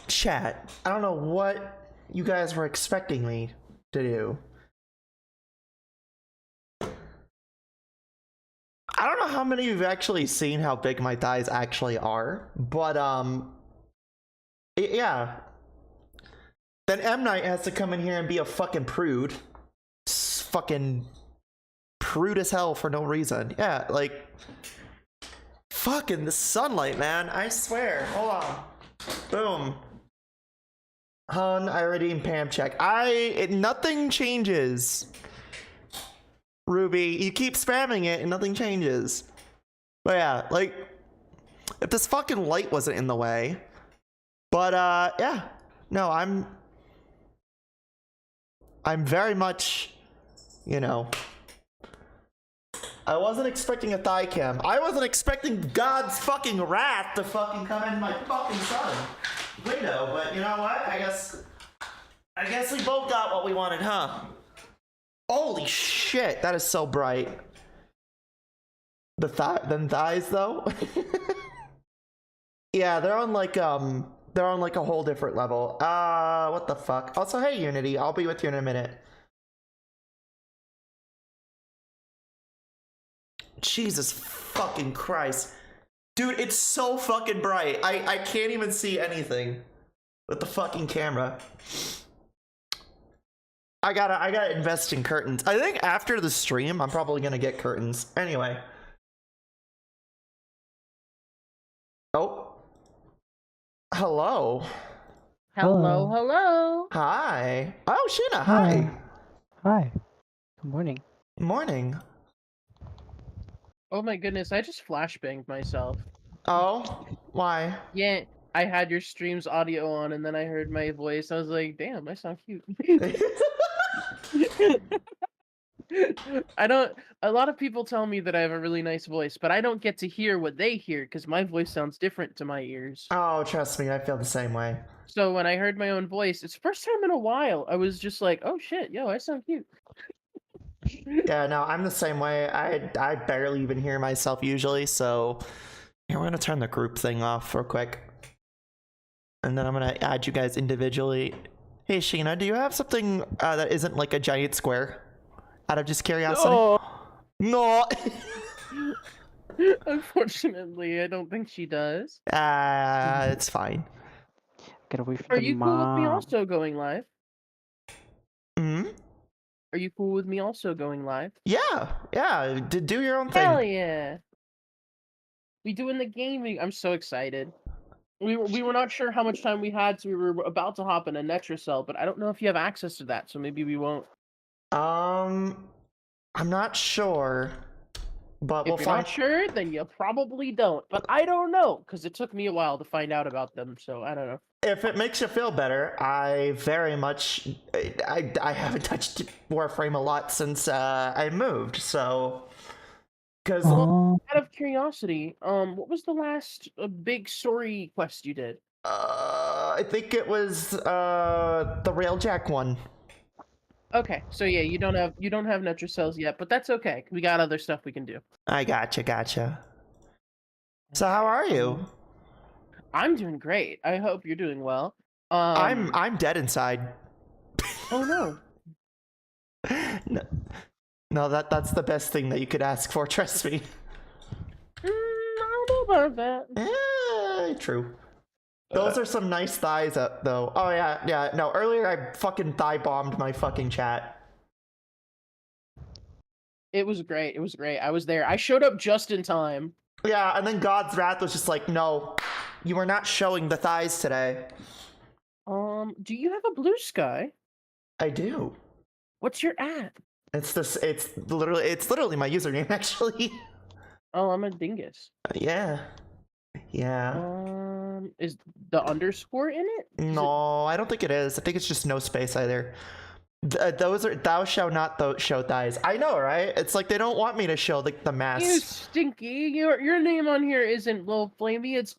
Chat. I don't know what you guys were expecting me to do. I don't know how many of you have actually seen how big my thighs actually are, but yeah. Then M. Night has to come in here and be a fucking prude. Fucking prude as hell for no reason. Yeah, like, fucking the sunlight, man. I swear. Hold on. Boom. Hun, I already Pam check. Nothing changes. Ruby, you keep spamming it and nothing changes. But yeah, like, if this fucking light wasn't in the way. But yeah. No, I'm very much, you know, I wasn't expecting a thigh cam. I wasn't expecting God's fucking wrath to fucking come in my fucking son window, but you know what? I guess we both got what we wanted, huh? Holy shit, that is so bright. Them thighs though? Yeah, they're on like a whole different level. What the fuck? Also, hey Unity, I'll be with you in a minute. Jesus fucking Christ. Dude, it's so fucking bright. I can't even see anything with the fucking camera. I gotta invest in curtains. I think after the stream, I'm probably gonna get curtains. Anyway. Oh. Hello. Hello. Hi. Oh, Sheena, hi. Hi. Good morning. Morning. Oh my goodness, I just flashbanged myself. Oh? Why? Yeah, I had your stream's audio on and then I heard my voice. I was like, damn, I sound cute. A lot of people tell me that I have a really nice voice, but I don't get to hear what they hear because my voice sounds different to my ears. Oh, trust me, I feel the same way. So when I heard my own voice, it's the first time in a while, I was just like, oh shit, yo, I sound cute. Yeah, no, I'm the same way. I barely even hear myself usually, so here, we're gonna turn the group thing off real quick. And then I'm gonna add you guys individually. Hey Sheena, do you have something that isn't like a giant square? Out of just curiosity? No. Unfortunately, I don't think she does. It's fine. Get away from Are the you cool with me also going live? Hmm? Are you cool with me also going live? Yeah. Do your own thing. Hell yeah. We doing the gaming. I'm so excited. We were not sure how much time we had, so we were about to hop in a Netracell, but I don't know if you have access to that, so maybe we won't. I'm not sure, but we'll If you're find. not sure, then you probably don't. But I don't know, because it took me a while to find out about them, so I don't know. If it makes you feel better, I very much I haven't touched Warframe a lot since I moved, so because Well, out of curiosity, what was the last big story quest you did? I think it was the Railjack one. Okay, so yeah, you don't have Netracells yet, but that's okay. We got other stuff we can do. I gotcha. So how are you? I'm doing great. I hope you're doing well. I'm dead inside. Oh no. No, that's the best thing that you could ask for, trust me. I don't know about that. True. Those are some nice thighs up though. Oh yeah. No, earlier I fucking thigh bombed my fucking chat. It was great. I was there. I showed up just in time. Yeah, and then God's wrath was just like, no, you are not showing the thighs today. Do you have a blue sky? I do. What's your at? It's literally my username actually. Oh, I'm a dingus. Yeah. Is the underscore in it? No, I don't think it is. I think it's just no space either. Those are thou shalt not show thighs. I know, right? It's like they don't want me to show the mass. You stinky. Your name on here isn't Lil Flamie. It's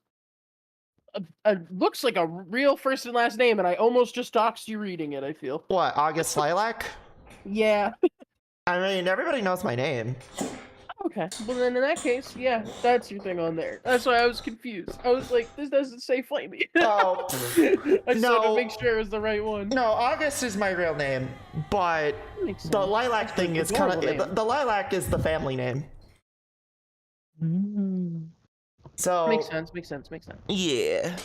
looks like a real first and last name, and I almost just doxed you reading it. I feel. What, August Lilac? Yeah. I mean, everybody knows my name. Okay, well then in that case, yeah, that's your thing on there. That's why I was confused. I was like, this doesn't say Flamie. Oh, I just wanted to make no. sure it was the right one. No, August is my real name, but Makes the sense. lilac That's thing an is kind of adorable name. the lilac is the family name. Mm. So Makes sense. Makes sense. Makes sense. yeah,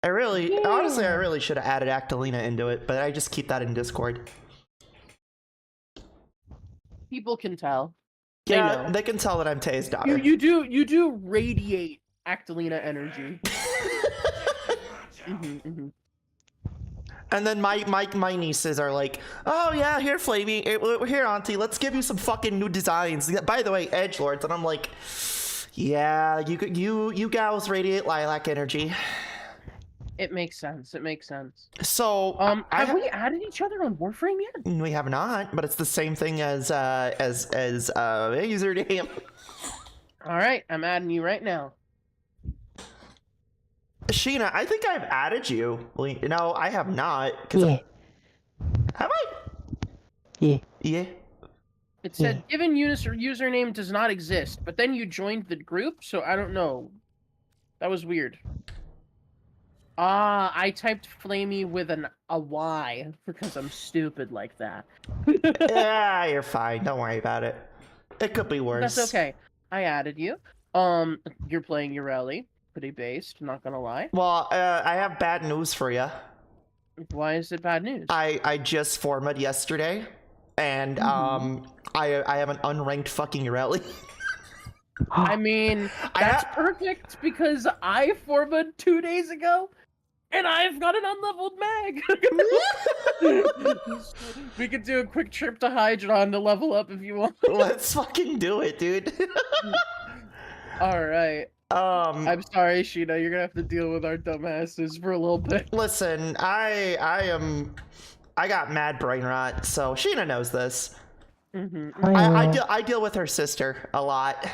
honestly, I Yeah. really should have added Actilina into it, but I just keep that in Discord. People can tell. They Yeah, know. they can tell that I'm Tay's daughter. You do radiate Actilina energy. And then my nieces are like, oh yeah, here Flamie, here Auntie, let's give you some fucking new designs. By the way, edgelords, and I'm like, yeah, you gals radiate lilac energy. It makes sense. It makes sense. So have we added each other on Warframe yet? We have not, but it's the same thing as username. All right, I'm adding you right now. Sheena, I think I've added you. Well, no, I have not. Yeah. Have I? Yeah. Yeah. It said given username does not exist, but then you joined the group, so I don't know. That was weird. I typed Flamie with a Y because I'm stupid like that. Yeah, you're fine. Don't worry about it. It could be worse. That's okay. I added you. You're playing Ureli. Pretty based, not gonna lie. Well, I have bad news for you. Why is it bad news? I just formed yesterday, and I have an unranked fucking rally. I mean, that's perfect because I formed 2 days ago, and I've got an unleveled mag. We could do a quick trip to Hydron to level up if you want. Let's fucking do it, dude. All right. I'm sorry, Sheena. You're gonna have to deal with our dumbasses for a little bit. Listen, I got mad brain rot, so Sheena knows this. I deal with her sister a lot.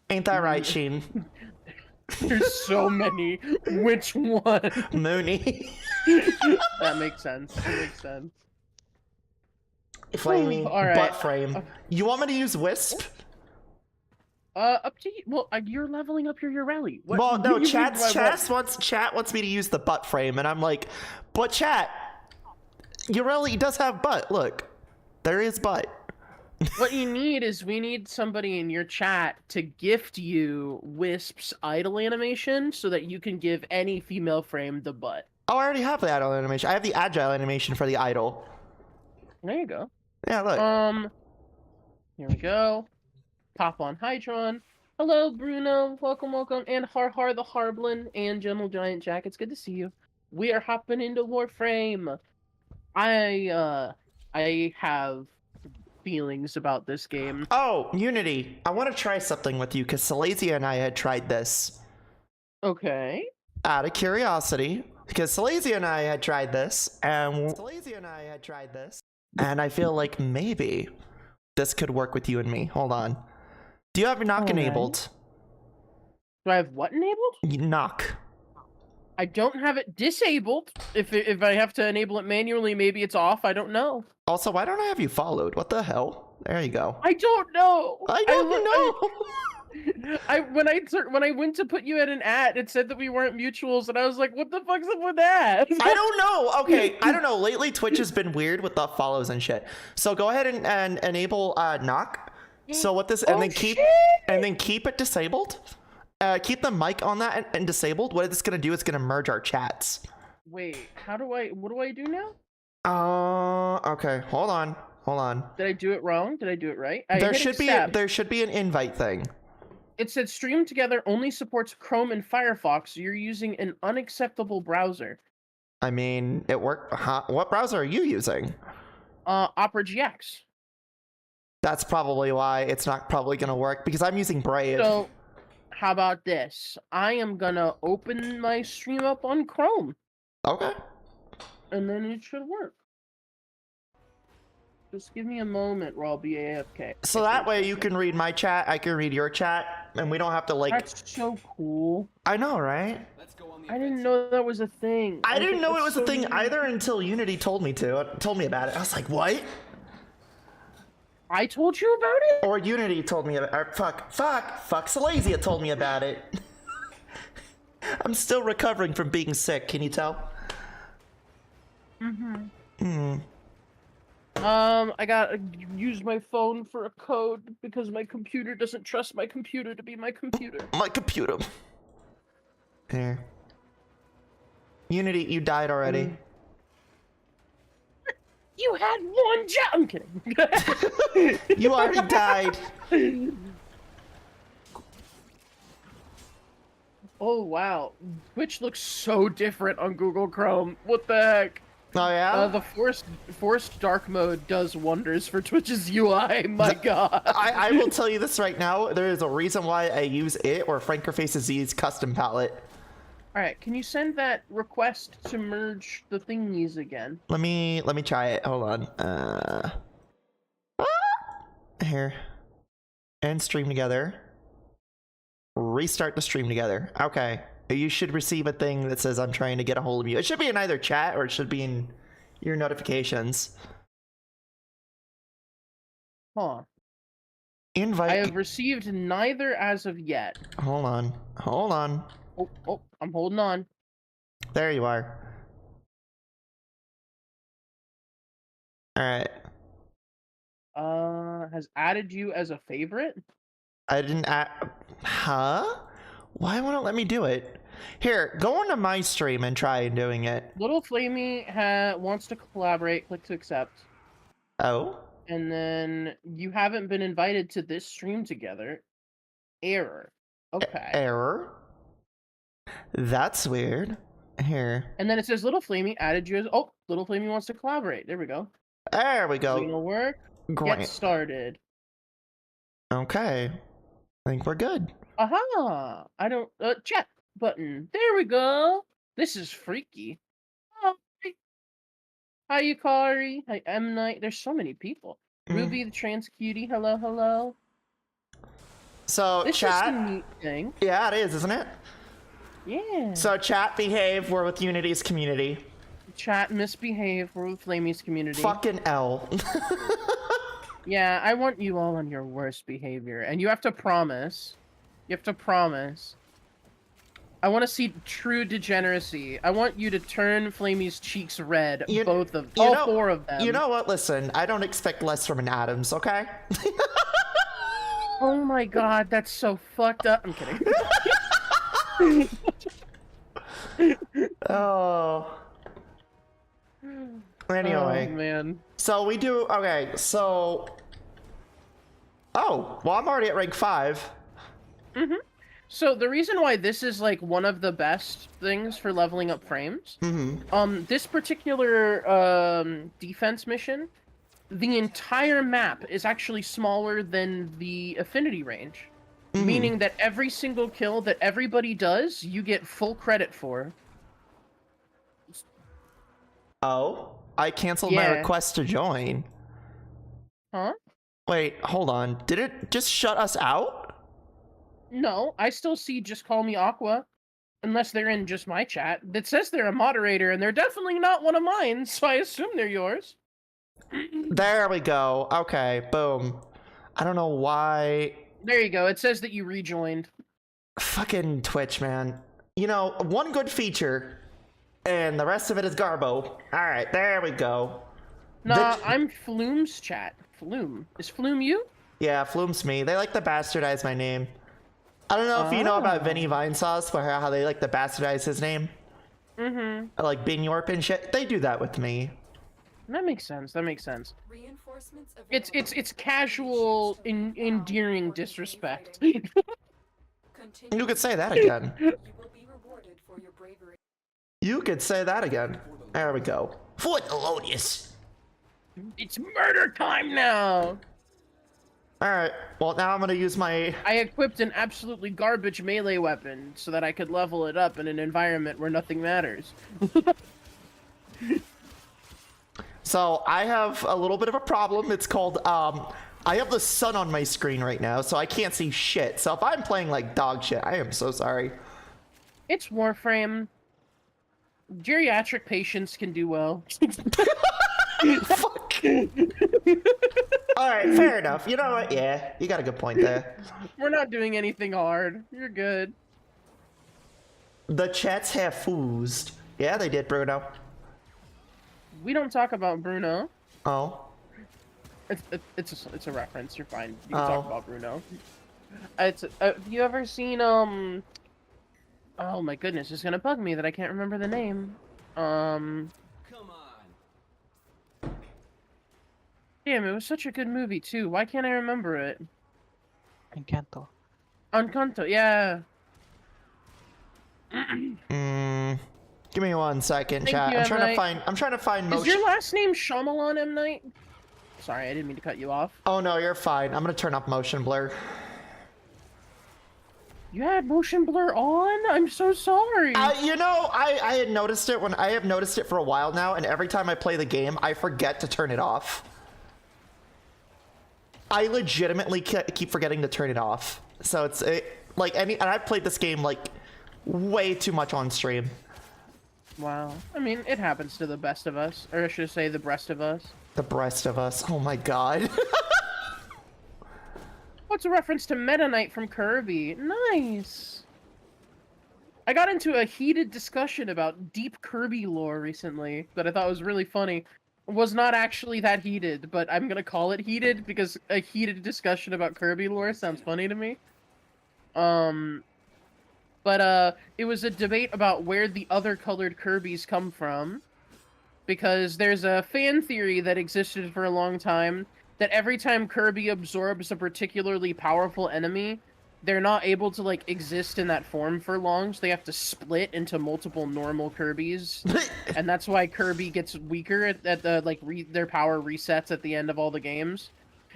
Ain't that right, Sheen? There's so many. Which one? Mooney. That makes sense. That makes sense. Flamie, All right. butt frame. You want me to use Wisp? Up to you. Well, you're leveling up your rally. Well, no, chat wants me to use the butt frame, and I'm like, but chat, your rally does have butt. Look, there is butt. What you need is we need somebody in your chat to gift you Wisp's idle animation so that you can give any female frame the butt. Oh, I already have the idle animation. I have the agile animation for the idle. There you go. Yeah, look. Here we go. Pop on Hydron. Hello, Bruno. Welcome, welcome. And Har the Harblin and General Giant Jack. It's good to see you. We are hopping into Warframe. I have feelings about this game. Oh, Unity. I want to try something with you because Silesia and I had tried this. Okay. Out of curiosity, because Silesia and I had tried this, and I feel like maybe this could work with you and me. Hold on. Do you have knock enabled? Do I have what enabled? Knock. I don't have it disabled. If I have to enable it manually, maybe it's off. I don't know. Also, why don't I have you followed? What the hell? There you go. I don't know. I don't know. When I went to put you at an @ it said that we weren't mutuals, and I was like, "What the fuck's up with that?" I don't know. Okay, I don't know. Lately, Twitch has been weird with the follows and shit. So go ahead and enable knock. So what this and then keep it disabled. Keep the mic on that and disabled. What it's gonna do is gonna merge our chats. Wait, what do I do now? Okay. Hold on. Did I do it wrong? Did I do it right? There should be an invite thing. It said stream together only supports Chrome and Firefox. You're using an unacceptable browser. I mean, it worked. What browser are you using? Opera GX. That's probably why it's not probably gonna work because I'm using Brave. So, how about this? I am gonna open my stream up on Chrome. Okay. And then it should work. Just give me a moment where I'll be AFK. So that way you can read my chat, I can read your chat, and we don't have to like... That's so cool. I know, right? I didn't know that was a thing. I didn't know it was a thing either until Unity told me about it. I was like, what? I told you about it? Or Unity told me about it. Fuck Salasia told me about it. I'm still recovering from being sick, can you tell? I gotta use my phone for a code because my computer doesn't trust my computer to be my computer. My computer. Here. Unity, you died already. You had one job. I'm kidding. You already died. Oh wow, Twitch looks so different on Google Chrome. What the heck? Oh yeah? The forced dark mode does wonders for Twitch's UI. My God. I will tell you this right now. There is a reason why I use it or Frankerface's Z's custom palette. All right, can you send that request to merge the thingies again? Let me try it. Hold on. Here. And stream together. Restart the stream together. Okay. You should receive a thing that says I'm trying to get a hold of you. It should be in either chat or it should be in your notifications. Huh. Invite. I have received neither as of yet. Hold on. Hold on. Oh, I'm holding on. There you are. Alright. Has added you as a favorite? I didn't add. Huh? Why won't it let me do it? Here, go into my stream and try doing it. Little Flamie wants to collaborate. Click to accept. Oh? And then you haven't been invited to this stream together. Error. Okay. Error? That's weird. Here. And then it says Little Flamie added you as. Oh, Little Flamie wants to collaborate. There we go. There we Is it gonna go. work? Great. Get started. Okay. I think we're good. Aha! I don't. Chat button. There we go. This is freaky. Oh, hi, Yukari. Hi, M Night. There's so many people. Ruby the trans cutie. Hello, hello. So This chat. is a neat thing. Yeah, it is, isn't it? Yeah. So chat, behave. We're with Unity's community. Chat, misbehave. We're with Flamie's community. Fucking L. Yeah, I want you all on your worst behavior, and you have to promise. You have to promise. I want to see true degeneracy. I want you to turn Flamie's cheeks red, all four of them. You know what? Listen, I don't expect less from an Adams, okay? Oh my God, that's so fucked up. I'm kidding. Oh. Anyway. Oh, man. So we do, okay, so... Oh, well I'm already at rank 5. Mm-hmm. So the reason why this is like one of the best things for leveling up frames, this particular defense mission, the entire map is actually smaller than the affinity range. Meaning that every single kill that everybody does, you get full credit for. Oh, I canceled my request to join. Huh? Wait, hold on. Did it just shut us out? No, I still see Just Call Me Aqua. Unless they're in just my chat. That says they're a moderator, and they're definitely not one of mine, so I assume they're yours. There we go. Okay, boom. I don't know why... There you go. It says that you rejoined. Fucking Twitch, man. You know, one good feature, and the rest of it is garbo. Alright, there we go. Nah, I'm Flume's chat. Flume. Is Flume you? Yeah, Flume's me. They like to bastardize my name. I don't know if you know about Vinny Vinesauce, where how they like to bastardize his name. Like Bing Yorp and shit. They do that with me. That makes sense. That makes sense. It's casual, endearing disrespect. You could say that again. You could say that again. There we go. For Thelonious. It's murder time now! Alright, well now I'm gonna use my... I equipped an absolutely garbage melee weapon so that I could level it up in an environment where nothing matters. So, I have a little bit of a problem. It's called, I have the sun on my screen right now, so I can't see shit. So if I'm playing like dog shit, I am so sorry. It's Warframe. Geriatric patients can do well. Fuck. All right, fair enough. You know what? Yeah, you got a good point there. We're not doing anything hard. You're good. The chats have foozed. Yeah, they did, Bruno. We don't talk about Bruno. Oh. It's a reference. You're fine. You can Oh. talk about Bruno. Have you ever seen Oh my goodness, it's gonna bug me that I can't remember the name. Come on. Damn, it was such a good movie too. Why can't I remember it? Encanto. Encanto, yeah. Give me 1 second, Thank chat. you, I'm M. trying to Night. find. I'm trying to find Is motion. your last name Shyamalan, M. Night? Sorry, I didn't mean to cut you off. Oh no, you're fine. I'm gonna turn off motion blur. You had motion blur on? I'm so sorry. You know, I had noticed it when I have noticed it for a while now, and every time I play the game, I forget to turn it off. I legitimately keep forgetting to turn it off. So it's like and I've played this game like way too much on stream. Wow. I mean, it happens to the best of us. Or I should say the breast of us. The breast of us. Oh my god. What's a reference to Meta Knight from Kirby? Nice. I got into a heated discussion about deep Kirby lore recently that I thought was really funny. It was not actually that heated, but I'm gonna call it heated because a heated discussion about Kirby lore sounds funny to me. It was a debate about where the other colored Kirbys come from, because there's a fan theory that existed for a long time that every time Kirby absorbs a particularly powerful enemy, they're not able to, like, exist in that form for long, so they have to split into multiple normal Kirbys. And that's why Kirby gets weaker at the, like, their power resets at the end of all the games.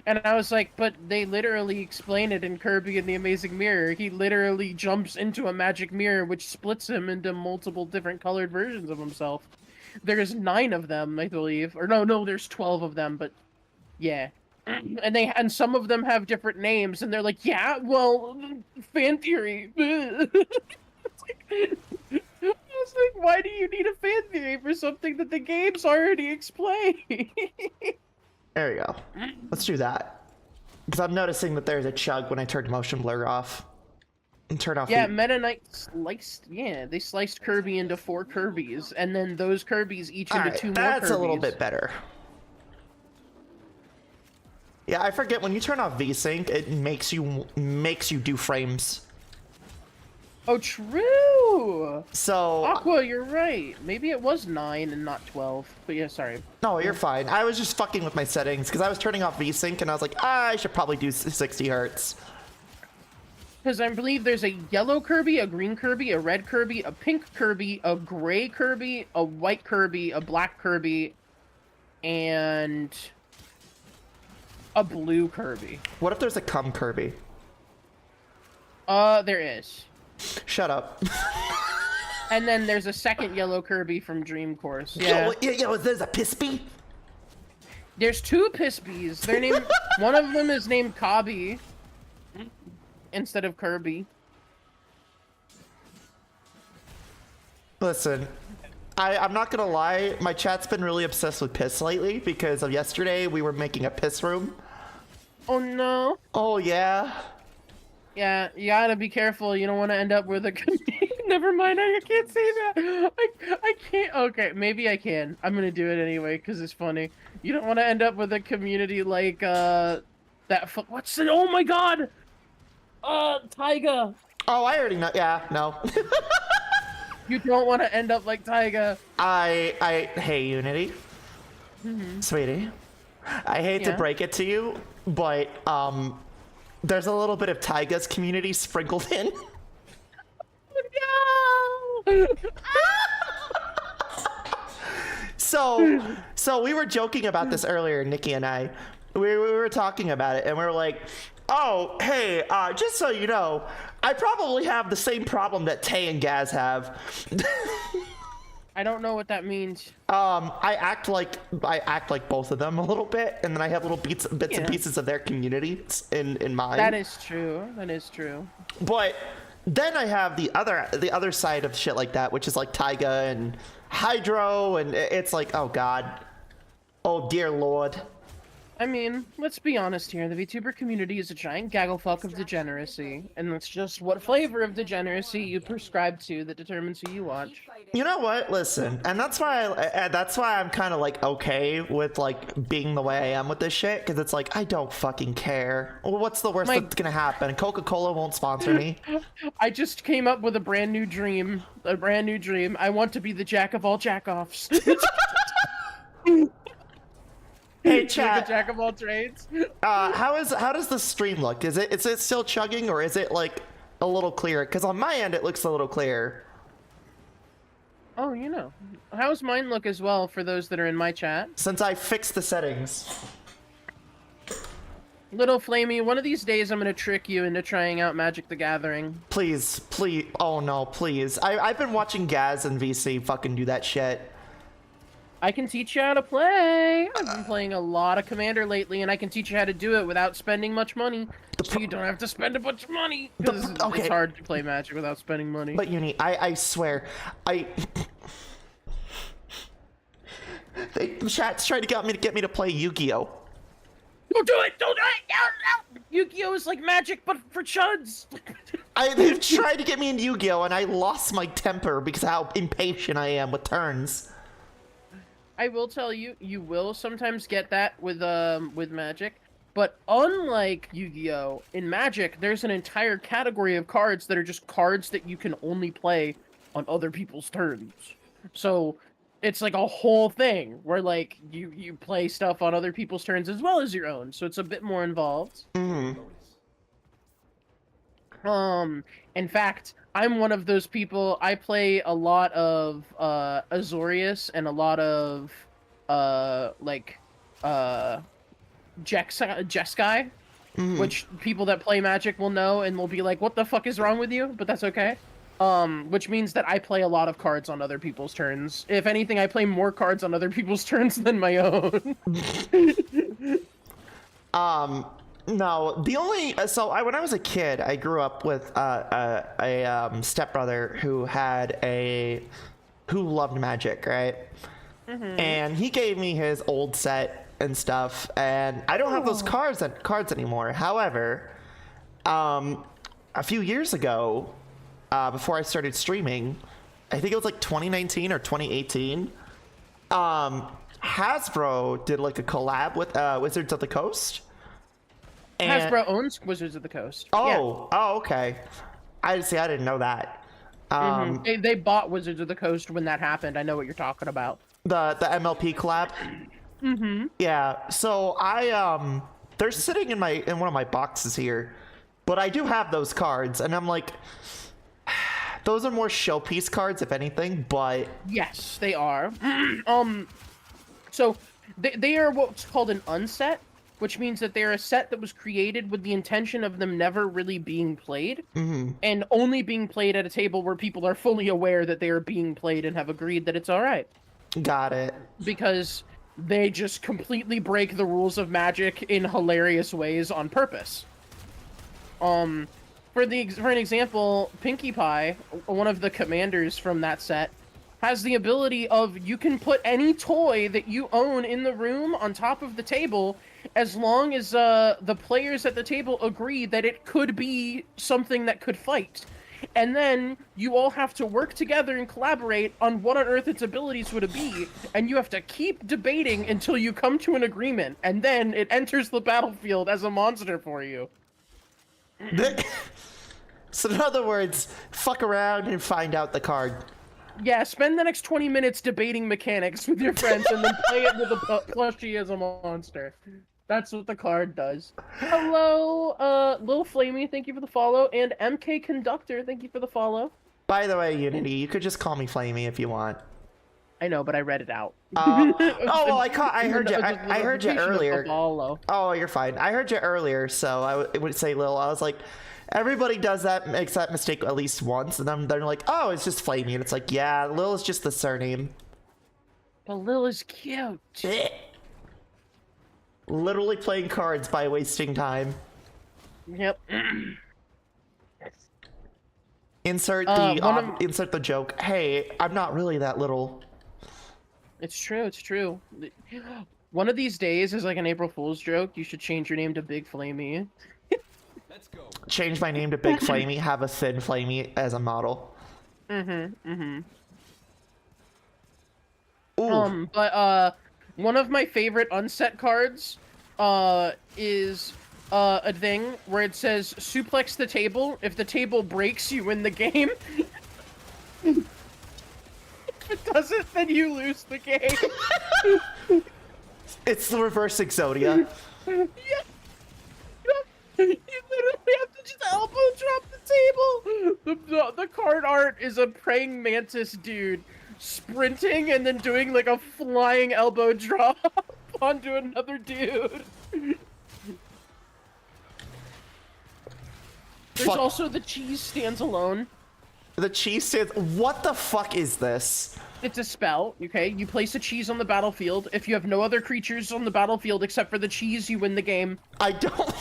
And I was like, but they literally explain it in Kirby and the Amazing Mirror. He literally jumps into a magic mirror, which splits him into multiple different colored versions of himself. There's 9 of them, I believe. Or no, there's 12 of them, but yeah. And some of them have different names, and they're like, yeah, well, fan theory. I was like, why do you need a fan theory for something that the game's already explained? There we go. Let's do that. Because I'm noticing that there's a chug when I turned motion blur off. And turn off. Yeah, Meta Knight sliced. Yeah, they sliced Kirby into 4 Kirbys, and then those Kirbys each into 2 more Kirbys. That's a little bit better. Yeah, I forget when you turn off VSync, it makes you do frames. Oh, true. So Aqua, you're right. Maybe it was 9 and not 12. But yeah, sorry. no, you're fine. I was just fucking with my settings because I was turning off VSync and I was like, I should probably do 60 hertz. Because I believe there's a yellow Kirby, a green Kirby, a red Kirby, a pink Kirby, a gray Kirby, a white Kirby, a black Kirby, and a blue Kirby. What if there's a cum Kirby? There is. Shut up. And then there's a second yellow Kirby from Dream Course. Yeah. Yo, there's a Pispy? There's 2 Pispies. They're named. One of them is named Kabi instead of Kirby. Listen, I'm not gonna lie, my chat's been really obsessed with piss lately because of yesterday we were making a piss room. Oh no. Oh yeah. Yeah, you gotta be careful. You don't want to end up with a. Never mind. I can't say that. I can't. Okay, maybe I can. I'm gonna do it anyway because it's funny. You don't want to end up with a community like that. What's it? Oh my god. Taiga. Oh, I already know. Yeah, no. You don't want to end up like Taiga. Hey, Unity. Sweetie. I hate to Yeah. break it to you, but, there's a little bit of Taiga's community sprinkled in. No. So we were joking about this earlier, Nikki and I. We were talking about it, and we were like, oh, hey, just so you know, I probably have the same problem that Tay and Gaz have. I don't know what that means. I act like both of them a little bit, and then I have little bits and pieces of their community in mine. That is true. That is true. But then I have the other side of shit like that, which is like Taiga and Hydro, and it's like, oh god, oh dear lord. I mean, let's be honest here. The VTuber community is a giant gagglefuck of degeneracy, and that's just what flavor of degeneracy you prescribe to that determines who you watch. You know what? Listen, and that's why that's why I'm kind of like okay with like being the way I am with this shit, because it's like I don't fucking care. Well, what's the worst that's gonna happen? Coca-Cola won't sponsor me. I just came up with a brand new dream. A brand new dream. I want to be the jack of all jack-offs. Hey chat, like a jack of all trades. how does the stream look? Is it still chugging, or is it like a little clearer? Because on my end it looks a little clearer. Oh, you know. How's mine look as well for those that are in my chat? Since I fixed the settings. Little Flamie, one of these days I'm gonna trick you into trying out Magic the Gathering. Please, please. Oh no, please. I've been watching Gaz and VC fucking do that shit. I can teach you how to play. I've been playing a lot of Commander lately, and I can teach you how to do it without spending much money. So you don't have to spend a bunch of money. Because it's hard to play Magic without spending money. But Uni, I swear, the chat's trying to get me to play Yu-Gi-Oh. Don't do it! Don't do it! No, no! Yu-Gi-Oh is like Magic, but for chuds. They've tried to get me in Yu-Gi-Oh, and I lost my temper because of how impatient I am with turns. I will tell you, you will sometimes get that with Magic, but unlike Yu-Gi-Oh, in Magic, there's an entire category of cards that are just cards that you can only play on other people's turns. So it's like a whole thing where like you play stuff on other people's turns as well as your own. So it's a bit more involved. Mm. In fact, I'm one of those people. I play a lot of Azorius and a lot of Jeskai, which people that play Magic will know and will be like, "What the fuck is wrong with you?" But that's okay. Which means that I play a lot of cards on other people's turns. If anything, I play more cards on other people's turns than my own. No, the only when I was a kid, I grew up with a stepbrother who loved Magic, right? And he gave me his old set and stuff, and I don't have those cards anymore. However, a few years ago, before I started streaming, I think it was like 2019 or 2018, Hasbro did like a collab with Wizards of the Coast. And Hasbro owns Wizards of the Coast. Oh, okay. I didn't know that. They bought Wizards of the Coast when that happened. I know what you're talking about. The MLP collab. Yeah. So they're sitting in one of my boxes here, but I do have those cards, and I'm like, those are more showpiece cards, if anything. But yes, they are. So they are what's called an unset, which means that they're a set that was created with the intention of them never really being played, and only being played at a table where people are fully aware that they are being played and have agreed that it's all right. Got it. Because they just completely break the rules of Magic in hilarious ways on purpose. For an example, Pinkie Pie, one of the commanders from that set, has the ability of you can put any toy that you own in the room on top of the table, as long as the players at the table agree that it could be something that could fight. And then you all have to work together and collaborate on what on earth its abilities would be, and you have to keep debating until you come to an agreement, and then it enters the battlefield as a monster for you. So in other words, fuck around and find out the card. Yeah, spend the next 20 minutes debating mechanics with your friends and then play it with a plushie as a monster. That's what the card does. Hello, Lil Flamie, thank you for the follow, and MK Conductor, thank you for the follow. By the way, Unity, you could just call me Flamie if you want. I know, but I read it out. Well, I heard you. I heard you earlier. Oh, you're fine. I heard you earlier, so I would say Lil. I was like, everybody makes that mistake at least once, and then they're like, oh, it's just Flamie, and it's like, yeah, Lil is just the surname. But Lil is cute. Literally playing cards by wasting time. Yep. Insert the joke. Hey, I'm not really that little. It's true. It's true. One of these days is like an April Fool's joke. You should change your name to Big Flamie. Change my name to Big Flamie, have a thin Flamie as a model. Mm-hmm. Ooh. But one of my favorite unset cards is a thing where it says suplex the table. If the table breaks, you win the game. If it doesn't, then you lose the game. It's the reverse Exodia. Yeah. You literally have to just elbow drop the table. The card art is a praying mantis dude sprinting and then doing like a flying elbow drop onto another dude. There's Fuck. also the cheese stands alone. The cheese stands. What the fuck is this? It's a spell, okay? You place a cheese on the battlefield. If you have no other creatures on the battlefield except for the cheese, you win the game. I don't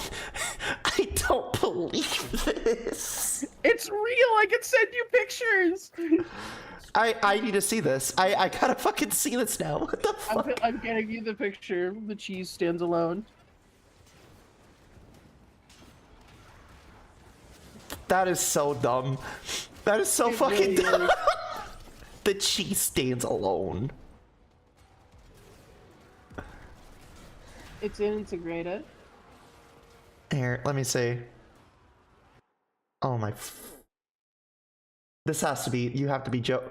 believe this. It's real! I can send you pictures! I need to see this. I gotta fucking see this now. What the fuck? I'm getting you the picture. The cheese stands alone. That is so dumb. That is so It fucking really dumb. is. The cheese stands alone. It's integrated. Here, let me see. Oh my. This has to be. You have to be Joe.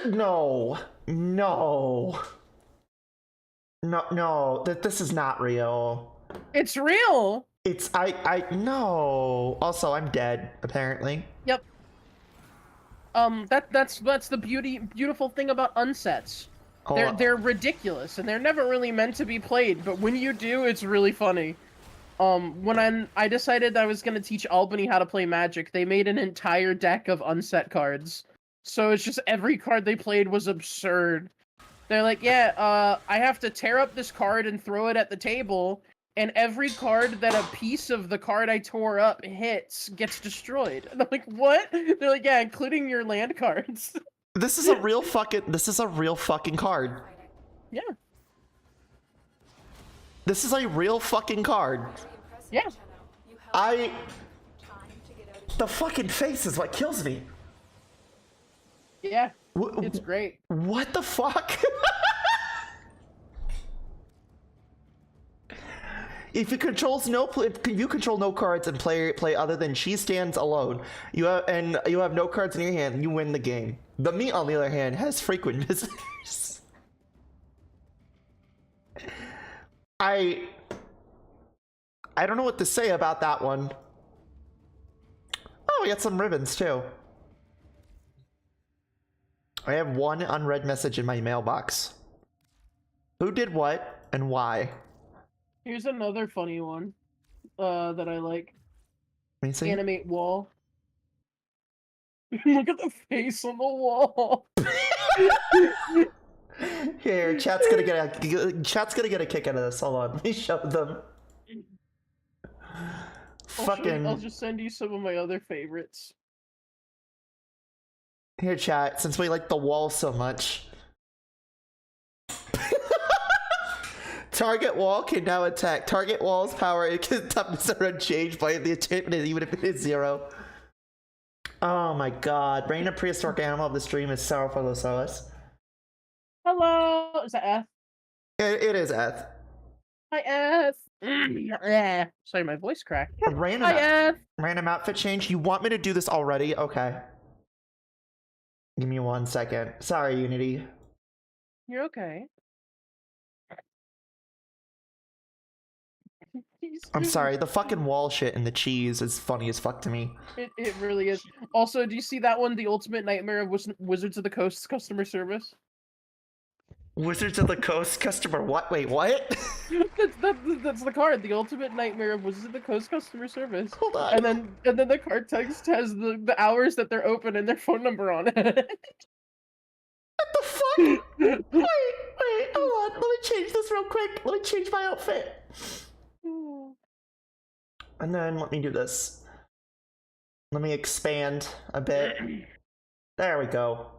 No. No. No. This is not real. It's real! It's no. Also, I'm dead, apparently. Yep. That's the beautiful thing about unsets. Oh, They're ridiculous and they're never really meant to be played, but when you do, it's really funny. When I decided I was gonna teach Albany how to play Magic, they made an entire deck of unset cards. So it's just every card they played was absurd. They're like, yeah, I have to tear up this card and throw it at the table, and every card that a piece of the card I tore up hits gets destroyed. And I'm like, what? They're like, yeah, including your land cards. this is a real fucking card. Yeah. This is a real fucking card. Yeah. The fucking face is what kills me. Yeah. It's great. What the fuck? If you control no cards and play other than she stands alone, you have no cards in your hand, you win the game. The me, on the other hand, has frequent visitors. I don't know what to say about that one. Oh, we got some ribbons too. I have one unread message in my mailbox. Who did what and why? Here's another funny one that I like. Let me see. Animate wall. Look at the face on the wall. Here, chat's gonna get a kick out of this. Hold on, let me show them. I'll just send you some of my other favorites. Here, chat, since we like the wall so much. Target wall can now attack. Target wall's power and toughness are unchanged by the achievement, even if it is 0. Oh my god. Brain of prehistoric animal of the stream is sorrowful to us. Hello! Is that Eth? It is Eth. Hi, Eth! Yeah. Sorry, my voice cracked. Random, Hi, Eth! random outfit change. You want me to do this already? Okay. Give me 1 second. Sorry, Unity. You're okay. I'm sorry. The fucking wall shit and the cheese is funny as fuck to me. It really is. Also, do you see that one? The Ultimate Nightmare of Wizards of the Coast customer service? Wizards of the Coast customer what? Wait, what? that's the card. The Ultimate Nightmare of Wizards of the Coast customer service. Hold on. And then the card text has the hours that they're open and their phone number on it. What the fuck? Wait, hold on. Let me change this real quick. Let me change my outfit. And then let me do this. Let me expand a bit. There we go.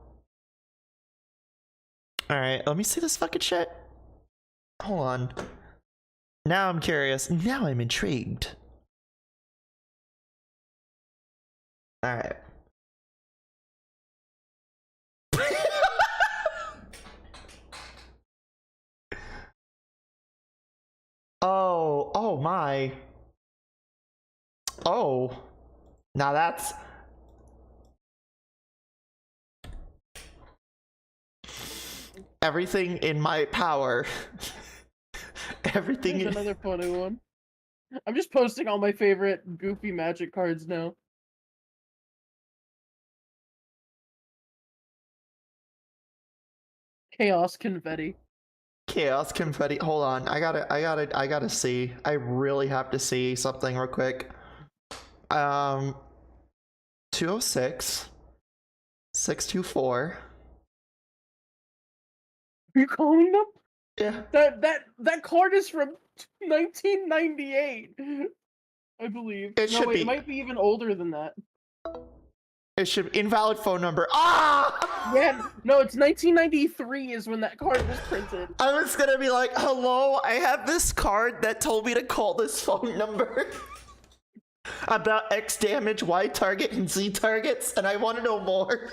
Alright, let me see this fucking shit. Hold on. Now I'm curious. Now I'm intrigued. Alright. Oh my. Oh. Now that's... Everything in my power. Everything Here's another funny one. I'm just posting all my favorite goofy magic cards now. Chaos confetti. Chaos confetti. Hold on. I gotta see. I really have to see something real quick. 206 624. Are you calling them? Yeah. That card is from 1998. I believe. It should wait, be. It might be even older than that. It should invalid phone number. Ah! Yeah, no, it's 1993 is when that card was printed. I was gonna be like, hello, I have this card that told me to call this phone number about X damage, Y target, and Z targets, and I want to know more.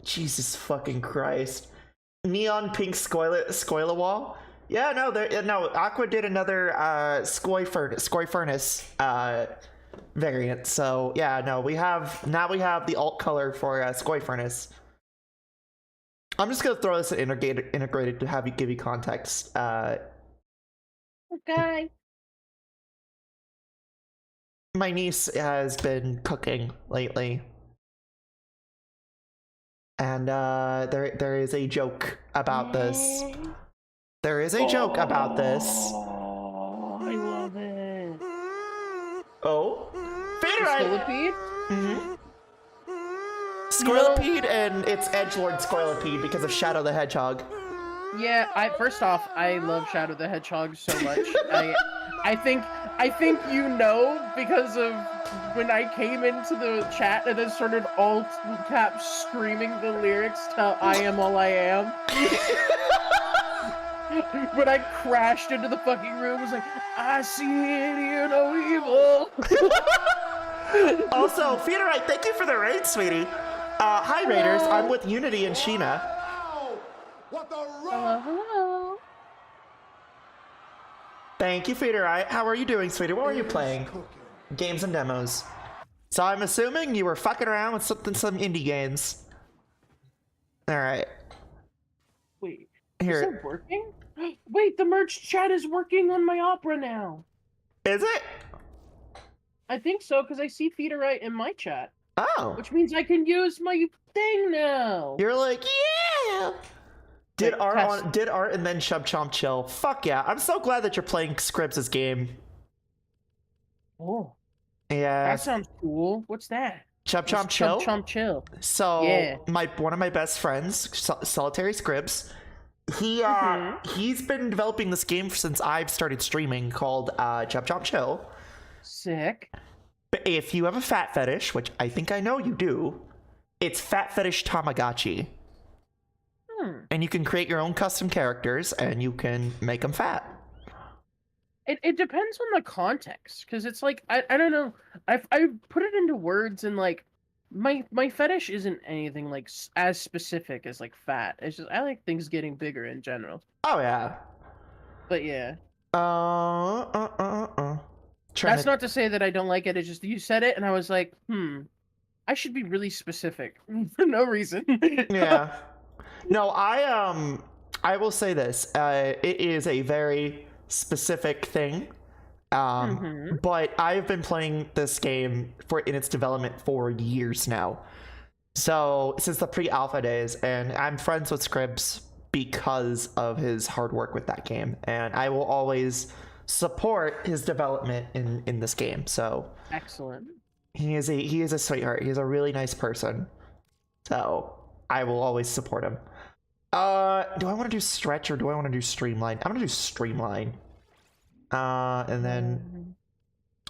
Jesus fucking Christ. Neon pink Scoila wall? Yeah, no, Aqua did another Skoy Furnace variant. So yeah, no, we have the alt color for Skoy Furnace. I'm just gonna throw this in integrated to give you context. Okay. My niece has been cooking lately. And there is a joke about this. There is a joke about this. Oh, I love it. Oh, Scolipede? Squirrelipede, and it's Edgelord Squirrelipede because of Shadow the Hedgehog. Yeah, first off, I love Shadow the Hedgehog so much. I think you know because of when I came into the chat and then started all caps screaming the lyrics to I Am All I Am. When I crashed into the fucking room, it was like, I see in you no evil. Also, Feederite, thank you for the raid, sweetie. Hi, Raiders. I'm with Unity and Sheena. Hello. Thank you, Feederite. How are you doing, sweetie? What are you playing? Games and demos. So I'm assuming you were fucking around with some indie games. All right. Wait, Here. is it working? Wait, the merch chat is working on my Opera now. Is it? I think so, because I see Feederite in my chat. Oh. Which means I can use my thing now. You're like, yeah. Did Wait, art and then Chub Chomp Chill. Fuck yeah. I'm so glad that you're playing Scribs' game. Oh. Yeah. That sounds cool. What's that? Chub Chomp Chill? Chub Chomp Chill. So yeah. one of my best friends, Solitary Scribs, he's been developing this game since I've started streaming called Chub Chomp Chill. Sick. But if you have a fat fetish, which I think I know you do, it's Fat Fetish Tamagotchi. And you can create your own custom characters and you can make them fat. It depends on the context, because it's like I don't know. I put it into words and like my fetish isn't anything like as specific as like fat. It's just I like things getting bigger in general. Oh yeah. But yeah. That's not to say that I don't like it. It's just you said it and I was like, I should be really specific for no reason. Yeah. No, I will say this. It is a very specific thing. But I've been playing this game in its development for years now. So since the pre-alpha days, and I'm friends with Scribs because of his hard work with that game, and I will always support his development in this game. So excellent. He is a sweetheart. He's a really nice person. So I will always support him. Do I want to do stretch or do I want to do streamline? I'm gonna do streamline. And then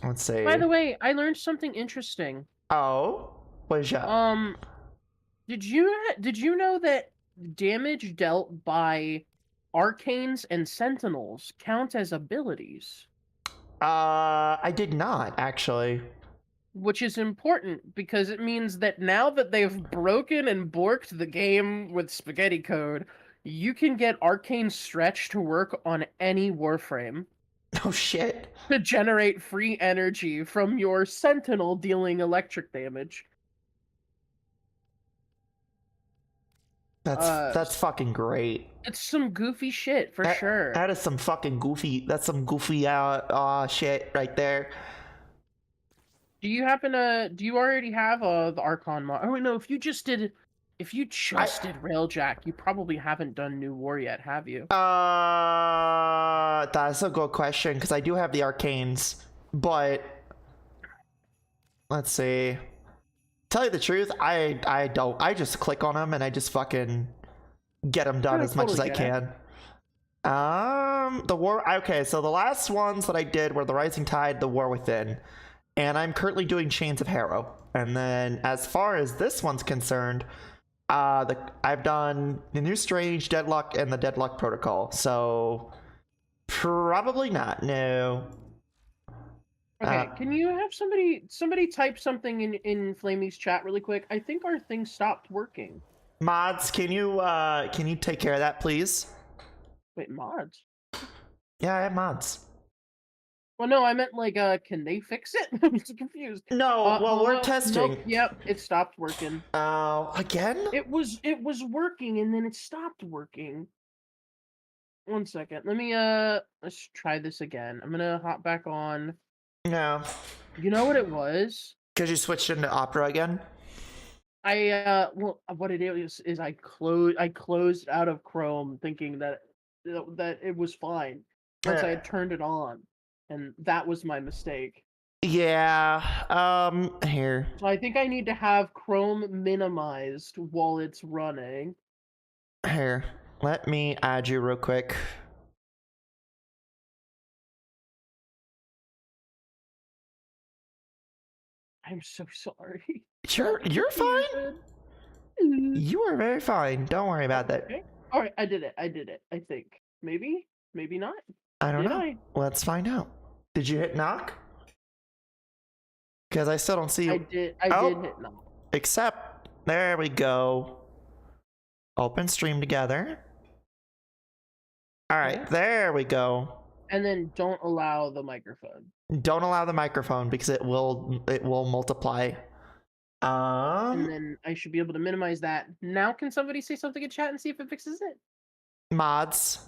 let's see. By the way, I learned something interesting. Oh, what is that? Did you know that damage dealt by arcanes and sentinels count as abilities? I did not actually. Which is important because it means that now that they've broken and borked the game with spaghetti code, you can get arcane stretch to work on any Warframe Oh shit. to generate free energy from your sentinel dealing electric damage. That's fucking great. It's some goofy shit for sure. That is some fucking goofy. That's some goofy shit right there. Do you already have the Archon mod? Oh wait, no, if you just did Railjack, you probably haven't done New War yet, have you? That's a good question because I do have the arcanes, but let's see. Tell you the truth, I don't. I just click on them and I just fucking get them done as much as I can. The war. Okay, so the last ones that I did were the Rising Tide, the War Within, and I'm currently doing Chains of Harrow. And then as far as this one's concerned, I've done the New Strange, Deadlock, and the Deadlock Protocol. So probably not. No. Okay, can you have somebody type something in Flamie's chat really quick? I think our thing stopped working. Mods, can you take care of that, please? Wait, mods? Yeah, I have mods. Well, no, I meant like, can they fix it? I'm so confused. No, well, we're testing. Nope, yep, it stopped working. Again? It was working and then it stopped working. 1 second. Let me let's try this again. I'm gonna hop back on. No. You know what it was? Because you switched into Opera again? Well, what it is I closed out of Chrome thinking that it was fine once I had turned it on, and that was my mistake. Yeah. Here. So I think I need to have Chrome minimized while it's running. Here. Let me add you real quick. I'm so sorry. You're fine. You are very fine. Don't worry about that. Okay. All right, I did it. I think maybe not. I don't Did know. I? Let's find out. Did you hit knock? Because I still don't see you. I did hit knock. Except there we go. Open stream together. All right, Okay. there we go. And then don't allow the microphone. Don't allow the microphone because it will multiply. And then I should be able to minimize that. Now can somebody say something in chat and see if it fixes it? Mods.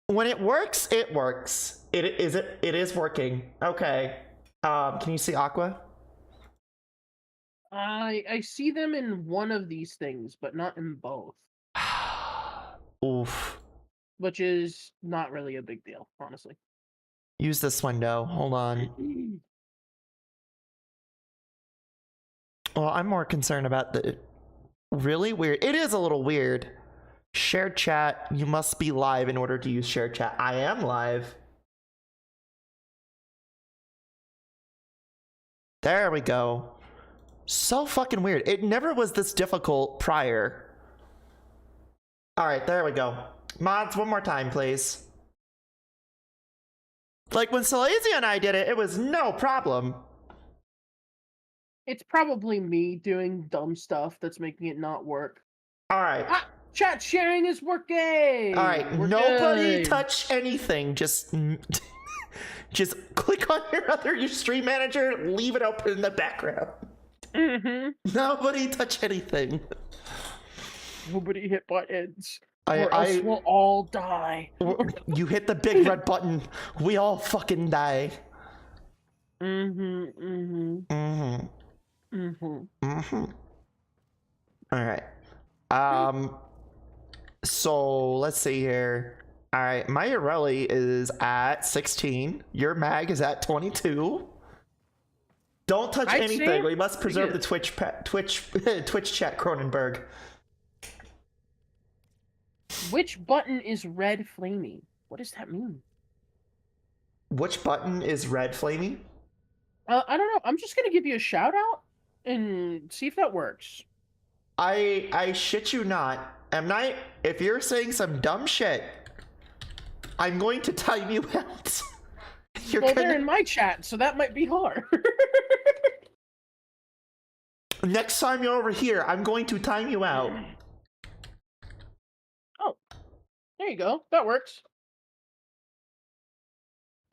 When it works, it works. It is working. Okay. Can you see Aqua? I see them in one of these things, but not in both. Oof. Which is not really a big deal, honestly. Use this window. Hold on. Well, I'm more concerned about the really weird. It is a little weird. Shared chat. You must be live in order to use shared chat. I am live. There we go. So fucking weird. It never was this difficult prior. All right, there we go. Mods, one more time, please. Like when Silesia and I did it, it was no problem. It's probably me doing dumb stuff that's making it not work. All right. Chat sharing is working. All right. We're Nobody good. touch anything. Just click on your stream manager. Leave it open in the background. Nobody touch anything. Nobody hit buttons. Or else we'll all die. You hit the big red button. We all fucking die. All right. So let's see here. All right, my Ireli is at 16. Your mag is at 22. Don't touch anything. We must preserve the Twitch chat, Cronenberg. Which button is red Flamie? What does that mean? Which button is red, Flamie? I don't know. I'm just gonna give you a shout out and see if that works. I shit you not. M. Night, if you're saying some dumb shit, I'm going to time you out. Well, they're in my chat, so that might be hard. Next time you're over here, I'm going to time you out. Oh, there you go. That works.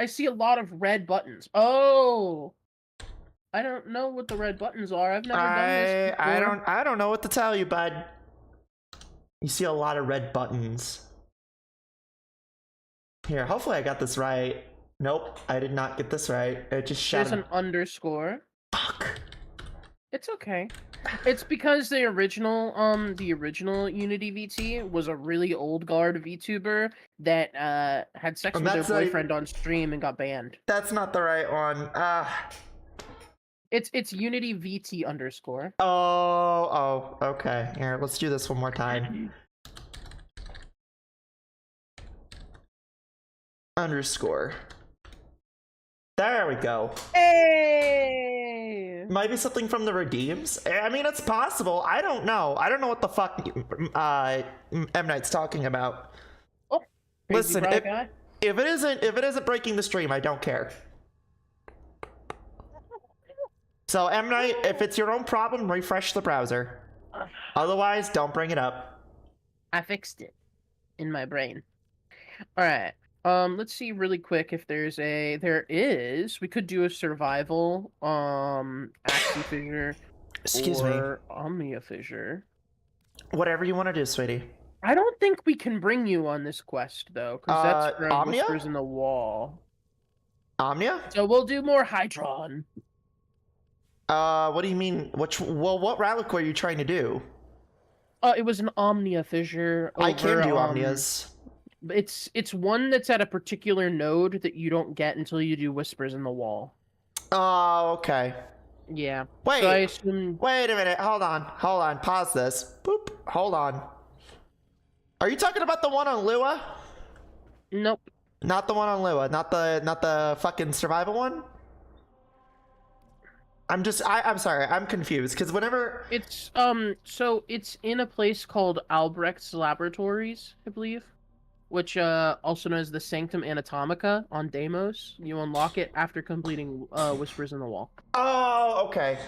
I see a lot of red buttons. Oh, I don't know what the red buttons are. I've never done this before. I don't know what to tell you, bud. You see a lot of red buttons. Here, hopefully I got this right. Nope, I did not get this right. It just shouted. There's an underscore. Fuck. It's okay. It's because the original Unity VT was a really old guard VTuber that had sex with her boyfriend on stream and got banned. That's not the right one. It's Unity VT underscore. Oh, okay. Here, let's do this one more time. Underscore. There we go. Hey! Might be something from the redeems. I mean, it's possible. I don't know. I don't know what the fuck M. Night's talking about. Oh, listen, if it isn't breaking the stream, I don't care. So M. Night, if it's your own problem, refresh the browser. Otherwise, don't bring it up. I fixed it in my brain. All right. Let's see really quick if there is. We could do a survival, Axie fissure, Excuse me. or Omnia fissure. Whatever you want to do, sweetie. I don't think we can bring you on this quest though, because that's from Omnia? Whispers in the Wall. Omnia? So we'll do more Hydron. What do you mean? What relic were you trying to do? It was an Omnia fissure. I can do Omnias. It's one that's at a particular node that you don't get until you do Whispers in the Wall. Oh, okay. Yeah. Wait. So I assume... Wait a minute. Hold on. Pause this. Boop. Hold on. Are you talking about the one on Lua? Nope. Not the one on Lua. Not the fucking survival one? I'm sorry. I'm confused because whenever it's so it's in a place called Albrecht's Laboratories, I believe, which also known as the Sanctum Anatomica on Deimos. You unlock it after completing Whispers in the Wall. Oh, okay.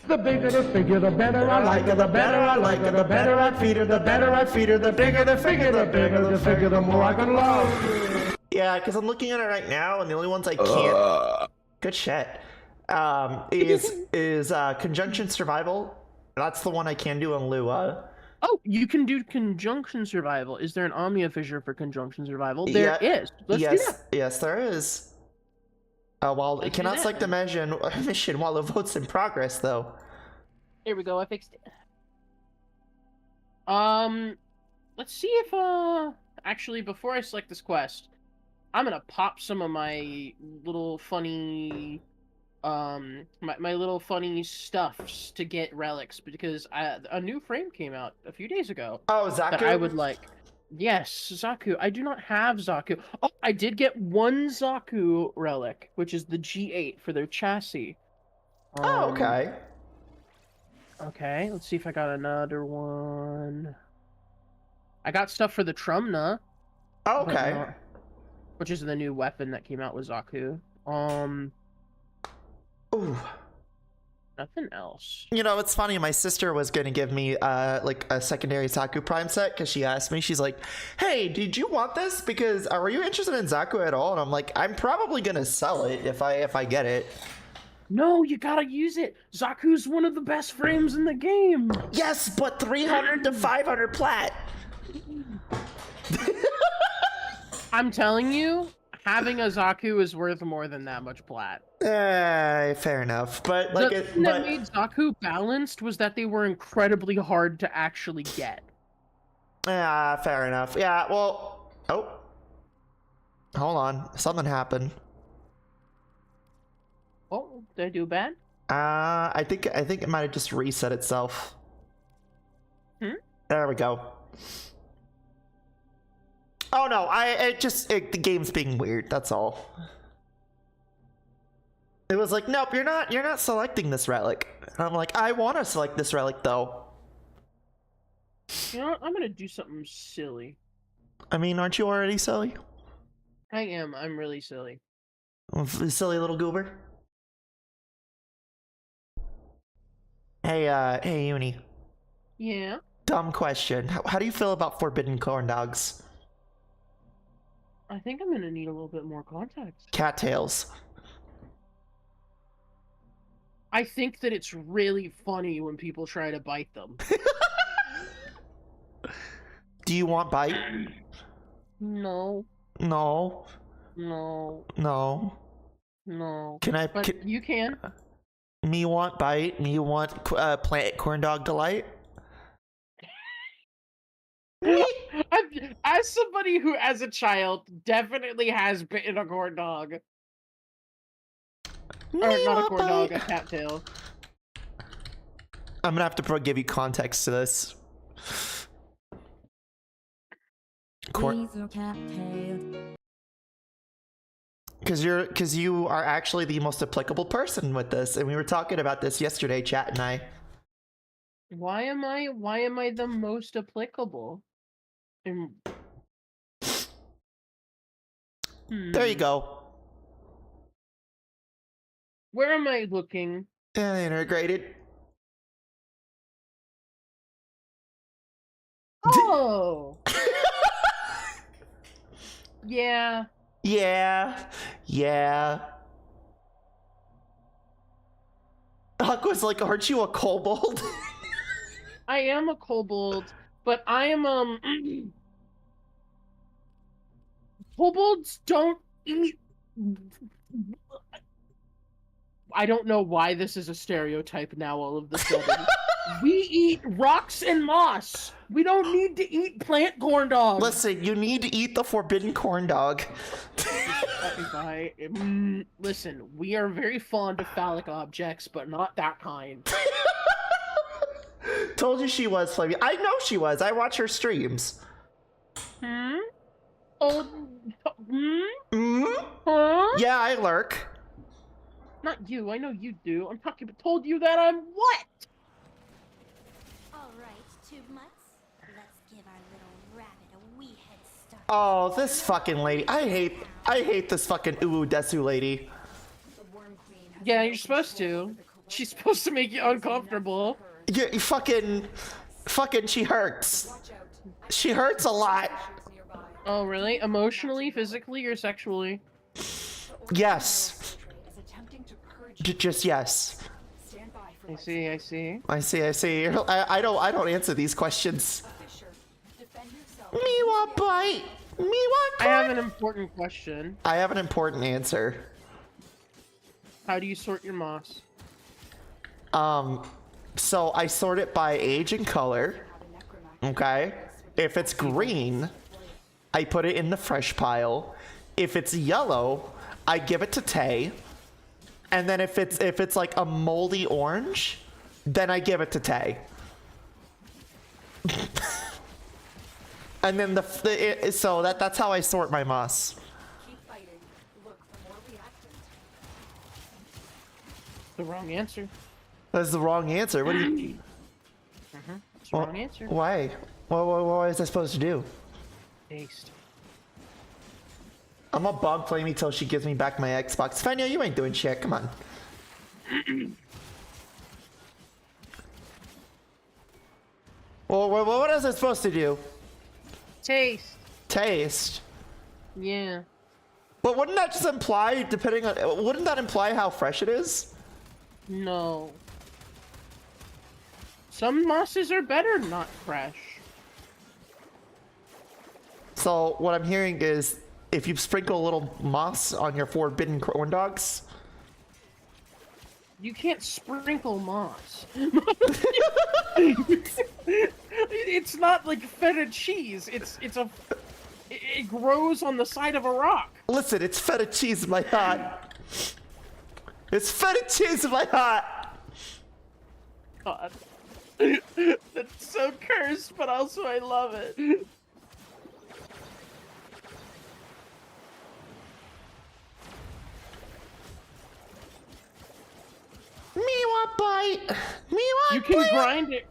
The bigger the figure, the better I like her. The better I like her, the better I feed her. The better I feed her, the bigger the figure, the bigger the figure, the more I can love. Yeah, because I'm looking at it right now, and the only ones I can't. Good shit. Is Conjunction Survival. That's the one I can do on Lua. Oh, you can do Conjunction Survival. Is there an Omnia fissure for Conjunction Survival? There is. Let's do that. Yes, there is. Well, it cannot select the mission while the vote's in progress, though. Here we go. I fixed it. Let's see if actually before I select this quest, I'm gonna pop some of my little funny my little funny stuffs to get relics because a new frame came out a few days ago. Oh, Zaku? That I would like. Yes, Zaku. I do not have Zaku. Oh, I did get one Zaku relic, which is the G8 for their chassis. Oh, okay. Okay, let's see if I got another one. I got stuff for the Trumna. Oh, okay. Which is the new weapon that came out with Zaku. Ooh. Nothing else. You know, it's funny. My sister was going to give me like a secondary Zaku Prime set because she asked me. She's like, "Hey, did you want this? Because were you interested in Zaku at all?" And I'm like, "I'm probably going to sell it if I get it." No, you gotta use it. Zaku's one of the best frames in the game. Yes, but 300 to 500 plat. I'm telling you, having a Zaku is worth more than that much plat. Fair enough, but like the thing that made Zaku balanced was that they were incredibly hard to actually get. Fair enough. Yeah, well, oh, hold on, something happened. Oh, did I do bad? I think it might have just reset itself. There we go. Oh no, the game's being weird. That's all. It was like, nope, you're not selecting this relic. And I'm like, I want to select this relic though. You know what? I'm gonna do something silly. I mean, aren't you already silly? I am. I'm really silly. Silly little goober. Hey, Uni. Yeah. Dumb question. How do you feel about forbidden corn dogs? I think I'm gonna need a little bit more context. Cattails. I think that it's really funny when people try to bite them. Do you want bite? No. No. No. No. No. Can I? But you can. Me want bite? Me want plant corn dog delight? As somebody who, as a child, definitely has bitten a corn dog. Or Me not a want corn dog, a bite. cattail. I'm gonna have to give you context to this. Because you are actually the most applicable person with this, and we were talking about this yesterday, Chat and I. Why am I the most applicable? There you go. Where am I looking? Integrated. Oh! Yeah. Yeah. Aqua's like, aren't you a kobold? I am a kobold, but I am, kobolds don't eat... I don't know why this is a stereotype now all of a sudden. We eat rocks and moss! We don't need to eat plant corn dogs! Listen, you need to eat the forbidden corn dog. Listen, we are very fond of phallic objects, but not that kind. Told you she was, Flamie. I know she was. I watch her streams. Hmm? Oh, Mm? Huh? Yeah, I lurk. Not you, I know you do. I'm talking about told you that I'm what? Alright, tube mutts. Let's give our little rabbit a wee head start. Oh, this fucking lady. I hate this fucking Desu lady. Yeah, you're supposed to. She's supposed to make you uncomfortable. You fucking, she hurts. She hurts a lot. Oh, really? Emotionally, physically, or sexually? Yes. Just yes. I see, I see. I see. I don't answer these questions. Me want bite. Me want I corn. have an important question. I have an important answer. How do you sort your moss? So I sort it by age and color. Okay. If it's green, I put it in the fresh pile. If it's yellow, I give it to Tay. And then if it's like a moldy orange, then I give it to Tay. And then so that's how I sort my moss. The wrong answer. That's the wrong answer. What do you? It's the wrong answer. Why? What is I supposed to do? Taste. I'm gonna bug Flamie till she gives me back my Xbox. Fania, you ain't doing shit. Come on. Well, what is it supposed to do? Taste. Taste. Yeah. But wouldn't that just imply, wouldn't that imply how fresh it is? No. Some mosses are better not fresh. So what I'm hearing is, if you sprinkle a little moss on your forbidden corn dogs, you can't sprinkle moss. It's not like feta cheese. It grows on the side of a rock. listen, it's feta cheese in my heart. It's feta cheese in my heart. God. That's so cursed, but also I love it. bite. Me want You can grind it.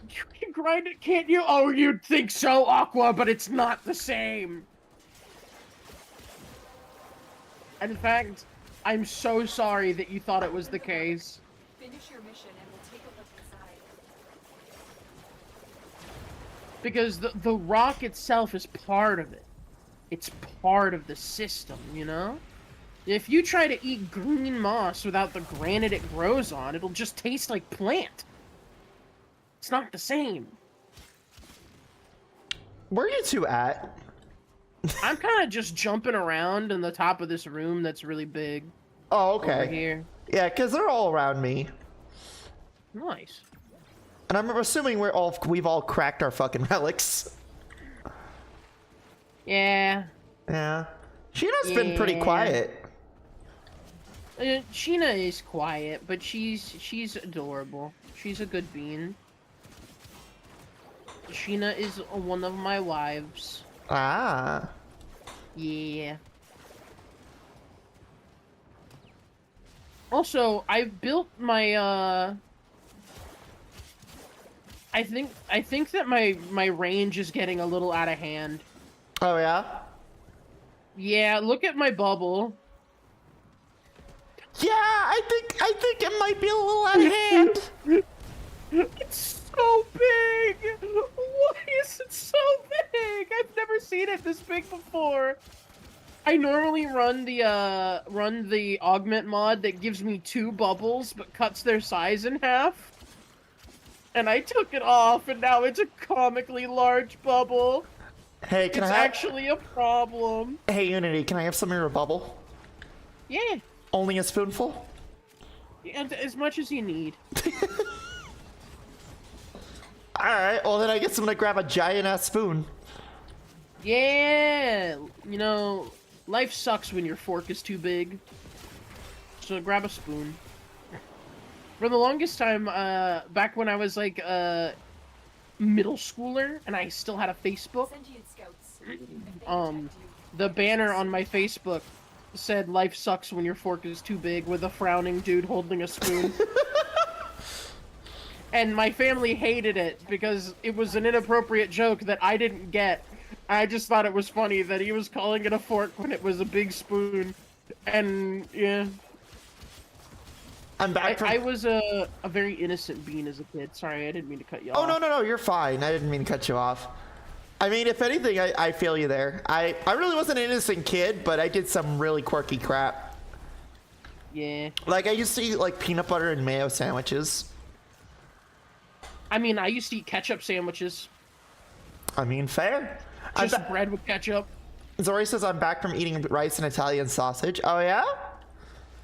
You can grind it, can't you? Oh, you'd think so, Aqua, but it's not the same. In fact, I'm so sorry that you thought it was the case. Finish your mission and we'll take a look inside. Because the rock itself is part of it. It's part of the system, you know? If you try to eat green moss without the granite it grows on, it'll just taste like plant. It's not the same. Where are you two at? I'm kind of just jumping around in the top of this room that's really big. Oh, Over okay. here. Yeah, because they're all around me. Nice. And I'm assuming we've all cracked our fucking relics. Yeah. Yeah. Sheena's been pretty quiet. Sheena is quiet, but she's adorable. She's a good bean. Sheena is one of my wives. Ah. Yeah. Also, I've built my I think that my range is getting a little out of hand. Oh yeah? Yeah, look at my bubble. Yeah, I think it might be a little out of hand. It's so big! Why is it so big? I've never seen it this big before. I normally run the augment mod that gives me 2 bubbles but cuts their size in half. And I took it off and now it's a comically large bubble. Hey, can It's I have... actually a problem. Hey, Unity, can I have some of your bubble? Yeah, Only a spoonful? and as much as you need. Alright, well then I guess I'm gonna grab a giant-ass spoon. Yeah, you know, life sucks when your fork is too big. So grab a spoon. For the longest time, back when I was like a middle schooler and I still had a Facebook, Sentient scouts. If they detect you, the banner on my Facebook said life sucks when your fork is too big with a frowning dude holding a spoon. And my family hated it because it was an inappropriate joke that I didn't get. I just thought it was funny that he was calling it a fork when it was a big spoon. And, yeah. I'm back from... I was a very innocent bean as a kid. Sorry, I didn't mean to cut you off. Oh, no, you're fine. I didn't mean to cut you off. I mean, if anything, I feel you there. I really wasn't an innocent kid, but I did some really quirky crap. Yeah. Like, I used to eat, like, peanut butter and mayo sandwiches. I mean, I used to eat ketchup sandwiches. I mean, fair. Just bread with ketchup. Zori says I'm back from eating rice and Italian sausage. Oh, yeah?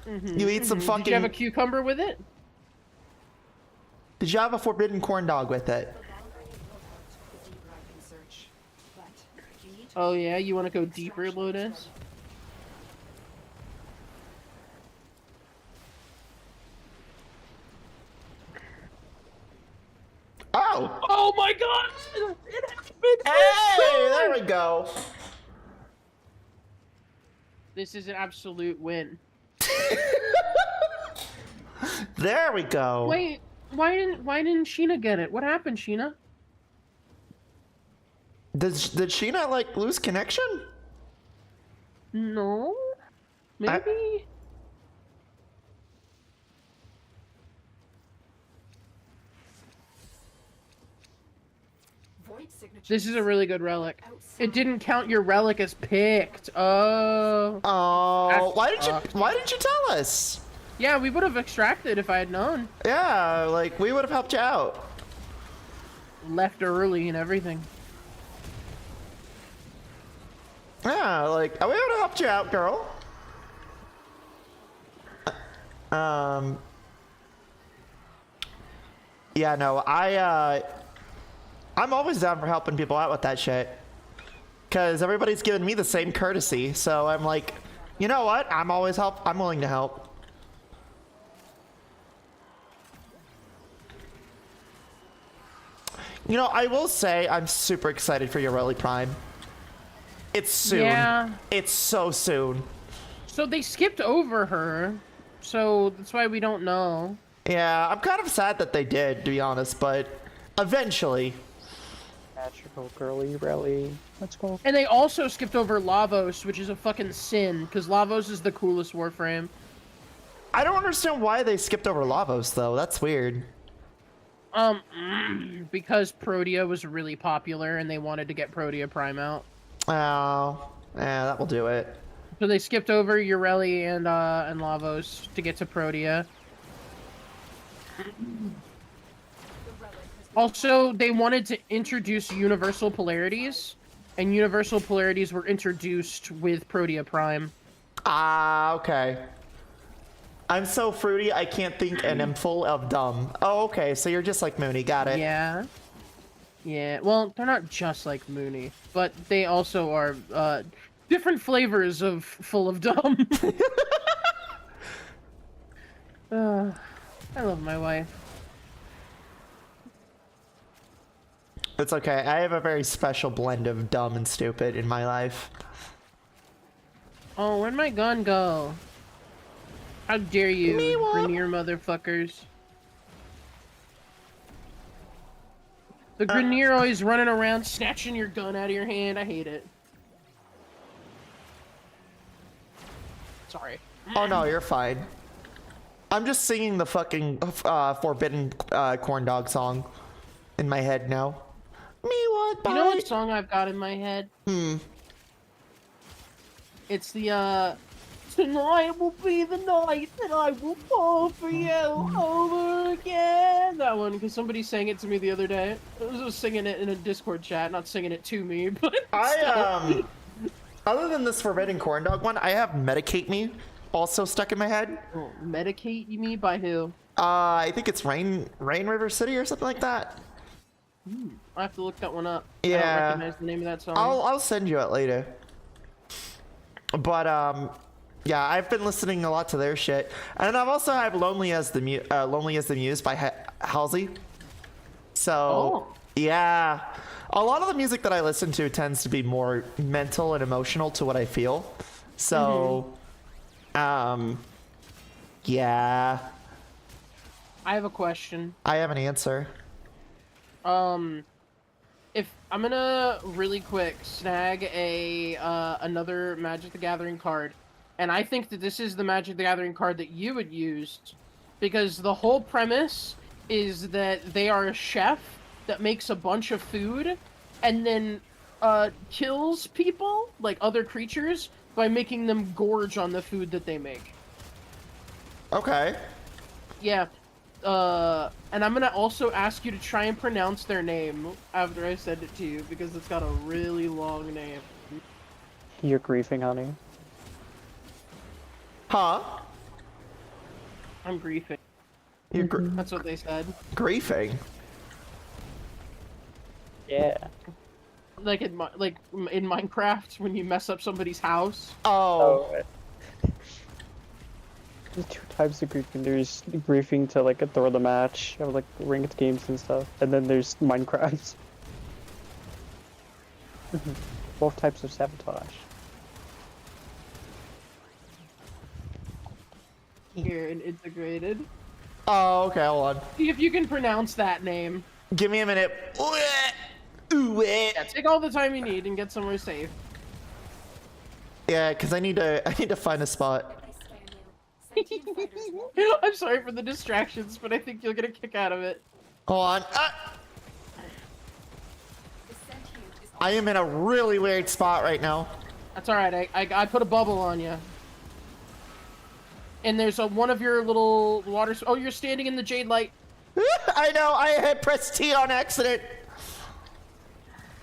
You eat some fucking... Did you have a cucumber with it? Did you have a forbidden corn dog with it? Oh yeah, you want to go deeper, Lotus? Oh! Oh my god! It happened! Hey! There we go. This is an absolute win. There we go. Wait, why didn't Sheena get it? What happened, Sheena? Did Sheena, like, lose connection? No? Maybe? Void signatures. This is a really good relic. Outside. It didn't count your relic as picked. Oh. Oh, That why didn't you tell us? Yeah, we would have extracted if I had known. Yeah, like, we would have helped you out. Left early and everything. Yeah, like, we would have helped you out, girl. Yeah, no, I'm always down for helping people out with that shit. Because everybody's giving me the same courtesy, so I'm like, you know what? I'm willing to help. You know, I will say I'm super excited for your Rally Prime. It's soon. Yeah. It's so soon. So they skipped over her, so that's why we don't know. Yeah, I'm kind of sad that they did, to be honest, but eventually. Magical girly rally. Let's go. And they also skipped over Lavos, which is a fucking sin, because Lavos is the coolest Warframe. I don't understand why they skipped over Lavos, though. That's weird. Because Protea was really popular and they wanted to get Protea Prime out. Oh, yeah, that will do it. So they skipped over Ureli and Lavos to get to Protea. Also, they wanted to introduce universal polarities, and universal polarities were introduced with Protea Prime. Ah, okay. I'm so fruity, I can't think, and am full of dumb. Oh, okay, so you're just like Mooney, got it. Yeah. Yeah, well, they're not just like Mooney, but they also are different flavors of full of dumb. I love my wife. It's okay, I have a very special blend of dumb and stupid in my life. Oh, where'd my gun go? How dare you, Grenier motherfuckers. The Grenier always running around snatching your gun out of your hand. I hate it. Sorry. Oh no, you're fine. I'm just singing the fucking Forbidden Corn Dog song in my head now. Me what? You know what song I've got in my head? It's the tonight will be the night that I will fall for you over again. That one, because somebody sang it to me the other day. I was just singing it in a Discord chat, not singing it to me, but other than this Forbidden Corn Dog one, I have Medicate Me also stuck in my head. Oh, medicate me by who? I think it's Rain River City or something like that. I have to look that one up. Yeah. I don't recognize the name of that song. I'll send you it later. But yeah, I've been listening a lot to their shit, and I've also have Lonely as the Muse by Halsey. So yeah, a lot of the music that I listen to tends to be more mental and emotional to what I feel. So yeah. I have a question. I have an answer. If I'm gonna really quick snag a another Magic the Gathering card, and I think that this is the Magic the Gathering card that you would use, because the whole premise is that they are a chef that makes a bunch of food, and then kills people, like other creatures, by making them gorge on the food that they make. Okay. Yeah. And I'm gonna also ask you to try and pronounce their name after I send it to you, because it's got a really long name. You're griefing, honey. Huh? I'm griefing. You're That's what they said. griefing. Yeah. Like in Minecraft, when you mess up somebody's house. Oh. There's two types of griefing. There's griefing to like throw the match of like ranked games and stuff, and then there's Minecraft. Both types of sabotage. Here and integrated. Oh, okay, hold on. See if you can pronounce that name. Give me a minute. Yeah, take all the time you need and get somewhere safe. Yeah, because I need to find a spot. I scare you. Sentient fighters won't I'm sorry for the distractions, but I think you'll get a kick out of it. Hold on. The sentient is I am in a really weird spot right now. That's alright, I put a bubble on you. And there's one of your little waters. Oh, you're standing in the jade light. I know, I had pressed T on accident.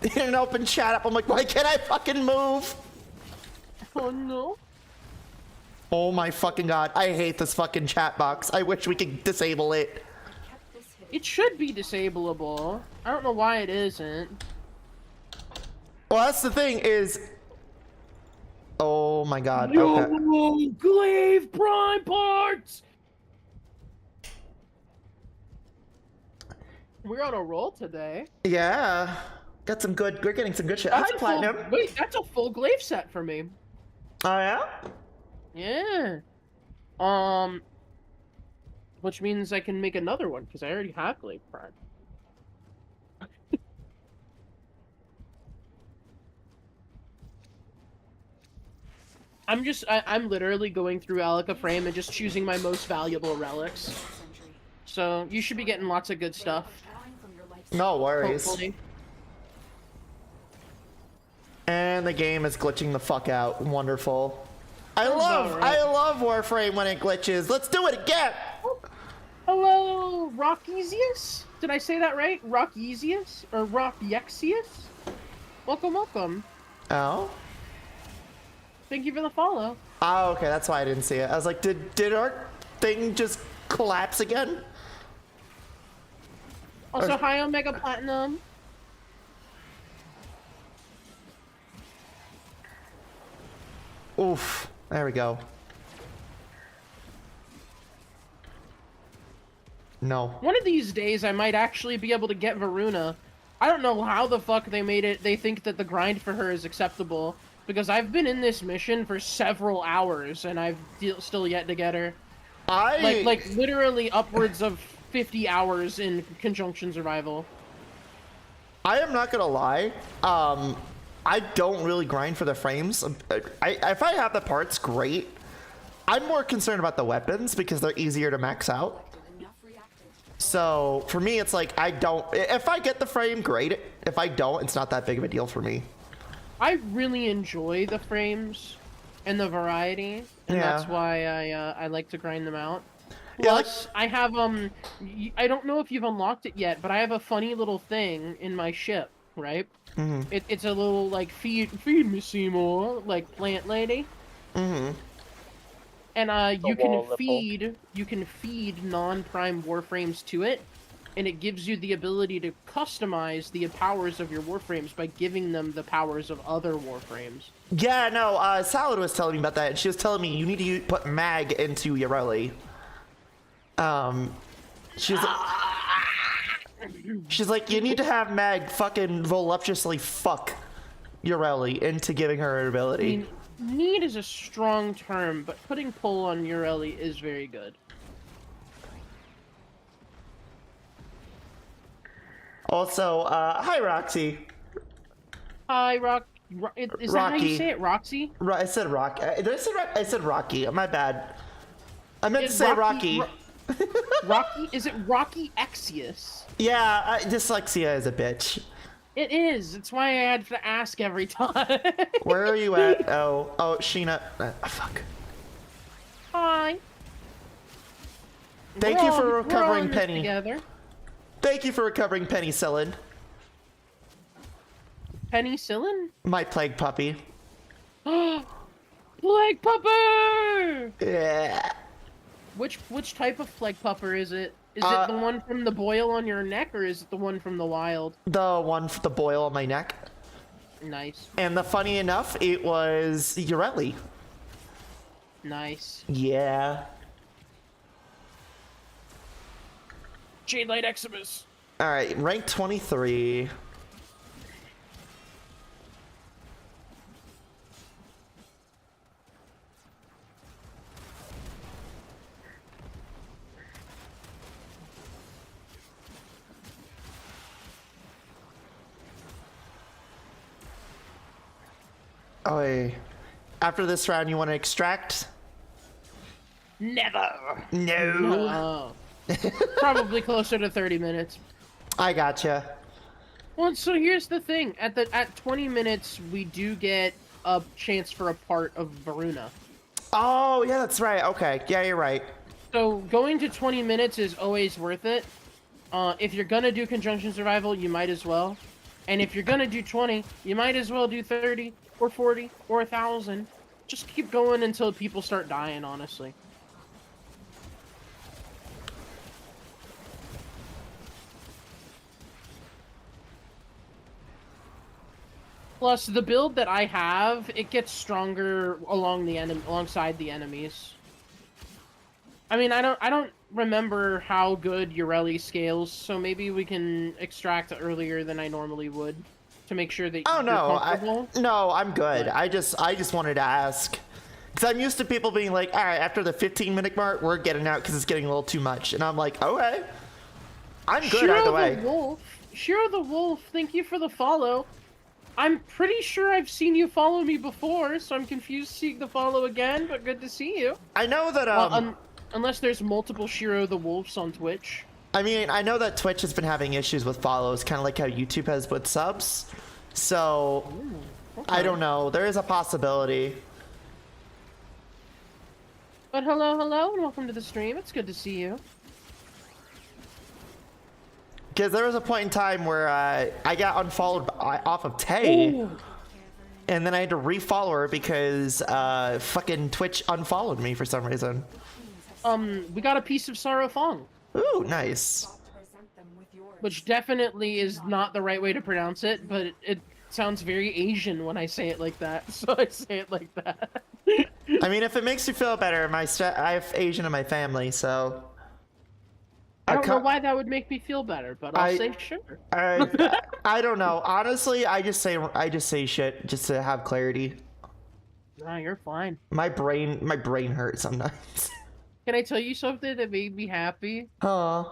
In an open chat up, I'm like, why can't I fucking move? Oh no. Oh my fucking god, I hate this fucking chat box. I wish we could disable it. kept this hidden. It should be disableable. I don't know why it isn't. Well, that's the thing is... Oh my god, okay. No, glaive prime parts! We're on a roll today. Yeah. Got some good, we're getting some good shit. Hi, That's a Platinum. Full, wait, that's a full glaive set for me. Oh yeah? Yeah. which means I can make another one because I already have Glaive Prime. I'm literally going through Alaka Frame and just choosing my most valuable relics. Sentry. So you should be getting lots of good stuff. Drawing from your life No worries. Hopefully. And the game is glitching the fuck out. Wonderful. I right. love Warframe when it glitches. Let's do it again. Hello, Rockezius? Did I say that right? Rockezius? Or Rockyexius? Welcome, welcome. Oh. Thank you for the follow. Oh, okay, that's why I didn't see it. I was like, did our thing just collapse again? Also, hi, Omega Platinum. Oof. There we go. No. One of these days, I might actually be able to get Varuna. I don't know how the fuck they made it. They think that the grind for her is acceptable. Because I've been in this mission for several hours, and I've still yet to get her. Like literally upwards of 50 hours in Conjunction Survival. I am not gonna lie. I don't really grind for the frames. If I have the parts, great. I'm more concerned about the weapons because they're easier to max out. enough reactive. So for me, it's like I don't. If I get the frame, great. If I don't, it's not that big of a deal for me. I really enjoy the frames and the variety, and Yeah. that's why I like to grind them out. Yeah, like- Plus, I have I don't know if you've unlocked it yet, but I have a funny little thing in my ship, right? Mm-hmm. It's a little like feed me Seymour, like plant lady, Mm-hmm. and you wall can feed non-prime warframes to it, and it gives you the ability to customize the powers of your warframes by giving them the powers of other warframes. Yeah, no. Salad was telling me about that, and she was telling me you need to put mag into Yareli. She's like, you need to have mag fucking voluptuously fuck Yareli into giving her an I ability. mean, need is a strong term, but putting pull on Ureli is very good. Also, hi Roxy. Hi, is that how Rocky. you say it, Roxy? I said Rock. Did I say I said Rocky? My bad. I meant to Is say Rocky. Rocky? Is it Rocky Exius? Yeah, dyslexia is a bitch. It is. It's why I had to ask every time. Where are you at? Oh, Sheena. Fuck. Hi. Thank you for We're all recovering in this Penny. Together. Thank you for recovering Penicillin, Penicillin? my plague puppy. Plague Pupper! Yeah. Which type of plague pupper is it? Is it the one from the boil on your neck, or is it the one from the wild? The one for the boil on my neck. Nice. And the funny enough, it was Ureli. Nice. Yeah. Jade Light Eximus. All right, rank 23. Oh, after this round, you want to extract? Never. No. Probably closer to 30 minutes. I gotcha. Well, so here's the thing. At 20 minutes, we do get a chance for a part of Varuna. Oh, yeah, that's right. Okay. Yeah, you're right. So going to 20 minutes is always worth it. If you're gonna do Conjunction Survival, you might as well. And if you're gonna do 20, you might as well do 30 or 40 or 1,000. Just keep going until people start dying, honestly. Plus, the build that I have, it gets stronger alongside the enemies. I mean, I don't remember how good Ureli scales, so maybe we can extract earlier than I normally would to make sure that Oh you're no, comfortable. no, I'm good. I just wanted to ask Because I'm used to people being like, all right, after the 15-minute mark, we're getting out because it's getting a little too much. And I'm like, okay. I'm good either way. Shiro the Wolf, thank you for the follow. I'm pretty sure I've seen you follow me before, so I'm confused seeing the follow again, but good to see you. I know that, unless there's multiple Shiro the Wolves on Twitch. I mean, I know that Twitch has been having issues with follows, kind of like how YouTube has with subs. So, Okay. I don't know. There is a possibility. But hello, and welcome to the stream. It's good to see you. Because there was a point in time where I got unfollowed off of Tay, Ooh. and then I had to refollow her because fucking Twitch unfollowed me for some reason. We got a piece of Sorrow Fong, Ooh, nice. Present them with yours. which definitely is not the right way to pronounce it, but it sounds very Asian when I say it like that, so I say it like that. I mean, if it makes you feel better, I have Asian in my family, so. I don't know why that would make me feel better, but I'll say sure. I don't know. Honestly, I just say shit just to have clarity. Nah, you're fine. My brain hurts sometimes. Can I tell you something that made me happy? Huh.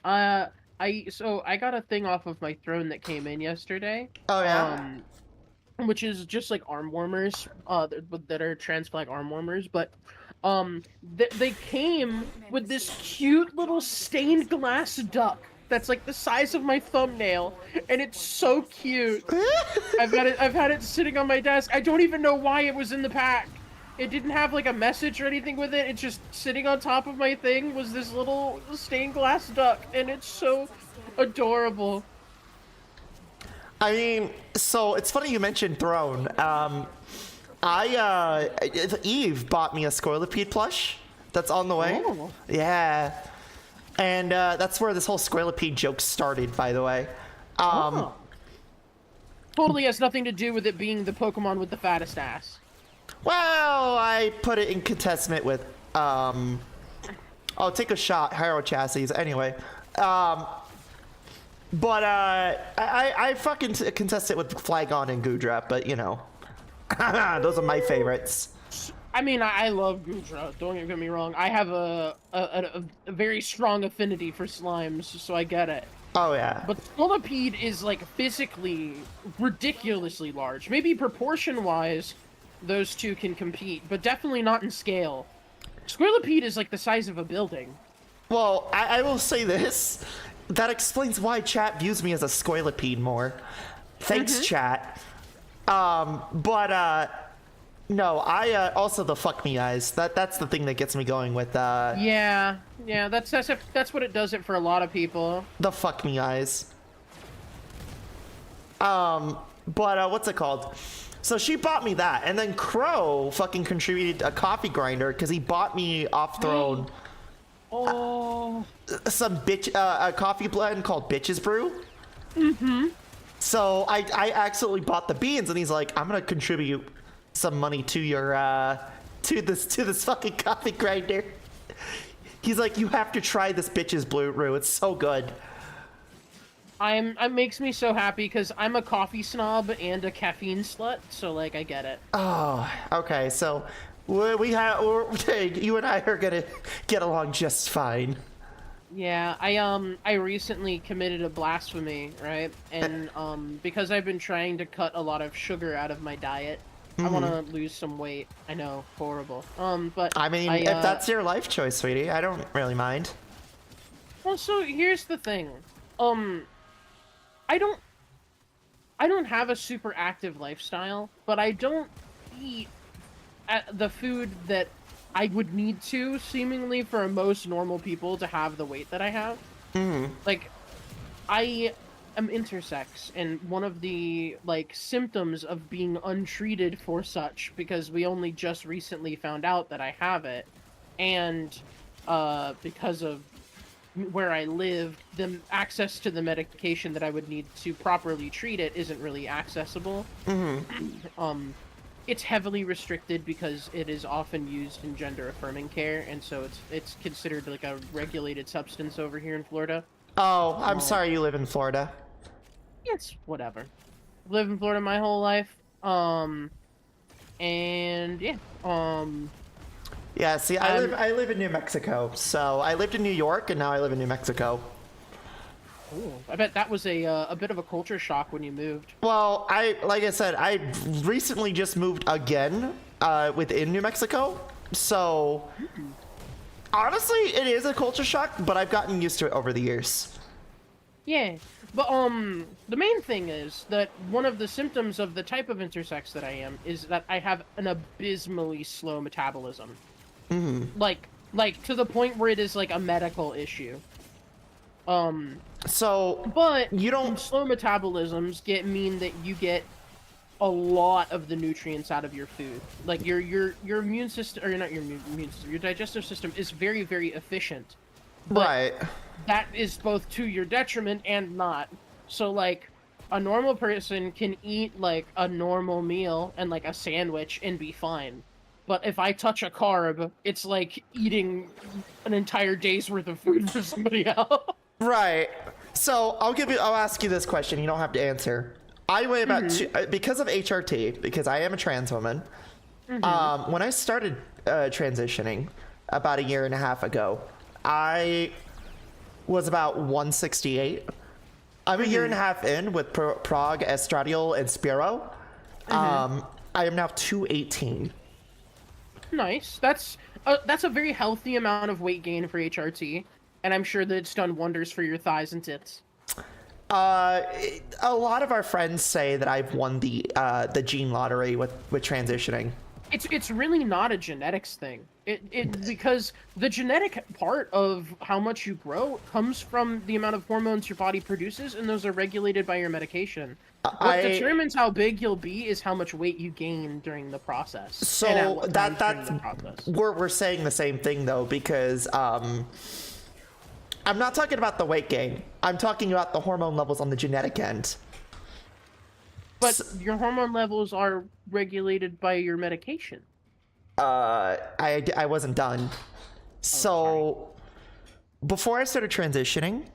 I got a thing off of my throne that came in yesterday. Oh yeah. Which is just like arm warmers, that are trans flag arm warmers, but they came with this cute little stained glass duck that's like the size of my thumbnail, and it's so cute. I've had it sitting on my desk. I don't even know why it was in the pack. It didn't have like a message or anything with it. It's just sitting on top of my thing was this little stained glass duck, and it's so adorable. I mean, so it's funny you mentioned Throne. Eve bought me a Squirrelipede plush that's on the way. Oh. Yeah. And that's where this whole Squirrelipede joke started, by the way. Totally has nothing to do with it being the Pokemon with the fattest ass. Well, I put it in contestment with, I'll take a shot, Hero Chassis, anyway. But I fucking contest it with Flagon and Goodra, but you know. Those are my favorites. I mean, I love Goodra, don't get me wrong. I have a very strong affinity for slimes, so I get it. Oh yeah. But Squirrelipede is like physically ridiculously large. Maybe proportion-wise, those two can compete, but definitely not in scale. Squirrelipede is like the size of a building. Well, I will say this. That explains why chat views me as a Squirrelipede more. Thanks, chat. No, I also the fuck me eyes. That's the thing that gets me going with Yeah, that's what it does it for a lot of people. the fuck me eyes. What's it called? So she bought me that, and then Crow fucking contributed a coffee grinder because he bought me off Throne Oh. some a coffee blend called Bitches Brew. Mm-hmm. So I accidentally bought the beans, and he's like, I'm gonna contribute some money to your to this fucking coffee grinder. He's like, you have to try this Bitches Brew. It's so good. It makes me so happy because I'm a coffee snob and a caffeine slut, so like I get it. Oh, okay. So you and I are gonna get along just fine. Yeah, I recently committed a blasphemy, right? And because I've been trying to cut a lot of sugar out of my diet, I want to lose some weight. I know, horrible. But I mean, if that's your life choice, sweetie, I don't really mind. Well, so here's the thing. I don't have a super active lifestyle, but I don't eat the food that I would need to, seemingly, for most normal people to have the weight that I have. Like, I am intersex, and one of the, like, symptoms of being untreated for such, because we only just recently found out that I have it, and, because of where I live, the access to the medication that I would need to properly treat it isn't really accessible. It's heavily restricted because it is often used in gender-affirming care, and so it's considered like a regulated substance over here in Florida. Oh, I'm sorry you live in Florida. It's whatever. Lived in Florida my whole life. And yeah, Yeah, see, I live in New Mexico. So I lived in New York, and now I live in New Mexico. cool. I bet that was a bit of a culture shock when you moved. Well, like I said, I recently just moved again within New Mexico. So honestly, it is a culture shock, but I've gotten used to it over the years. Yeah, but the main thing is that one of the symptoms of the type of intersex that I am is that I have an abysmally slow metabolism. Like to the point where it is like a medical issue. So But you don't. slow metabolisms mean that you get a lot of the nutrients out of your food. Like your immune system, or not your immune system, your digestive system is very, very efficient. But Right. that is both to your detriment and not. So like a normal person can eat like a normal meal and like a sandwich and be fine. But if I touch a carb, it's like eating an entire day's worth of food for somebody else. Right. So I'll ask you this question. You don't have to answer. I weigh about because of HRT, because I am a trans woman. When I started transitioning about a year and a half ago, I was about 168. I'm a year and a half in with Prague, Estradiol, and Spiro. I am now 218. Nice. That's a very healthy amount of weight gain for HRT, and I'm sure that it's done wonders for your thighs and tits. A lot of our friends say that I've won the gene lottery with transitioning. It's really not a genetics thing. Because the genetic part of how much you grow comes from the amount of hormones your body produces, and those are regulated by your medication. What determines how big you'll be is how much weight you gain during the process. So and at what times that's during the process. we're saying the same thing though, because I'm not talking about the weight gain. I'm talking about the hormone levels on the genetic end. But your hormone levels are regulated by your medication. I wasn't done. So before I started transitioning,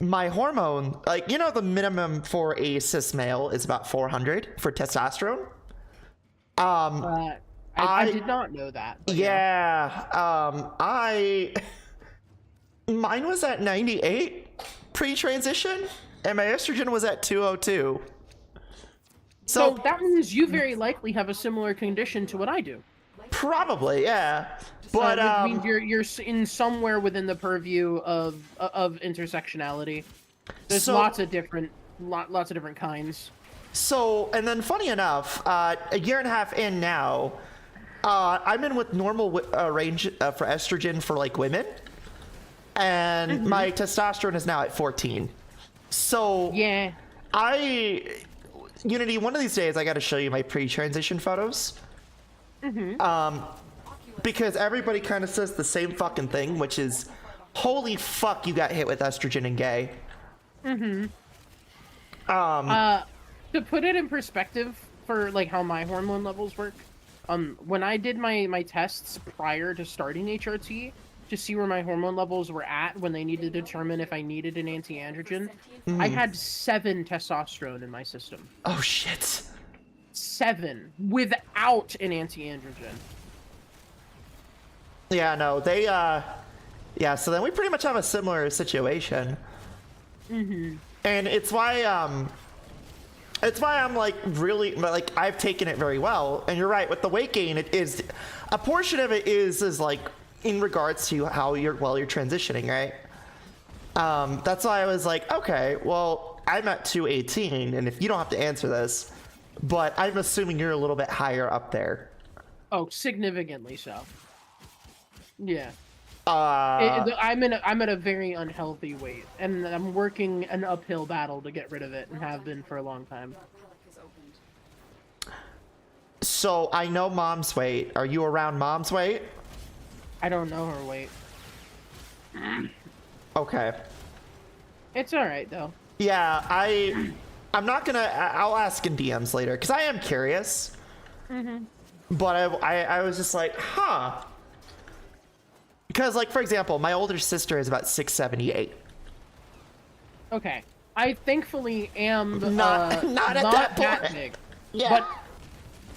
my hormone, like, you know, the minimum for a cis male is about 400 for testosterone. I did not know that. But mine was at 98 pre-transition, and my estrogen was at 202. So that means you very likely have a similar condition to what I do. Probably, yeah. But which means you're in somewhere within the purview of intersectionality. There's lots of different kinds. So, and then funny enough, a year and a half in now, I'm in with normal range for estrogen for like women, and my testosterone is now at 14. So yeah, Unity, one of these days I got to show you my pre-transition photos. Because everybody kind of says the same fucking thing, which is, holy fuck, you got hit with estrogen and gay. To put it in perspective for like how my hormone levels work, when I did my tests prior to starting HRT to see where my hormone levels were at when they needed to determine if I needed an anti-androgen, I had 7 testosterone in my system. Oh shit. 7 without an anti-androgen. Yeah, no, they yeah, so then we pretty much have a similar situation. And it's why I'm like really, like, I've taken it very well. And you're right, with the weight gain, it is a portion of it is like in regards to how you're transitioning, right? That's why I was like, okay, well, I'm at 218, and if you don't have to answer this, but I'm assuming you're a little bit higher up there. Oh, significantly so. Yeah. I'm at a very unhealthy weight, and I'm working an uphill battle to get rid of it, and have been for a long time. So I know mom's weight. Are you around mom's weight? I don't know her weight. Okay. It's alright, though. Yeah, I'm not gonna. I'll ask in DMs later because I am curious. But I was just like, huh. Because, like, for example, my older sister is about 678. Okay. I thankfully am Not at that point. big. Yeah.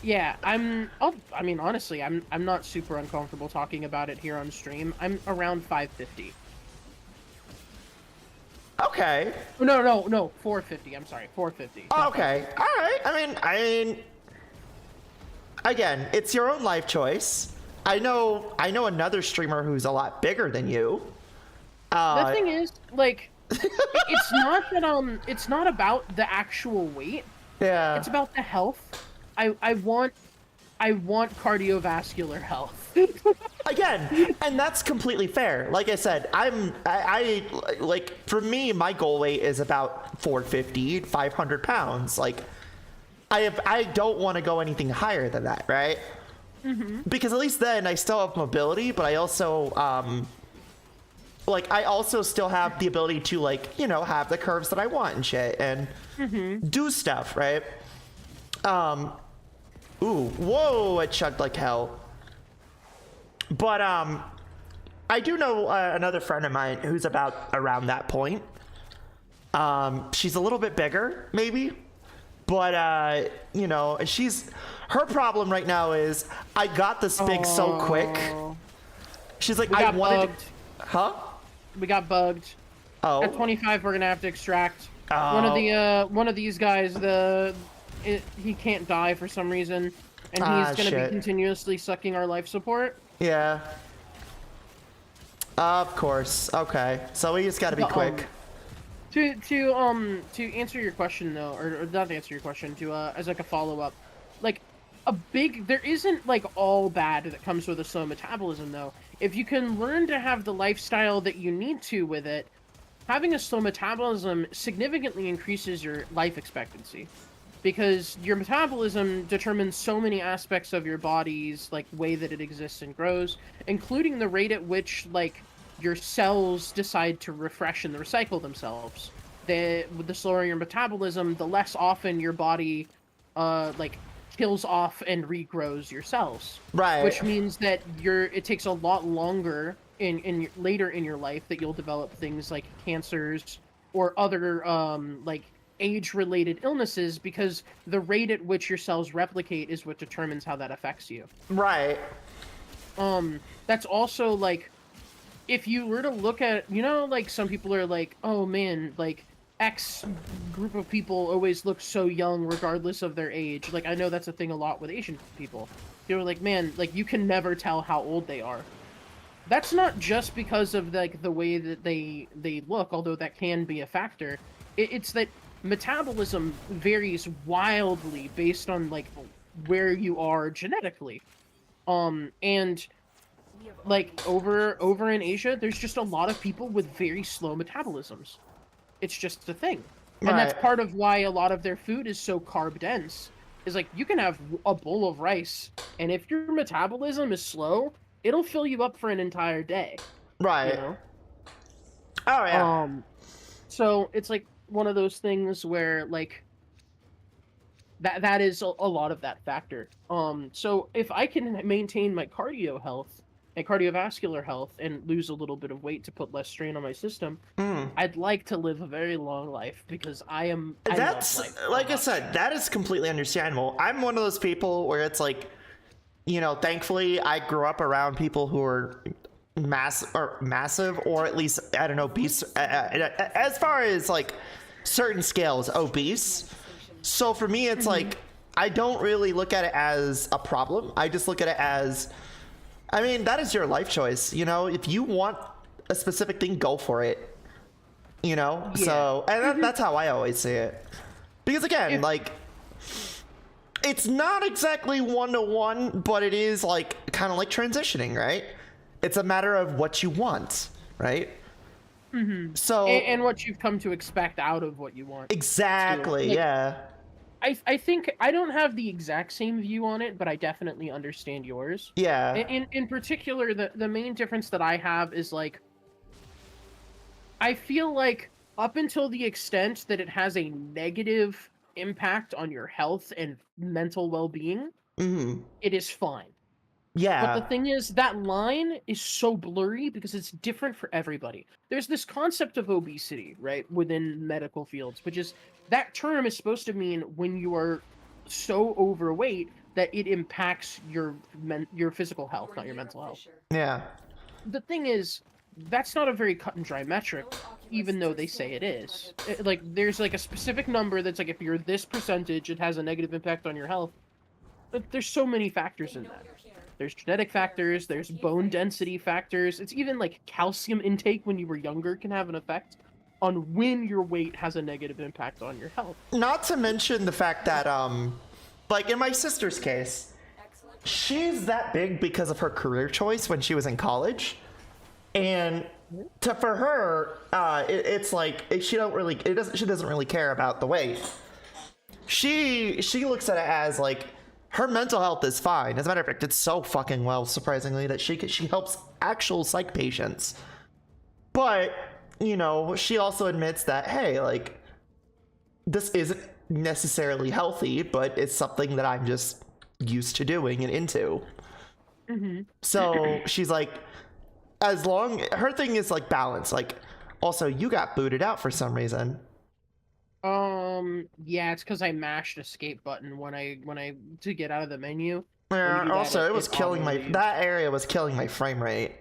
Yeah, I mean, honestly, I'm not super uncomfortable talking about it here on stream. I'm around 550. Okay. No, 450. I'm sorry, 450. Oh, not okay. All right. I mean, again, it's your own life choice. I know another streamer who's a lot bigger than you. The thing is, like, it's not that it's not about the actual weight. Yeah. It's about the health. I want cardiovascular health. Again, and that's completely fair. Like I said, I like, for me, my goal weight is about 450, 500 pounds. Like, I don't want to go anything higher than that, right? Because at least then I still have mobility, but I also like, I also still have the ability to, like, you know, have the curves that I want and shit, and do stuff, right? Ooh, whoa, it chugged like hell. But I do know another friend of mine who's about around that point. She's a little bit bigger, maybe, but you know, her problem right now is, I got this big so quick. She's like, I wanted, huh? We got bugged. Oh. At 25, we're gonna have to extract. One of these guys. He can't die for some reason, and he's gonna be continuously sucking our life support. Yeah. Of course. Okay. So we just gotta be quick. To answer your question though, or not to answer your question, as like a follow up, like there isn't like all bad that comes with a slow metabolism though. If you can learn to have the lifestyle that you need to with it, having a slow metabolism significantly increases your life expectancy. Because your metabolism determines so many aspects of your body's, like, way that it exists and grows, including the rate at which, like, your cells decide to refresh and recycle themselves. With the slower your metabolism, the less often your body, like, kills off and regrows your cells. Right. Which means that it takes a lot longer later in your life that you'll develop things like cancers or other, like, age-related illnesses, because the rate at which your cells replicate is what determines how that affects you. Right. That's also, like, if you were to look at, you know, like, some people are like, oh man, like, X group of people always look so young regardless of their age. Like, I know that's a thing a lot with Asian people. They're like, man, like, you can never tell how old they are. That's not just because of, like, the way that they look, although that can be a factor. It's that metabolism varies wildly based on, like, where you are genetically. And like over in Asia, there's just a lot of people with very slow metabolisms. It's just a thing. And that's part of why a lot of their food is so carb dense. Is like, you can have a bowl of rice, and if your metabolism is slow, it'll fill you up for an entire day. Right. You know? Oh yeah. So it's like one of those things where, like, that is a lot of that factor. So if I can maintain my cardio health and cardiovascular health and lose a little bit of weight to put less strain on my system, I'd like to live a very long life, because That's, like I said, that is completely understandable. I'm one of those people where it's like, you know, thankfully I grew up around people who are massive, or at least, I don't know, obese, as far as, like, certain scales, obese. So for me, it's like, I don't really look at it as a problem. I just look at it as, I mean, that is your life choice. You know, if you want a specific thing, go for it. You know? Yeah. So, and that's how I always see it. Because again, like, it's not exactly one-to-one, but it is, like, kind of like transitioning, right? It's a matter of what you want, right? So, and what you've come to expect out of what you want. Exactly, like, yeah. I think I don't have the exact same view on it, but I definitely understand yours. Yeah. In particular, the main difference that I have is, like, I feel like up until the extent that it has a negative impact on your health and mental well-being, it is fine. Yeah. But the thing is, that line is so blurry because it's different for everybody. There's this concept of obesity, right, within medical fields, which is, that term is supposed to mean when you are so overweight that it impacts your physical health, not your mental health. Yeah. The thing is, that's not a very cut and dry metric, even though they say it is. Like, there's like a specific number that's like, if you're this percentage, it has a negative impact on your health. But there's so many factors in that. There's genetic factors, there's bone density factors, it's even like calcium intake when you were younger can have an effect on when your weight has a negative impact on your health. Not to mention the fact that, like in my sister's case, she's that big because of her career choice when she was in college. And for her, it's like she doesn't really care about the weight. She looks at it as like her mental health is fine. As a matter of fact, it's so fucking well, surprisingly, that she helps actual psych patients. But you know, she also admits that, hey, like, this isn't necessarily healthy, but it's something that I'm just used to doing and into. So she's like, her thing is like balance. Like, also, you got booted out for some reason. Yeah, it's because I mashed escape button when I to get out of the menu. Yeah, also, that, it was killing that area was killing my frame rate.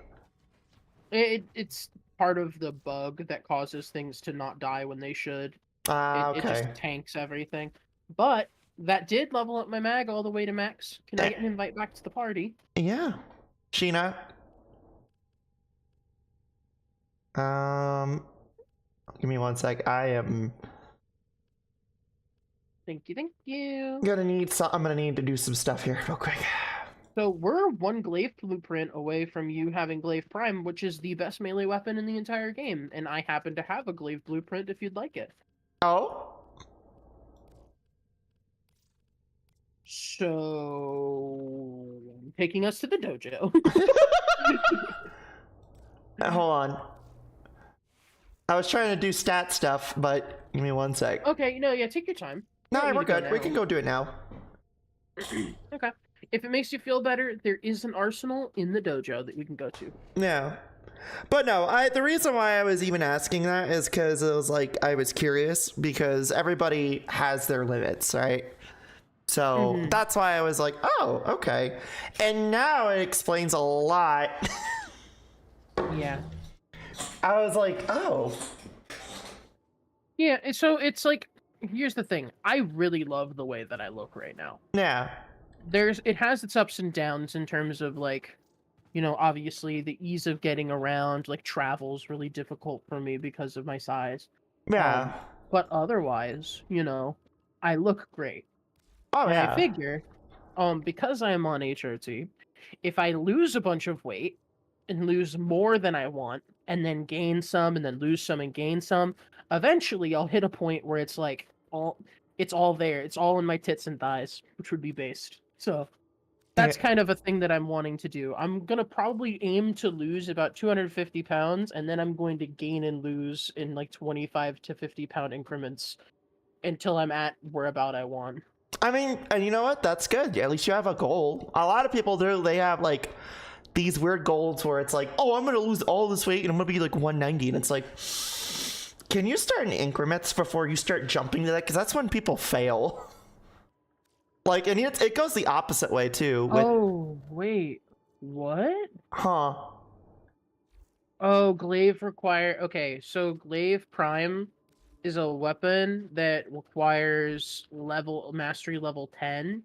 It's part of the bug that causes things to not die when they should. Okay. It just tanks everything. But that did level up my mag all the way to max. Can I get an invite back to the party? Yeah. Sheena. Give me one sec. I am Thank you. I'm gonna need to do some stuff here real quick. So we're one glaive blueprint away from you having glaive prime, which is the best melee weapon in the entire game, and I happen to have a glaive blueprint if you'd like it. Oh? So taking us to the dojo. Hold on. I was trying to do stat stuff, but give me one sec. Okay, yeah, take your time. No, Don't need we're to go good. We now. can go do it now. Okay. If it makes you feel better, there is an arsenal in the dojo that you can go to. Yeah. But no, the reason why I was even asking that is because it was like, I was curious because everybody has their limits, right? So that's why I was like, oh, okay. And now it explains a lot. Yeah. I was like, oh. Yeah, so it's like, here's the thing. I really love the way that I look right now. Yeah. It has its ups and downs in terms of like, obviously the ease of getting around, like travel's really difficult for me because of my size. Yeah. But otherwise, I look great. Oh, And yeah. I figure, because I am on HRT, if I lose a bunch of weight and lose more than I want, and then gain some, and then lose some and gain some, eventually I'll hit a point where it's like it's all there. It's all in my tits and thighs, which would be based. So that's kind of a thing that I'm wanting to do. I'm gonna probably aim to lose about 250 pounds, and then I'm going to gain and lose in like 25 to 50 pound increments until I'm at where about I want. I mean, and you know what? That's good. At least you have a goal. A lot of people they have like these weird goals where it's like, oh, I'm gonna lose all this weight and I'm gonna be like 190, and it's like, can you start in increments before you start jumping to that? Because that's when people fail. Like, and it goes the opposite way too. Oh, wait. What? Huh. Oh, glaive okay, so glaive prime is a weapon that requires mastery level 10.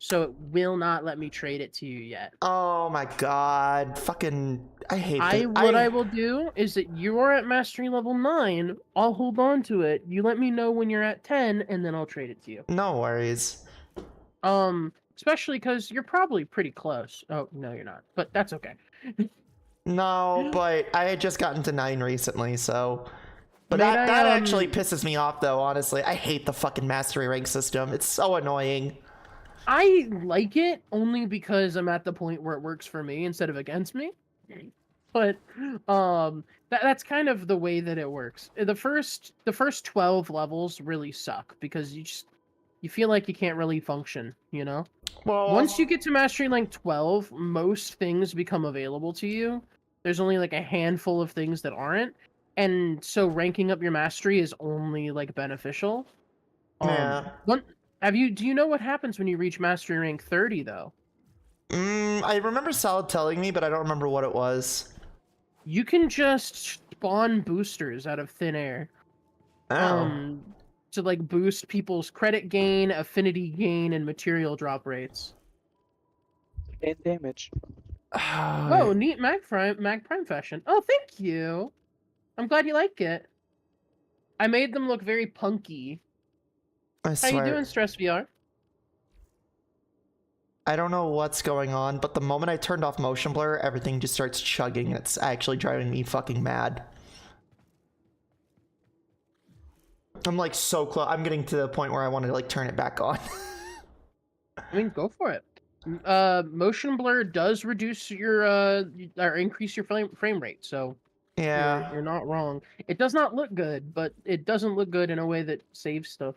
So it will not let me trade it to you yet. Oh my god. Fucking I hate that. What I will do is that you are at mastery level 9, I'll hold on to it. You let me know when you're at 10 and then I'll trade it to you. No worries. Especially because you're probably pretty close. Oh, no, you're not. But that's okay. No, but I had just gotten to 9 recently, so. But May that I, actually pisses me off, though, honestly. I hate the fucking mastery rank system. It's so annoying. I like it only because I'm at the point where it works for me instead of against me. But that's kind of the way that it works. The first 12 levels really suck because you feel like you can't really function, Well, once you get to mastery rank 12, most things become available to you. There's only like a handful of things that aren't, and so ranking up your mastery is only like beneficial. Yeah. Do you know what happens when you reach Mastery Rank 30, though? I remember Salad telling me, but I don't remember what it was. You can just spawn boosters out of thin air. Oh. To like boost people's credit gain, affinity gain, and material drop rates. And damage. Oh, neat Mag Prime fashion. Oh, thank you. I'm glad you like it. I made them look very punky. I How swear. you doing, Stress VR? I don't know what's going on, but the moment I turned off motion blur, everything just starts chugging. It's actually driving me fucking mad. I'm like so close. I'm getting to the point where I want to like turn it back on. I mean, go for it. Motion blur does reduce your or increase your frame rate, so Yeah. you're not wrong. It does not look good, but it doesn't look good in a way that saves stuff.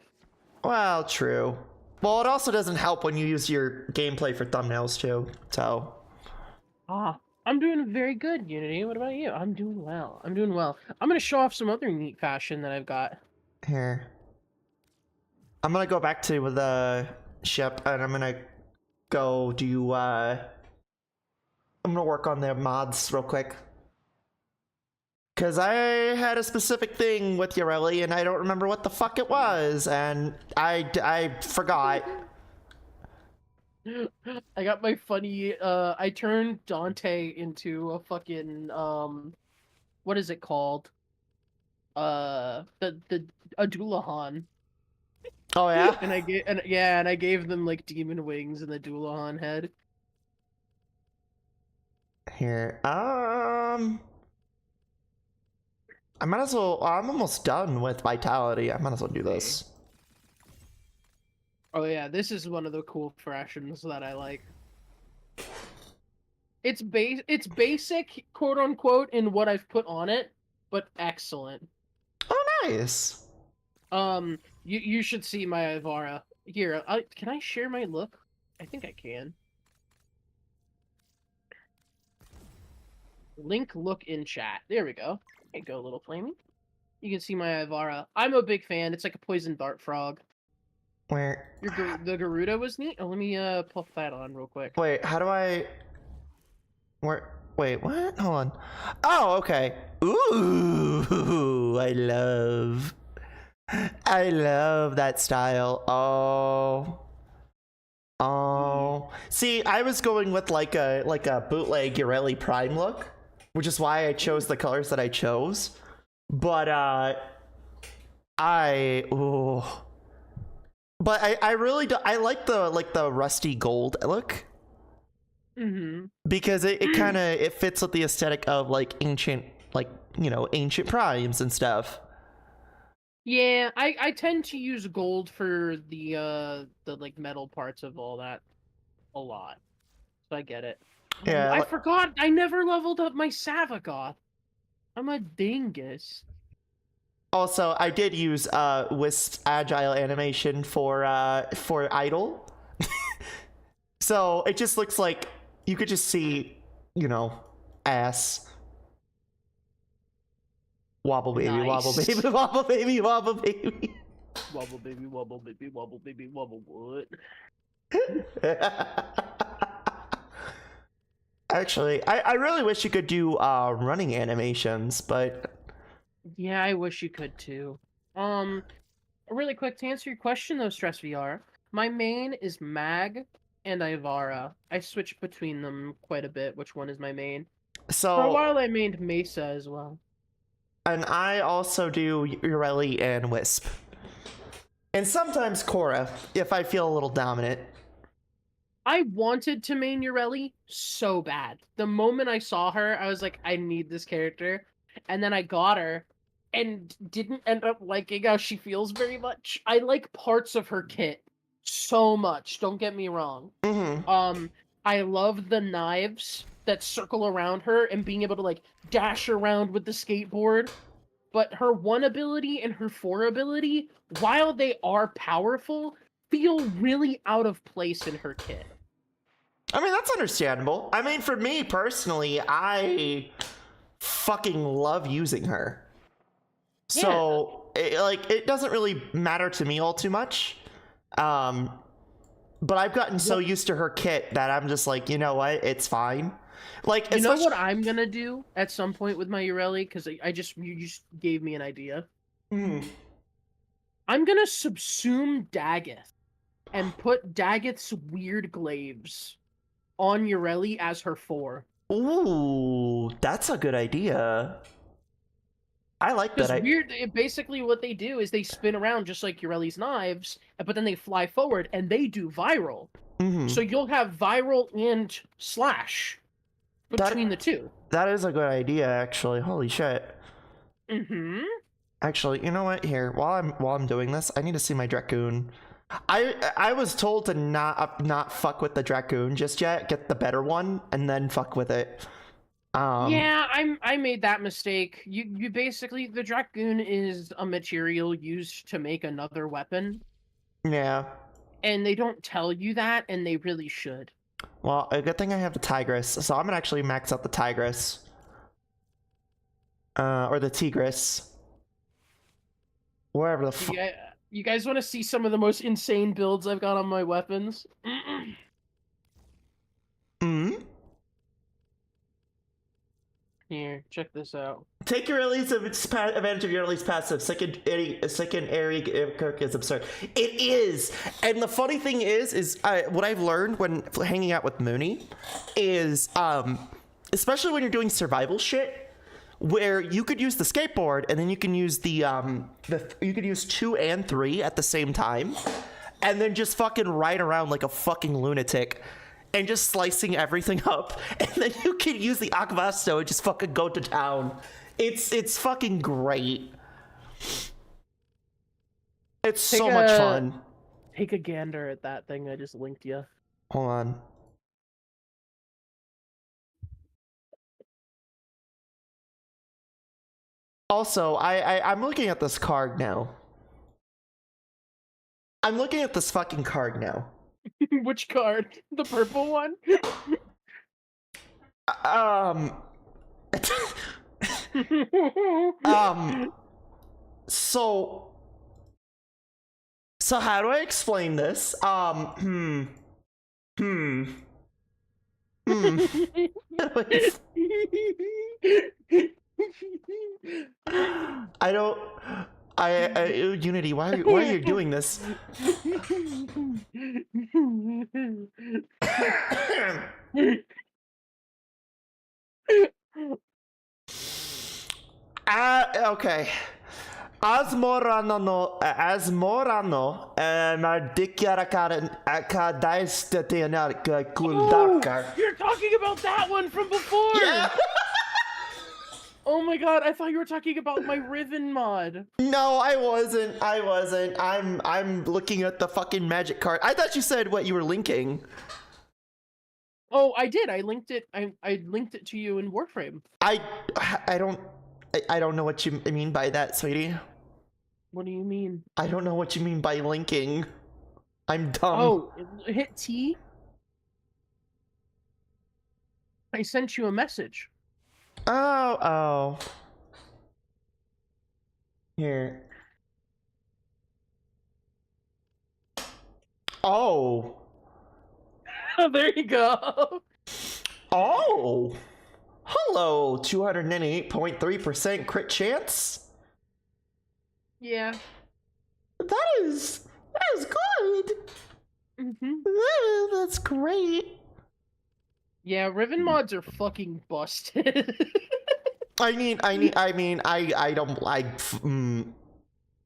Well, true. Well, it also doesn't help when you use your gameplay for thumbnails too. So. I'm doing very good, Unity. What about you? I'm doing well. I'm doing well. I'm gonna show off some other neat fashion that I've got. Here. I'm gonna go back to the ship and I'm gonna go do I'm gonna work on the mods real quick. Cause I had a specific thing with Ureli and I don't remember what the fuck it was and I forgot. I got my funny I turned Dante into a fucking what is it called? The Adulahan. Oh yeah? And I gave them like demon wings and the Dulahan head. Here. I might as well I'm almost done with Vitality. I might as well do this. Oh yeah, this is one of the cool fashions that I like. It's basic, quote unquote, in what I've put on it, but excellent. Oh nice. You should see my Ivara. Here, can I share my look? I think I can. Link look in chat. There we go. There you go, little Flamie. You can see my Ivara. I'm a big fan. It's like a poison dart frog. Where? The Garuda was neat. Oh, let me puff that on real quick. Wait, how do I... Wait, what? Hold on. Oh, okay. Ooh, I love that style. Oh. See, I was going with like a bootleg Ureli Prime look, which is why I chose the colors that I chose. But But I really do. I like the rusty gold look. Mm-hmm. Because it kind of it fits with the aesthetic of like ancient, like, you know, ancient primes and stuff. Yeah, I tend to use gold for the like metal parts of all that a lot. So I get it. Yeah. I forgot I never leveled up my Savagoth. I'm a dingus. Also, I did use Wisp's agile animation for idle. So it just looks like you could just see, you know, ass. Wobble baby, Nice. wobble baby, wobble baby, wobble baby. Wobble baby, wobble baby, wobble baby, wobble what? Actually, I really wish you could do running animations, but Yeah, I wish you could too. Really quick to answer your question though, Stress VR. My main is Mag and Ivara. I switch between them quite a bit. Which one is my main? so For a while, I mained Mesa as well. and I also do Ureli and Wisp. And sometimes Korra, if I feel a little dominant. I wanted to main Ureli so bad. The moment I saw her, I was like, I need this character. And then I got her and didn't end up liking how she feels very much. I like parts of her kit so much, don't get me wrong. Mm-hmm. I love the knives that circle around her and being able to like dash around with the skateboard. But her 1 ability and her 4 ability, while they are powerful, feel really out of place in her kit. I mean, that's understandable. I mean, for me personally, I fucking love using her. So, it doesn't really matter to me all too much. But I've gotten so used to her kit that I'm just like, you know what? It's fine. Like, You know especially- what I'm gonna do at some point with my Ureli? Because you just gave me an idea. Mm. I'm gonna subsume Daggett and put Daggeth's weird glaives on Ureli as her 4. Ooh, that's a good idea. I like Because that. basically what they do is they spin around just like Ureli's knives, but then they fly forward and they do viral. Mhm. So you'll have viral and slash between the two. That is a good idea, actually. Holy shit. Mm-hmm. Actually, you know what? Here, while I'm doing this, I need to see my Dracoon. I was told to not fuck with the Dracoon just yet. Get the better one and then fuck with it. Yeah, I made that mistake. You basically, the Dracoon is a material used to make another weapon, Yeah. and they don't tell you that, and they really should. Well, a good thing I have the Tigress, so I'm gonna actually max out the Tigress. Or the Tigris. Wherever the fuck. You guys want to see some of the most insane builds I've got on my weapons? Hmm? Here, check this out. Take your release of advantage of your release passive. Second airy Kirk is absurd. It is, and the funny thing is what I've learned when hanging out with Mooney is, especially when you're doing survival shit, where you could use the skateboard and then you can use you could use 2 and 3 at the same time, and then just fucking ride around like a fucking lunatic. And just slicing everything up, and then you can use the Akvasto and just fucking go to town. It's fucking great. It's so much fun. Take a gander at that thing I just linked you. Hold on. Also, I'm looking at this card now. I'm looking at this fucking card now. Which card? The purple one? So how do I explain this? Unity, why are you doing this? Okay. Asmorano, Mardikara Akadaistatianak Kuldakar. You're talking about that one from before! Yeah! Oh my god, I thought you were talking about my Riven mod. No, I wasn't. I'm looking at the fucking magic card. I thought you said what you were linking. Oh, I did. I linked it. I linked it to you in Warframe. I don't know what you mean by that, sweetie. What do you mean? I don't know what you mean by linking. I'm dumb. Oh, hit T. I sent you a message. Oh. Here. Oh. There you go. Oh. Hello, 298.3% crit chance. Yeah. That is good. That's great. Yeah, Riven mods are fucking busted. I don't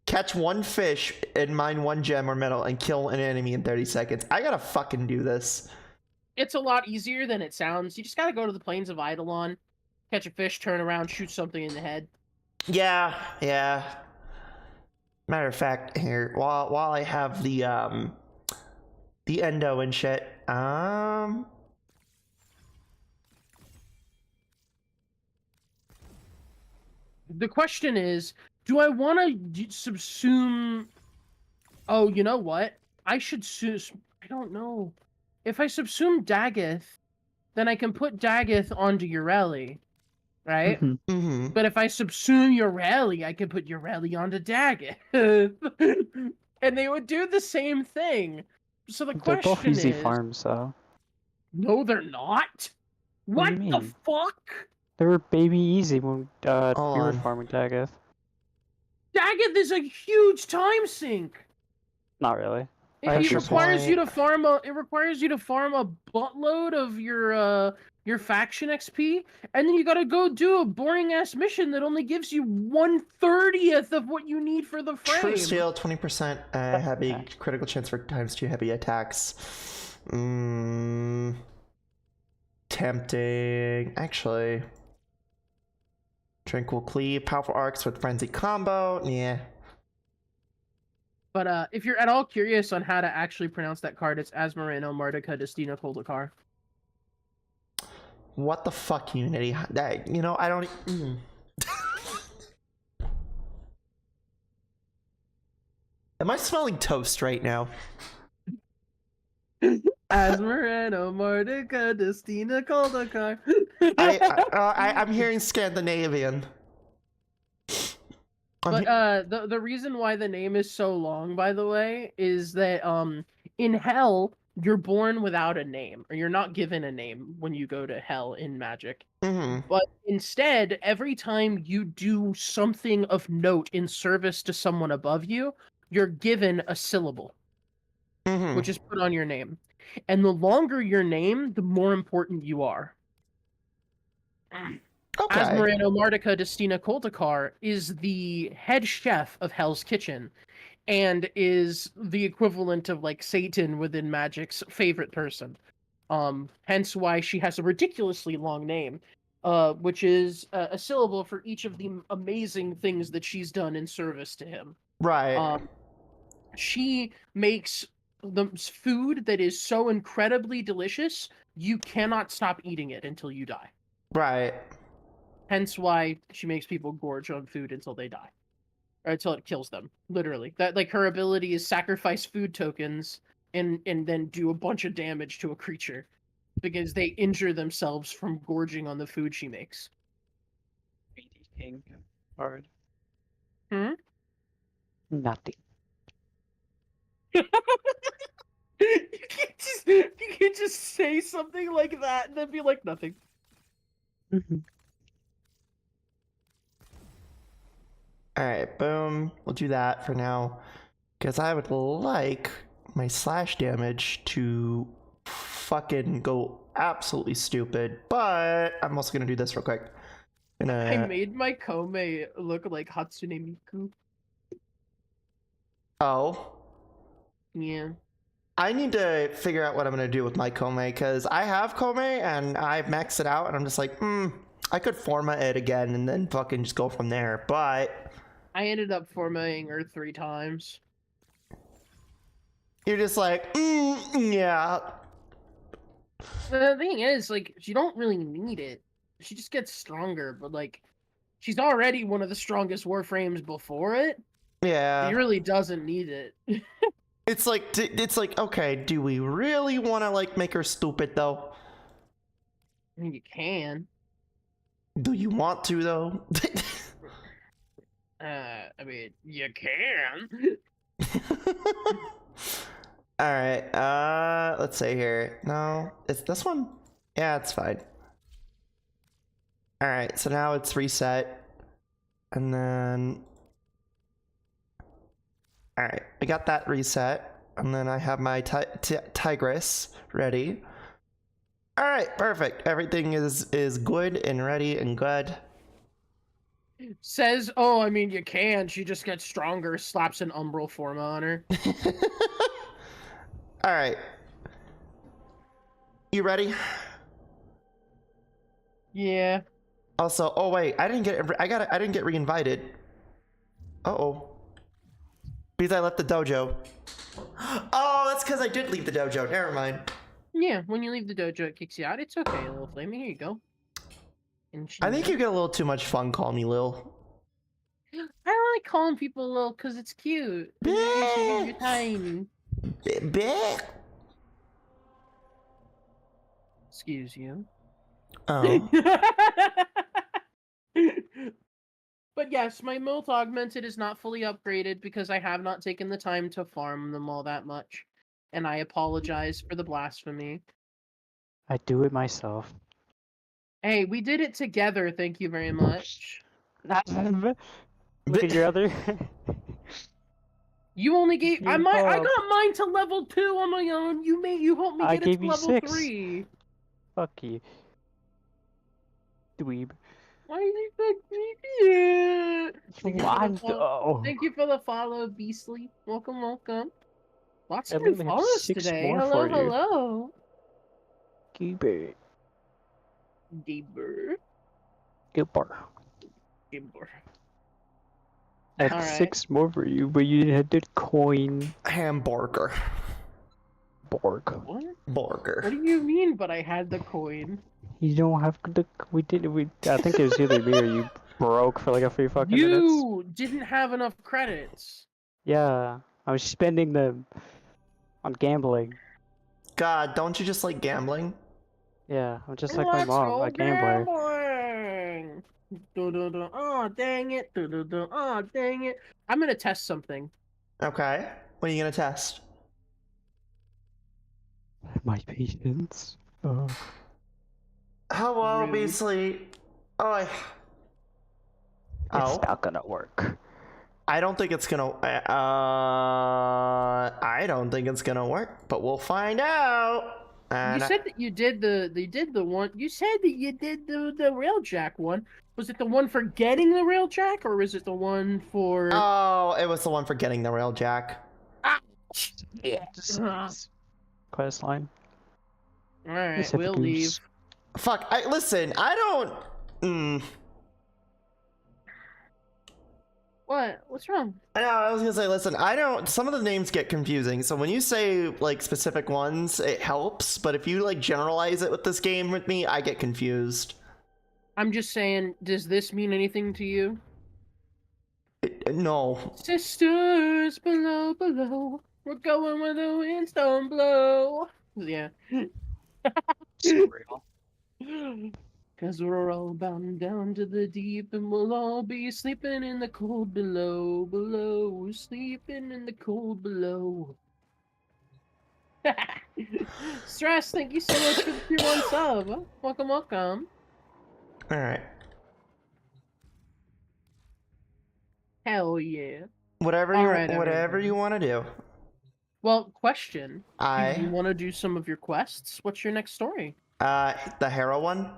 catch one fish and mine one gem or metal and kill an enemy in 30 seconds. I gotta fucking do this. It's a lot easier than it sounds. You just gotta go to the plains of Eidolon, catch a fish, turn around, shoot something in the head. Yeah. Matter of fact, here, while I have the endo and shit, The question is, do I want to subsume... Oh, you know what? I don't know. If I subsume Daggett, then I can put Daggett onto Ureli, right? Mm-hmm. But if I subsume Ureli, I can put Ureli onto Daggett. and they would do the same thing. So the They're both question easy is, farms, though. no, they're not. What What do you the mean? fuck? They were baby easy when we were on. farming Daggeth. Daggett is a huge time sink. Not really. It, I it Extra requires you point. to farm a. It requires you to farm a buttload of your faction XP, and then you gotta go do a boring ass mission that only gives you 1/30th of what you need for the frame. True steel, 20% heavy critical chance for ×2 heavy attacks. Tempting. Actually. Tranquil Cleave, powerful arcs with frenzy combo. Yeah. But if you're at all curious on how to actually pronounce that card, it's Asmarano Mardica Destina Koldakar. What the fuck, Unity? That, you know, I don't. Am I smelling toast right now? Asmarano Mardica Destina Koldakar. I'm hearing Scandinavian. But the reason why the name is so long, by the way, is that in Hell you're born without a name, or you're not given a name when you go to Hell in Magic. But instead, every time you do something of note in service to someone above you, you're given a syllable, which is put on your name. And the longer your name, the more important you are. Okay. Asmarano Mardica Destina Koldakar is the head chef of Hell's Kitchen, and is the equivalent of like Satan within Magic's favorite person. Hence why she has a ridiculously long name, which is a syllable for each of the amazing things that she's done in service to him. Right. She makes the food that is so incredibly delicious, you cannot stop eating it until you die. Right. Hence why she makes people gorge on food until they die. Or until it kills them, literally. That, like, her ability is sacrifice food tokens and then do a bunch of damage to a creature because they injure themselves from gorging on the food she makes. King card. Hmm? Nothing. You can't just say something like that and then be like nothing. Alright, boom. We'll do that for now. Because I would like my slash damage to fucking go absolutely stupid. But I'm also going to do this real quick. I made my Kome look like Hatsune Miku. Oh. Yeah. I need to figure out what I'm going to do with my Kome. Because I have Kome and I've maxed it out. And I'm just like, I could forma it again and then fucking just go from there. But I ended up formatting her 3 times. you're just like, yeah. The thing is, like, she don't really need it. She just gets stronger, but, like, she's already one of the strongest Warframes before it. Yeah. She really doesn't need it. It's like, okay, do we really want to, like, make her stupid, though? I mean, you can. Do you want to, though? I mean, you can. Alright, let's see here. No, it's this one? Yeah, it's fine. Alright, so now it's reset. And then... Alright, I got that reset. And then I have my Tigress ready. Alright, perfect. Everything is good and ready and good. Says, oh, I mean, you can. She just gets stronger, slaps an umbral form on her. Alright. You ready? Yeah. Also, oh wait, I didn't get re-invited. Uh-oh. Because I left the dojo. Oh, that's because I did leave the dojo. Never mind. Yeah, when you leave the dojo, it kicks you out. It's okay, little Flamie. Here you go. And I think you get a little too much fun calling me Lil. I don't like calling people Lil because it's cute. You're tiny. Bleh. Excuse you. Oh. But yes, my Molt Augmented is not fully upgraded because I have not taken the time to farm them all that much. And I apologize for the blasphemy. I do it myself. Hey, we did it together, thank you very much. Look at your other. You only gave I Gave got up. mine to level 2 on my own. You helped me I get it gave to you level 6. 3. Fuck you. Dweeb. Why is he so creepy? Thank you for the One. follow. Oh. Thank you for the follow, Beastly. Welcome, welcome. Lots I of new literally have follows 6 today. more Hello, for you. hello. Goober. Gaber. Goober. Gaber. I have Alright. 6 more for you, but you had the coin. Hamburger. Borg. What? Burger. What do you mean, but I had the coin? You don't have the. We did. I think it was either me or you broke for like a few fucking minutes. You didn't have enough credits. Yeah, I was spending them on gambling. God, don't you just like gambling? Yeah, I'm just like my Let's mom, go a gambler. gambling. Dun-dun-dun. Oh, dang it. Dun-dun-dun. Oh, dang it. I'm gonna test something. Okay. What are you gonna test? My patience. Oh. Hello, Rude. Beasley. Oh, It's oh. not gonna work. I don't think it's gonna. I don't think it's gonna work, but we'll find out. And You said that you did the one. You said that you did the railjack one. Was it the one for getting the railjack, or was it the one for? oh, it was the one for getting the railjack. Yeah. Quest line. All right, we'll leave. Fuck. Listen. I don't. What? What's wrong? I know. I was gonna say. Listen. I don't. Some of the names get confusing. So when you say like specific ones, it helps. But if you like generalize it with this game with me, I get confused. I'm just saying. Does this mean anything to you? No. Sisters below, below. We're going where the winds don't blow. Yeah. Surreal. Cause we're all bound down to the deep and we'll all be sleeping in the cold below, below, sleeping in the cold below. Stress, thank you so much for the tier 1 sub. Welcome, welcome. All right. Hell yeah. Whatever All you right, whatever everybody. you want to do. Well, question. Do you I want to do some of your quests? What's your next story? the Harrow one.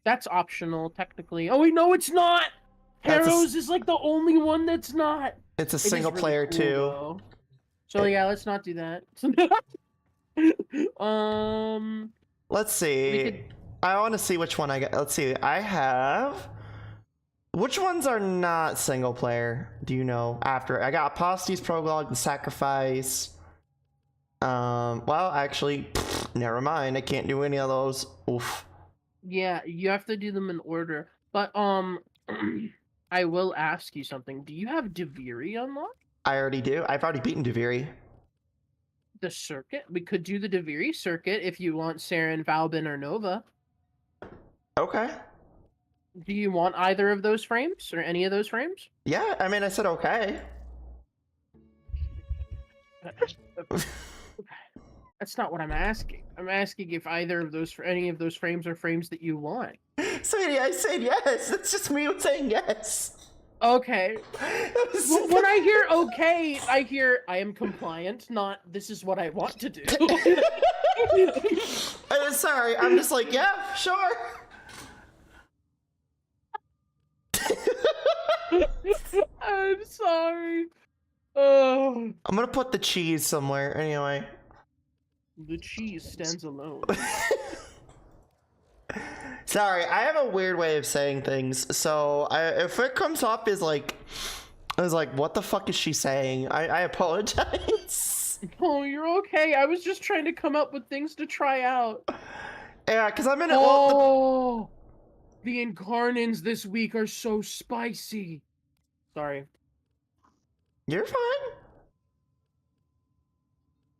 That's optional, technically. Oh, wait, no, it's not! That's a s- Harrows is like the only one that's not. It's a It is single really player cool, too. though. So yeah, let's not do that. Let's see. could- I want to see which one I got. Let's see. I have. Which ones are not single player? Do you know? After I got Apostate's Prologue and Sacrifice. Well, actually, never mind. I can't do any of those. Oof. yeah, you have to do them in order. But I will ask you something. Do you have Deviri unlocked? I already do. I've already beaten Deviri. The circuit? We could do the Deviri circuit if you want Saren, Valbin, or Nova. Okay. Do you want either of those frames or any of those frames? Yeah. I mean, I said okay. That's not what I'm asking. I'm asking if either of those, any of those frames are frames that you want. Sweetie, I said yes. It's just me saying yes. Okay. Well, when I hear okay, I hear I am compliant, not this is what I want to do. Sorry, I'm just like, yeah, sure. I'm sorry. Oh, I'm gonna put the cheese somewhere anyway. the cheese stands alone. Sorry, I have a weird way of saying things, so if it comes off as like, I was like, what the fuck is she saying? I apologize. Oh, you're okay. I was just trying to come up with things to try out. Yeah, because I'm in it. Oh, the Incarnins this week are so spicy. Sorry. You're fine.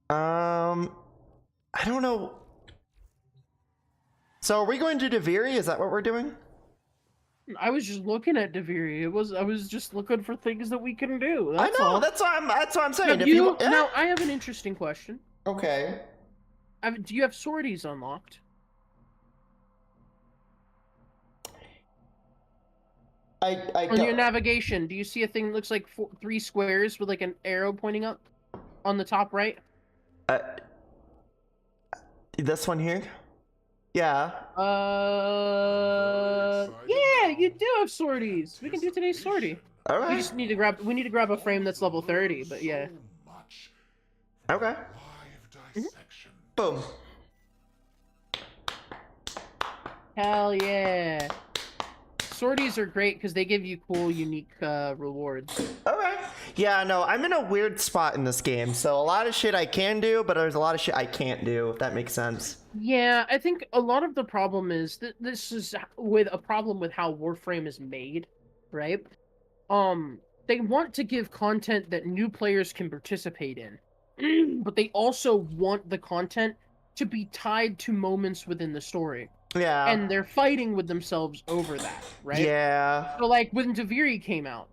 I don't know. So are we going to Deviri? Is that what we're doing? I was just looking at Deviri. I was just looking for things that we can do. That's I know. all. That's what I'm saying. Now, If you, now, I have an interesting question. okay. Do you have sorties unlocked? I On your don't. navigation, do you see a thing that looks like 3 squares with like an arrow pointing up on the top right? This one here. Yeah. Yeah, you do have sorties. We can do today's sortie. All We right. just need to grab. We need to grab a frame that's level 30. But yeah. Okay. Boom. Hell yeah. Sorties are great because they give you cool, unique rewards. Okay. Yeah, no, I'm in a weird spot in this game. So a lot of shit I can do, but there's a lot of shit I can't do, if that makes sense. Yeah, I think a lot of the problem is that this is with a problem with how Warframe is made, right? They want to give content that new players can participate in, but they also want the content to be tied to moments within the story. Yeah. And they're fighting with themselves over that, right? Yeah. So, like, when Deviri came out,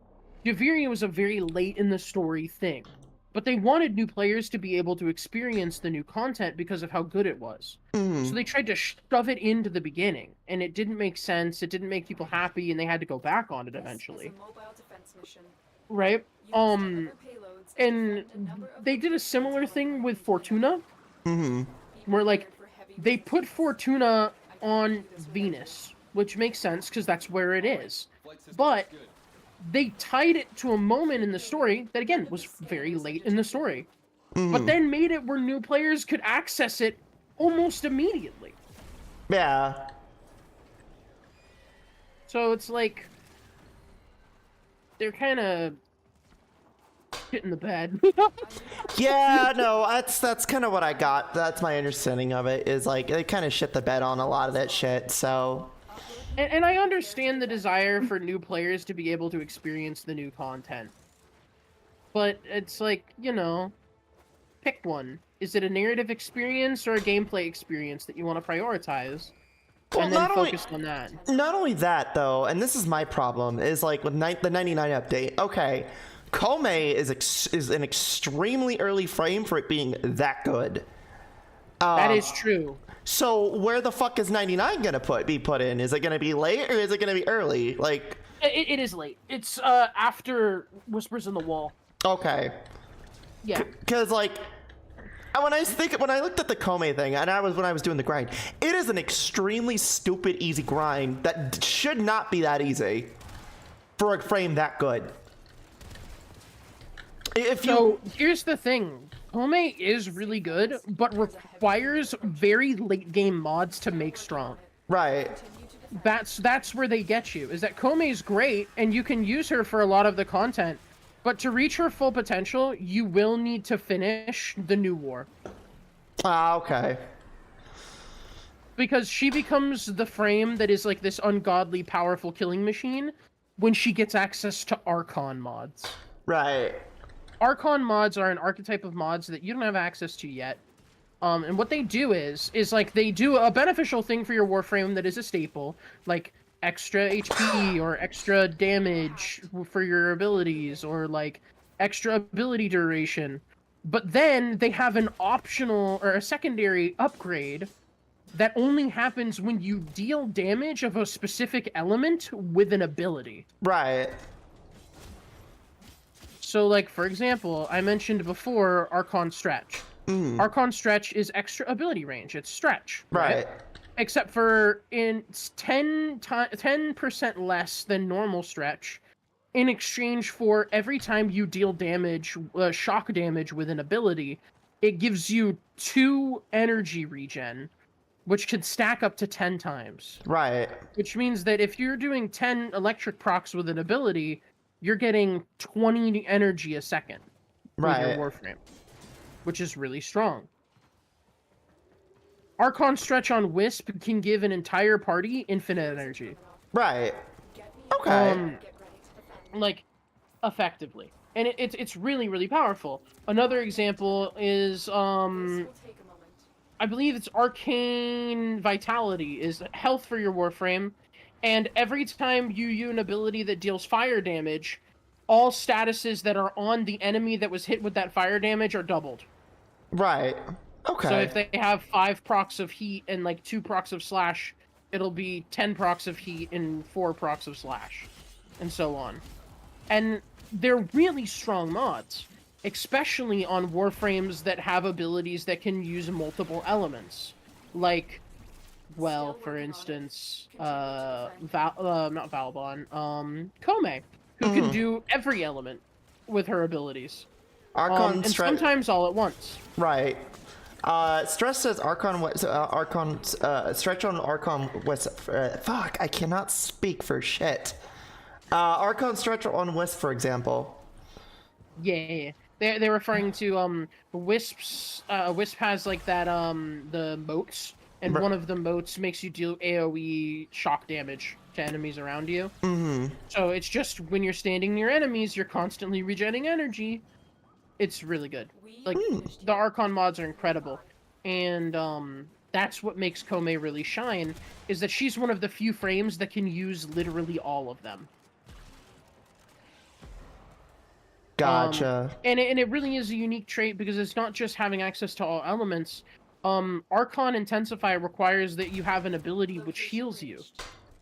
Deviri was a very late in the story thing. But they wanted new players to be able to experience the new content because of how good it was. So they tried to shove it into the beginning, and it didn't make sense, it didn't make people happy, and they had to go back on it eventually. Right? And they did a similar thing with Fortuna, where, like, they put Fortuna on Venus, which makes sense because that's where it is. But they tied it to a moment in the story that, again, was very late in the story. But then made it where new players could access it almost immediately. Yeah. So it's like they're kind of shit in the bed. Yeah, no, that's kind of what I got. That's my understanding of it, is like they kind of shit the bed on a lot of that shit, so. And I understand the desire for new players to be able to experience the new content. But it's like, you know, pick one. Is it a narrative experience or a gameplay experience that you want to prioritize? Well, And then not only- focus on that. Not only that, though, and this is my problem, is like with the 99 update, okay, Kome is an extremely early frame for it being that good. That is true. So where the fuck is 99 gonna be put in? Is it gonna be late or is it gonna be early? Like, It is late. It's after Whispers in the Wall. okay, Yeah. because like when I looked at the Kome thing, and when I was doing the grind, it is an extremely stupid easy grind that should not be that easy for a frame that good. So here's the thing. Home is really good, but requires very late game mods to make strong. Right. That's where they get you. Is that Kome's great, and you can use her for a lot of the content, but to reach her full potential, you will need to finish the new war. Ah, okay. Because she becomes the frame that is like this ungodly powerful killing machine when she gets access to Archon mods. Right. Archon mods are an archetype of mods that you don't have access to yet. And what they do is like they do a beneficial thing for your Warframe that is a staple, like extra HP or extra damage for your abilities or like extra ability duration. But then they have an optional or a secondary upgrade that only happens when you deal damage of a specific element with an ability. Right. So, like, for example, I mentioned before Archon Stretch. Archon Stretch is extra ability range. It's stretch. Right. Except for it's 10% less than normal stretch in exchange for every time you deal damage, shock damage with an ability, it gives you 2 energy regen, which can stack up to 10 times. Right. Which means that if you're doing 10 electric procs with an ability, you're getting 20 energy a second with Right. your Warframe, which is really strong. Archon Stretch on Wisp can give an entire party infinite energy. Right. Okay. Like, effectively. And it's really, really powerful. Another example is, I believe it's Arcane Vitality, is health for your Warframe, And every time you use an ability that deals fire damage, all statuses that are on the enemy that was hit with that fire damage are doubled. Right. Okay. So if they have 5 procs of heat and like 2 procs of slash, it'll be 10 procs of heat and 4 procs of slash, and so on. And they're really strong mods, especially on Warframes that have abilities that can use multiple elements. Like, well, for instance, not Valbon, Kome, who can do every element with her abilities. Archon And sometimes all at once. Right. Stress says stretch on Archon Wisp. Fuck, I cannot speak for shit. Archon stretch on Wisp, for example. Yeah. They're referring to Wisps. Wisp has like that the moats, and one of the moats makes you deal AoE shock damage to enemies around you. Mm-hmm. So it's just when you're standing near enemies, you're constantly regenerating energy. It's really good. Like the Archon mods are incredible, and that's what makes Kome really shine. Is that she's one of the few frames that can use literally all of them. Gotcha. And it really is a unique trait because it's not just having access to all elements. Archon Intensify requires that you have an ability which heals you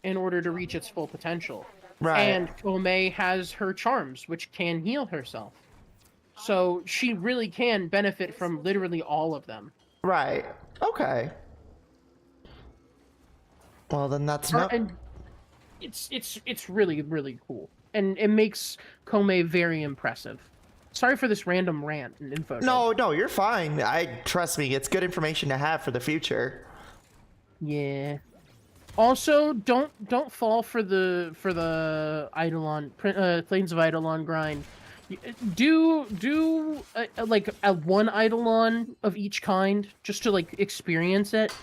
in order to reach its full potential. Right. And Kome has her charms, which can heal herself. So she really can benefit from literally all of them. Right. Okay. Well, then that's not. And it's really, really cool. And it makes Kome very impressive. Sorry for this random rant and info. No, you're fine. Trust me, it's good information to have for the future. Yeah. Also, don't fall for the Eidolon Plains of Eidolon grind. Do like a one Eidolon of each kind just to like experience it,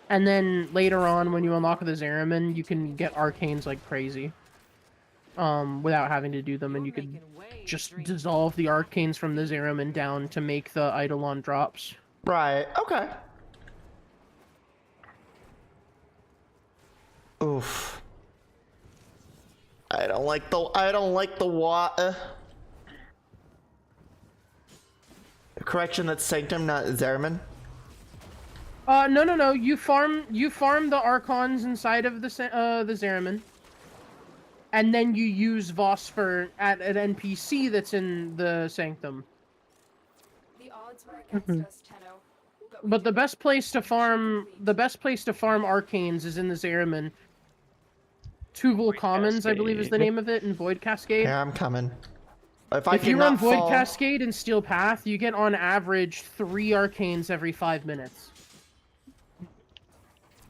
and then later on when you unlock the Zeraman, you can get arcanes like crazy. Without having to do them, and you could just dissolve the arcanes from the Zeraman down to make the Eidolon drops. Right. Okay. Oof. I don't like the water. Correction, that's Sanctum, not Zeraman. No. You farm the Archons inside of the Zeraman, and then you use Vosper at an NPC that's in the Sanctum. The odds were against us, Tenno. But the best place to farm Arcanes is in the Zeraman. Tuvul Commons, I believe, is the name of it, in Void Cascade. Yeah, I'm coming. If you run Void Cascade and Steel Path, you get on average 3 Arcanes every 5 minutes.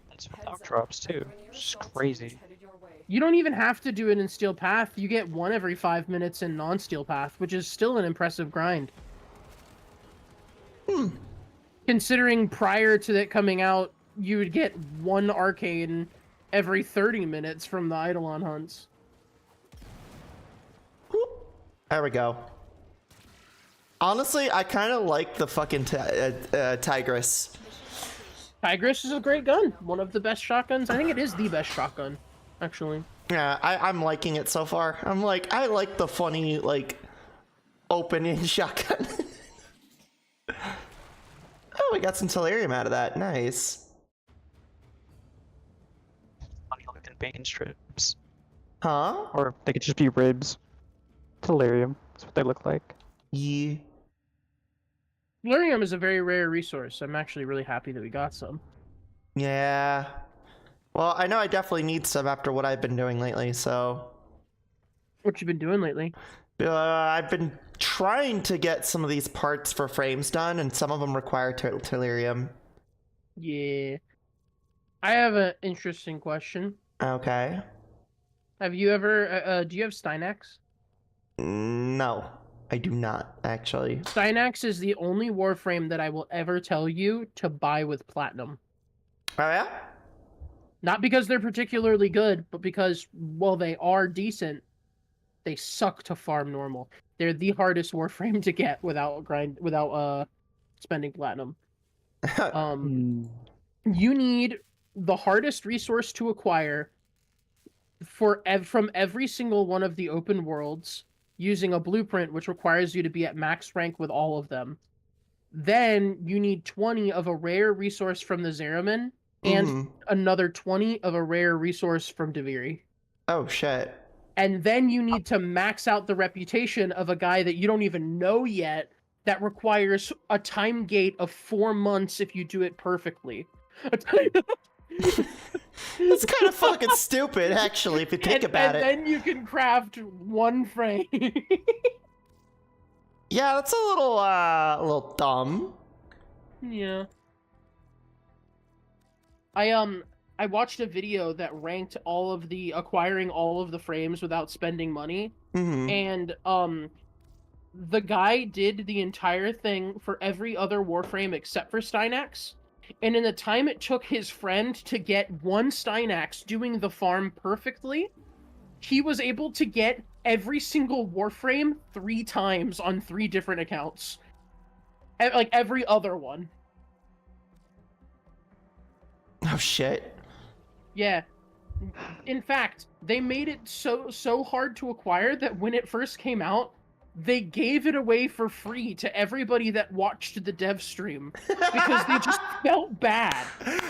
That's without drops too. It's crazy. You don't even have to do it in Steel Path. You get 1 every 5 minutes in non-Steel Path, which is still an impressive grind. Considering prior to that coming out, you would get 1 Arcane every 30 minutes from the Eidolon hunts. There we go. Honestly, I kind of like the fucking Tigress. Tigress is a great gun. One of the best shotguns. I think it is the best shotgun, actually. Yeah, I'm liking it so far. I like the funny, like, open-in shotgun. Oh, we got some Telerium out of that. Nice. Funny looking bacon strips. Huh? Or they could just be ribs. Delirium. That's what they look like. Yeah. Lyrium is a very rare resource. I'm actually really happy that we got some. Yeah. Well, I know I definitely need some after what I've been doing lately, so... What you been doing lately? I've been trying to get some of these parts for frames done, and some of them require Telerium. Yeah. I have an interesting question. Okay. Have you ever, do you have Stynax? No, I do not, actually. Stynax is the only Warframe that I will ever tell you to buy with Platinum. Oh, yeah? Not because they're particularly good, but because, while they are decent, they suck to farm normal. They're the hardest Warframe to get without spending Platinum. You need the hardest resource to acquire from every single one of the open worlds using a blueprint, which requires you to be at max rank with all of them. Then you need 20 of a rare resource from the Zeraman and another 20 of a rare resource from Deviri. Oh shit. And then you need to max out the reputation of a guy that you don't even know yet that requires a time gate of 4 months if you do it perfectly. It's kind of fucking stupid, actually, if you think about it. And then you can craft 1 frame. Yeah, that's a little dumb. Yeah. I watched a video that ranked acquiring all of the frames without spending money. And the guy did the entire thing for every other Warframe except for Steinax. And in the time it took his friend to get 1 Steinax doing the farm perfectly, he was able to get every single Warframe 3 times on 3 different accounts. Like every other one. Oh shit. Yeah. In fact, they made it so hard to acquire that when it first came out, they gave it away for free to everybody that watched the dev stream because they just felt bad.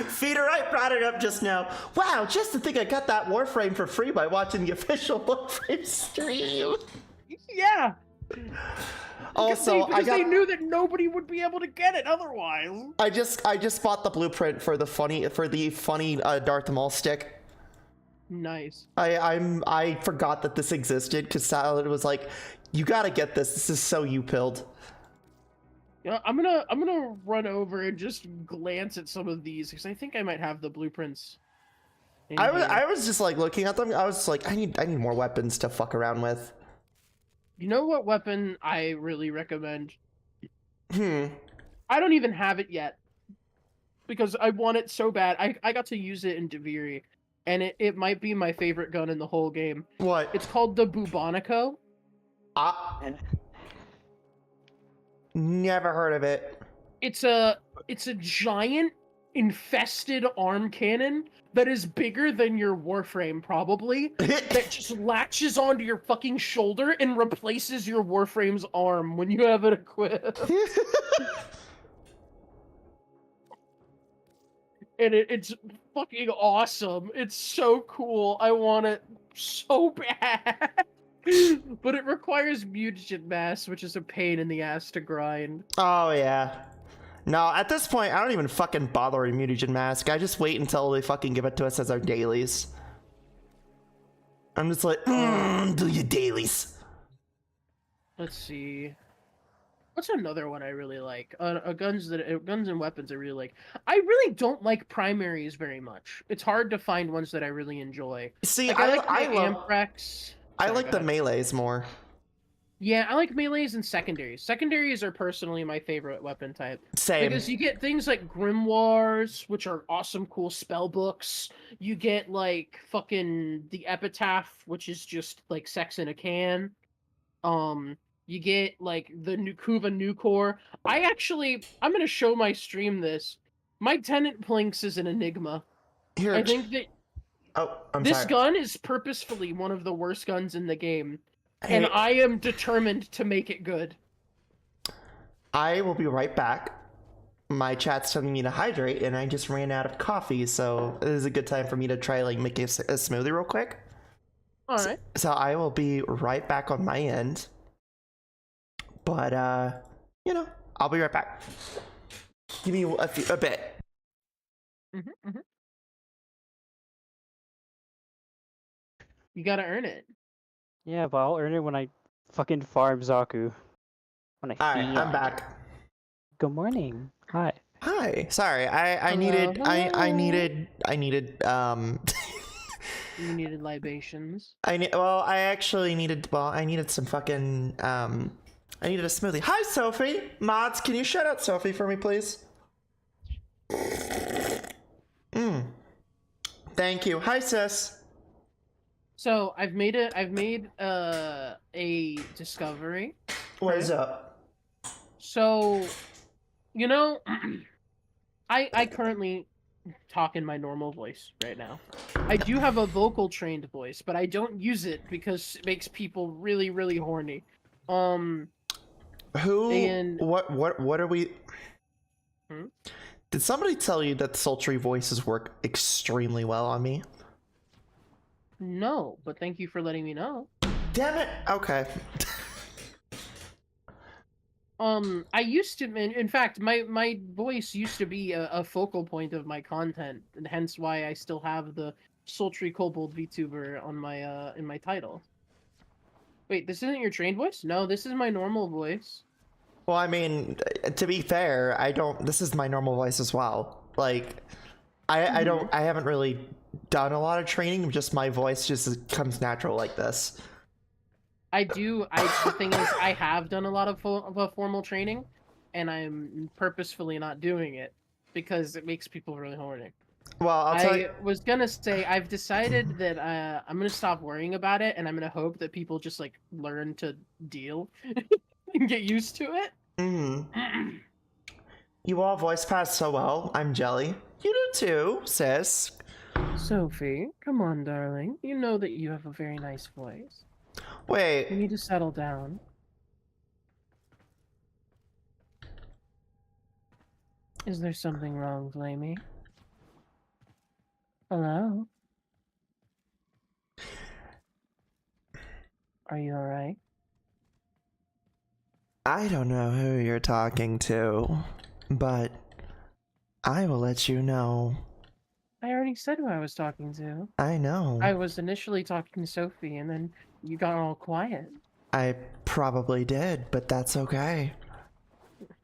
Feeder, I brought it up just now. Wow, just to think I got that Warframe for free by watching the official Warframe stream. Yeah. Also, because they knew that nobody would be able to get it otherwise. I just bought the blueprint for the funny Darth Maul stick. Nice. I forgot that this existed because Salad was like, "You gotta get this. This is so you pilled." Yeah, I'm gonna run over and just glance at some of these because I think I might have the blueprints. I was just like looking at them. I was just like, I need more weapons to fuck around with. You know what weapon I really recommend? I don't even have it yet because I want it so bad. I got to use it in Deviri, and it might be my favorite gun in the whole game. What? It's called the Bubonico. Never heard of it. It's a giant infested arm cannon that is bigger than your Warframe, probably, that just latches onto your fucking shoulder and replaces your Warframe's arm when you have it equipped. And it's fucking awesome. It's so cool. I want it so bad. But it requires mutagen mass, which is a pain in the ass to grind. Oh yeah. No, at this point, I don't even fucking bother with mutagen mask. I just wait until they fucking give it to us as our dailies. I'm just like, do your dailies. Let's see. What's another one I really like? Guns and weapons I really like. I really don't like primaries very much. It's hard to find ones that I really enjoy. See, like, I love Amprex. I like the melees more. Yeah, I like melees and secondaries. Secondaries are personally my favorite weapon type. Same. Because you get things like grimoires, which are awesome, cool spell books. You get like fucking the epitaph, which is just like sex in a can. You get like the Nukuva Nucor. I'm gonna show my stream this. My Tenant Plinks is an enigma. Here, I think that this sorry. gun is purposefully one of the worst guns in the game. And I am determined to make it good. I will be right back. My chat's telling me to hydrate, and I just ran out of coffee, so this is a good time for me to try like making a smoothie real quick. All right. So I will be right back on my end. But you know, I'll be right back. Give me a bit. You gotta earn it. Yeah, but I'll earn it when I fucking farm Zaku. When I All right, feed. I'm back. Good morning. Hi. Hi. Sorry, I needed You needed libations. I needed some fucking I needed a smoothie. Hi, Sophie. Mods, can you shout out Sophie for me, please? Thank you. Hi, sis. So I've made a discovery. What is up? So, you know, I currently talk in my normal voice right now. I do have a vocal trained voice, but I don't use it because it makes people really, really horny. Who? And- What are we? Hmm? Did somebody tell you that sultry voices work extremely well on me? No, but thank you for letting me know. Damn it. Okay. I used to, in fact, my voice used to be a focal point of my content, and hence why I still have the sultry kobold VTuber on my in my title. Wait, this isn't your trained voice? No, this is my normal voice. Well, I mean, to be fair, I don't. This is my normal voice as well. Like, I don't. I haven't really done a lot of training. Just my voice just comes natural like this. The thing is, I have done a lot of formal training, and I'm purposefully not doing it because it makes people really horny. Well, I'll tell you. I was gonna say I've decided that I'm gonna stop worrying about it, and I'm gonna hope that people just like learn to deal and get used to it. Mm. You all voice pass so well. I'm jelly. You do too, sis. Sophie, come on, darling. You know that you have a very nice voice. You Wait. need to settle down. Is there something wrong, Flamie? Hello? Are you alright? I don't know who you're talking to, but I will let you know. I already said who I was talking to. I know. I was initially talking to Sophie, and then you got all quiet. I probably did, but that's okay.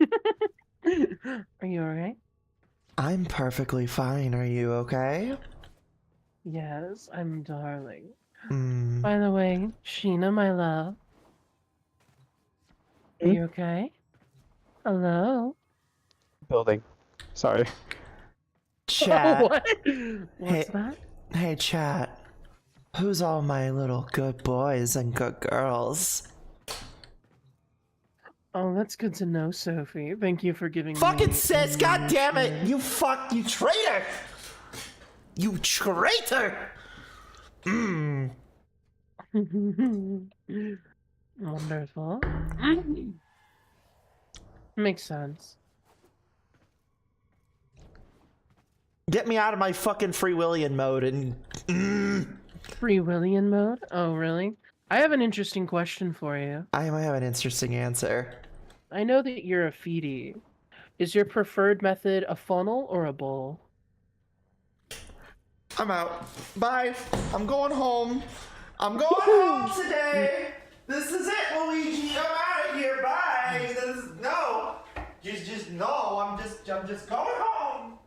Are you alright? I'm perfectly fine. Are you okay? Yes, I'm darling. Mm. By the way, Sheena, my love. Are you okay? Hello? Building. Sorry. Chat. What? What's Hey. that? Hey, chat. Who's all my little good boys and good girls? Oh, that's good to know, Sophie. Thank you for giving me... Fucking sis, god damn it! information. You traitor! You traitor! Mmm. Wonderful. Makes sense. Get me out of my fucking Free Willian mode and... Free Willian mode? Oh, really? I have an interesting question for you. I might have an interesting answer. I know that you're a feedie. Is your preferred method a funnel or a bowl? I'm out. Bye. I'm going home. I'm going home today. This is it, Luigi. I'm out of here. Bye. No. Just no. I'm just going home.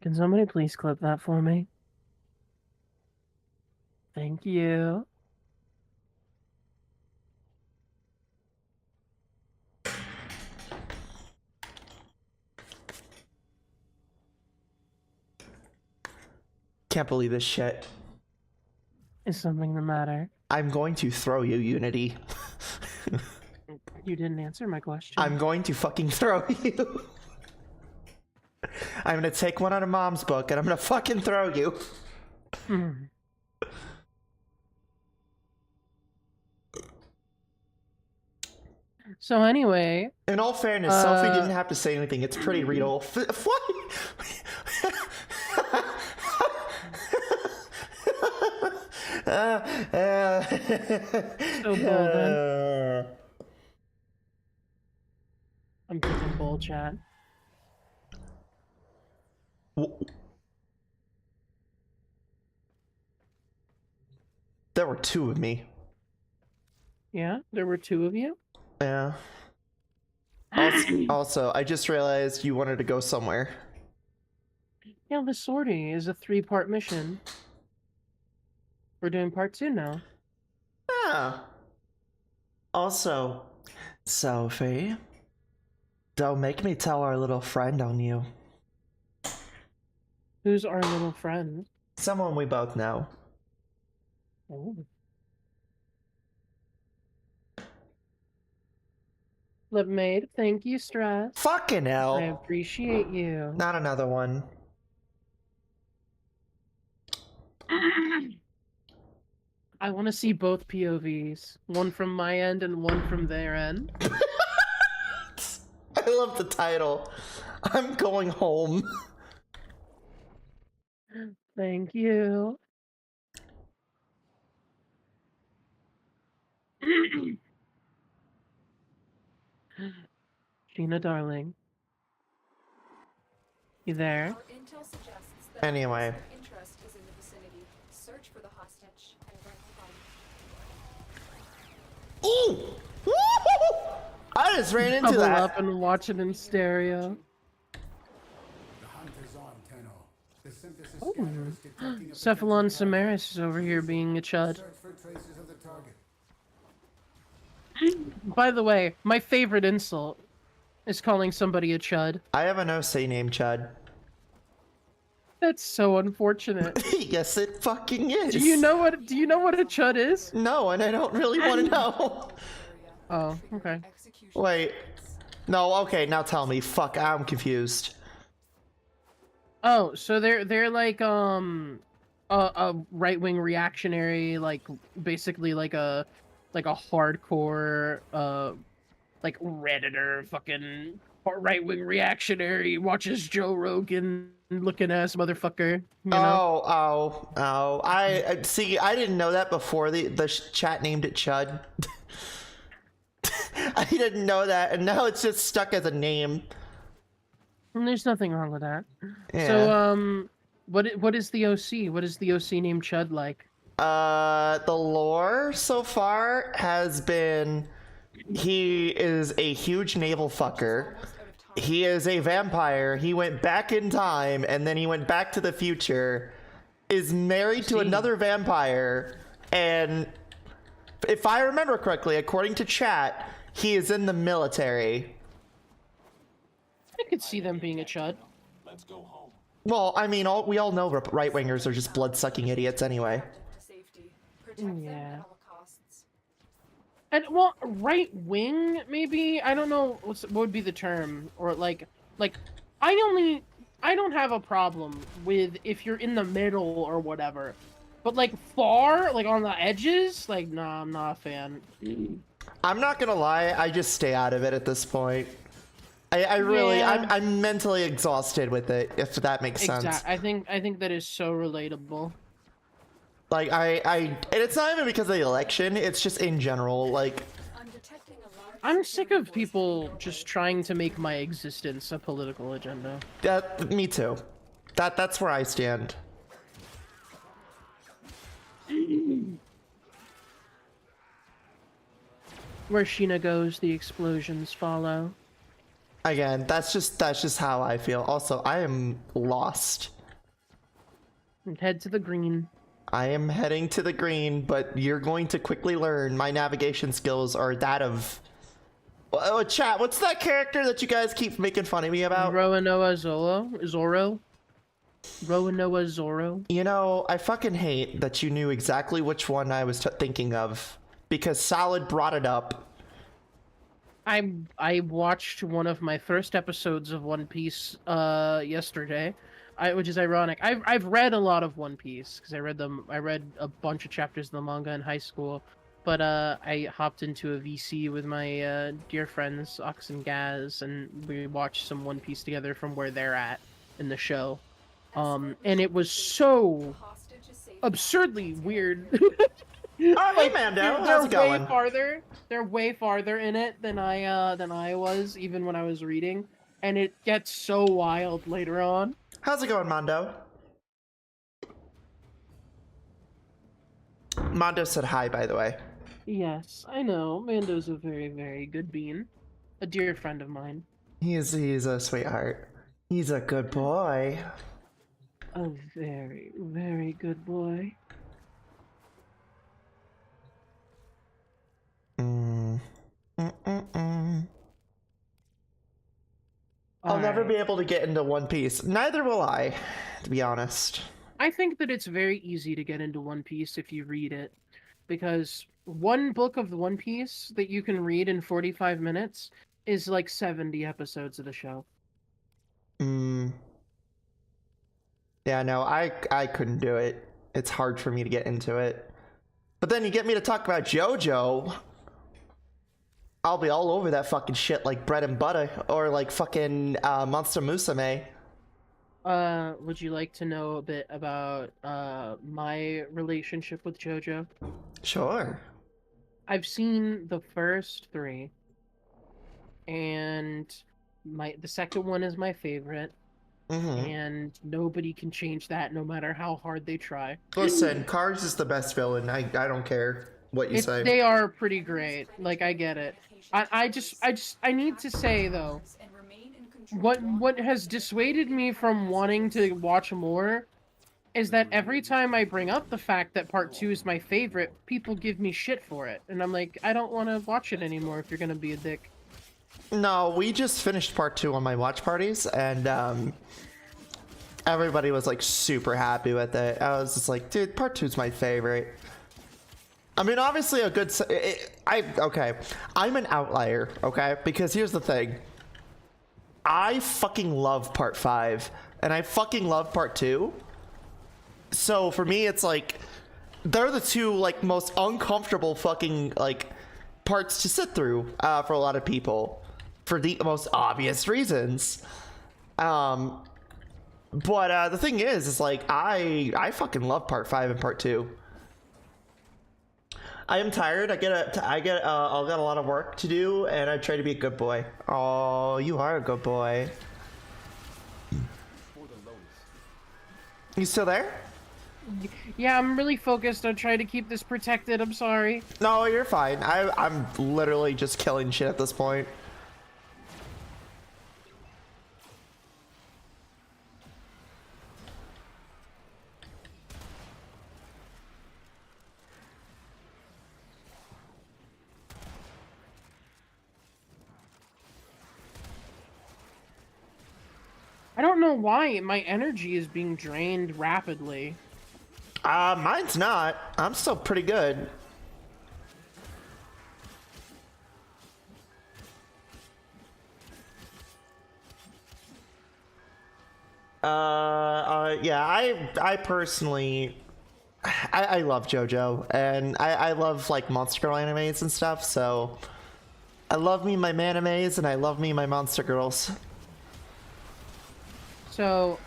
Can somebody please clip that for me? Thank you. Can't believe this shit. Is something the matter? I'm going to throw you, Unity. You didn't answer my question. I'm going to fucking throw you. I'm gonna take one out of Mom's book and I'm gonna fucking throw you. Hmm. So anyway, In all fairness, Sophie didn't have to say anything. It's pretty real. What? so Bolden, I'm picking bull chat. There were two of me. Yeah, there were two of you. Yeah. Also, I just realized you wanted to go somewhere. Yeah, the sortie is a 3-part mission. We're doing part 2 now. Ah. Also, Sophie, don't make me tell our little friend on you. Who's our little friend? Someone we both know. Oh. Lip maid, thank you, Stress. Fucking I hell. appreciate you. Not another one. I want to see both POVs. One from my end and one from their end. I love the title. I'm going home. Thank you. Gina, darling. You there? Our intel suggests that Anyway. a person of interest is in the vicinity. Search for the hostage and bring her body. Ooh! Woo! I just ran into Double that. up and watch it in stereo. The hunt is on, Tenno. The synthesis Oh. scanner is detecting a Cephalon potential Samaris is over here being a chud. search for traces of the target. By the way, my favorite insult is calling somebody a chud. I have an OC named Chud. That's so unfortunate. Yes, it fucking is. Do you know what a chud is? No, and I don't really want to know. Oh, okay. Execution. Wait. No, okay, now tell me. Fuck, I'm confused. Oh, so they're like a right-wing reactionary, like basically like a hardcore like Redditor fucking right-wing reactionary watches Joe Rogan looking ass motherfucker, you know? Oh. I see. I didn't know that before the chat named it Chud. I didn't know that, and now it's just stuck as a name. And there's nothing wrong with that. Yeah. So what is the OC? What is the OC named Chud like? The lore so far has been he is a huge naval fucker. He is a vampire. He went back in time and then he went back to the future. Is married to another vampire, and if I remember correctly, according to chat, he is in the military. I could see them being a chud. Well, I mean, we all know right wingers are just blood sucking idiots anyway. To safety. Protect them Yeah. at all costs. And well, right wing maybe, I don't know what would be the term, or like I don't have a problem with if you're in the middle or whatever, but like far, like on the edges, like nah, I'm not a fan. I'm not gonna lie, I just stay out of it at this point. I really, Yeah. I'm mentally exhausted with it, if that makes sense. I think that is so relatable. Like, and it's not even because of the election, it's just in general, like, I'm detecting a large I'm sick of people just trying to make my existence a political agenda. me too. That's where I stand. Where Sheena goes, the explosions follow. Again, that's just how I feel. Also, I am lost. And head to the green. I am heading to the green, but you're going to quickly learn my navigation skills are that of... Oh, chat, what's that character that you guys keep making fun of me about? Roanoa Zorro? Roanoa Zorro? You know, I fucking hate that you knew exactly which one I was thinking of, because Solid brought it up. I watched one of my first episodes of One Piece yesterday, which is ironic. I've read a lot of One Piece because I read a bunch of chapters of the manga in high school, but I hopped into a VC with my dear friends Ox and Gaz, and we watched some One Piece together from where they're at in the show, and it was so hostage is safe. absurdly weird. Oh, hey, Mando, how's it going? They're way farther in it than I was, even when I was reading, and it gets so wild later on. How's it going, Mondo? Mondo said hi, by the way. Yes, I know. Mando's a very, very good bean. A dear friend of mine. He's a sweetheart. He's a good boy. A very, very good boy. I'll never Alright. be able to get into One Piece. Neither will I, to be honest. I think that it's very easy to get into One Piece if you read it, because one book of the One Piece that you can read in 45 minutes is like 70 episodes of the show. Yeah, no, I couldn't do it. It's hard for me to get into it. But then you get me to talk about JoJo. I'll be all over that fucking shit like bread and butter, or like fucking Monster Musume. Would you like to know a bit about my relationship with JoJo? Sure. I've seen the first 3, and the second one is my favorite, and nobody can change that no matter how hard they try. Listen, Cars is the best villain. I don't care what you say. They are pretty great. Like, I get it. I need to say though, And remain in control. what has dissuaded me from wanting to watch more is that every time I bring up the fact that part 2 is my favorite, people give me shit for it, and I'm like, I don't want to watch it anymore if you're gonna be a dick. No, we just finished part 2 on my watch parties, and everybody was like super happy with it. I was just like, dude, part 2 is my favorite. I mean, obviously a good... okay, I'm an outlier, okay? Because here's the thing. I fucking love part 5, and I fucking love part 2. So for me, it's like, they're the 2 like most uncomfortable fucking like parts to sit through for a lot of people, for the most obvious reasons. But the thing is like I fucking love part 5 and part 2. I am tired. I got a lot of work to do, and I try to be a good boy. Oh, you are a good boy. You still there? Yeah, I'm really focused on trying to keep this protected. I'm sorry. No, you're fine. I'm literally just killing shit at this point. I don't know why my energy is being drained rapidly. Mine's not. I'm still pretty good. Yeah, I personally, I love JoJo, and I love like Monster Girl animes and stuff, so I love me my manimes, and I love me my Monster Girls. So,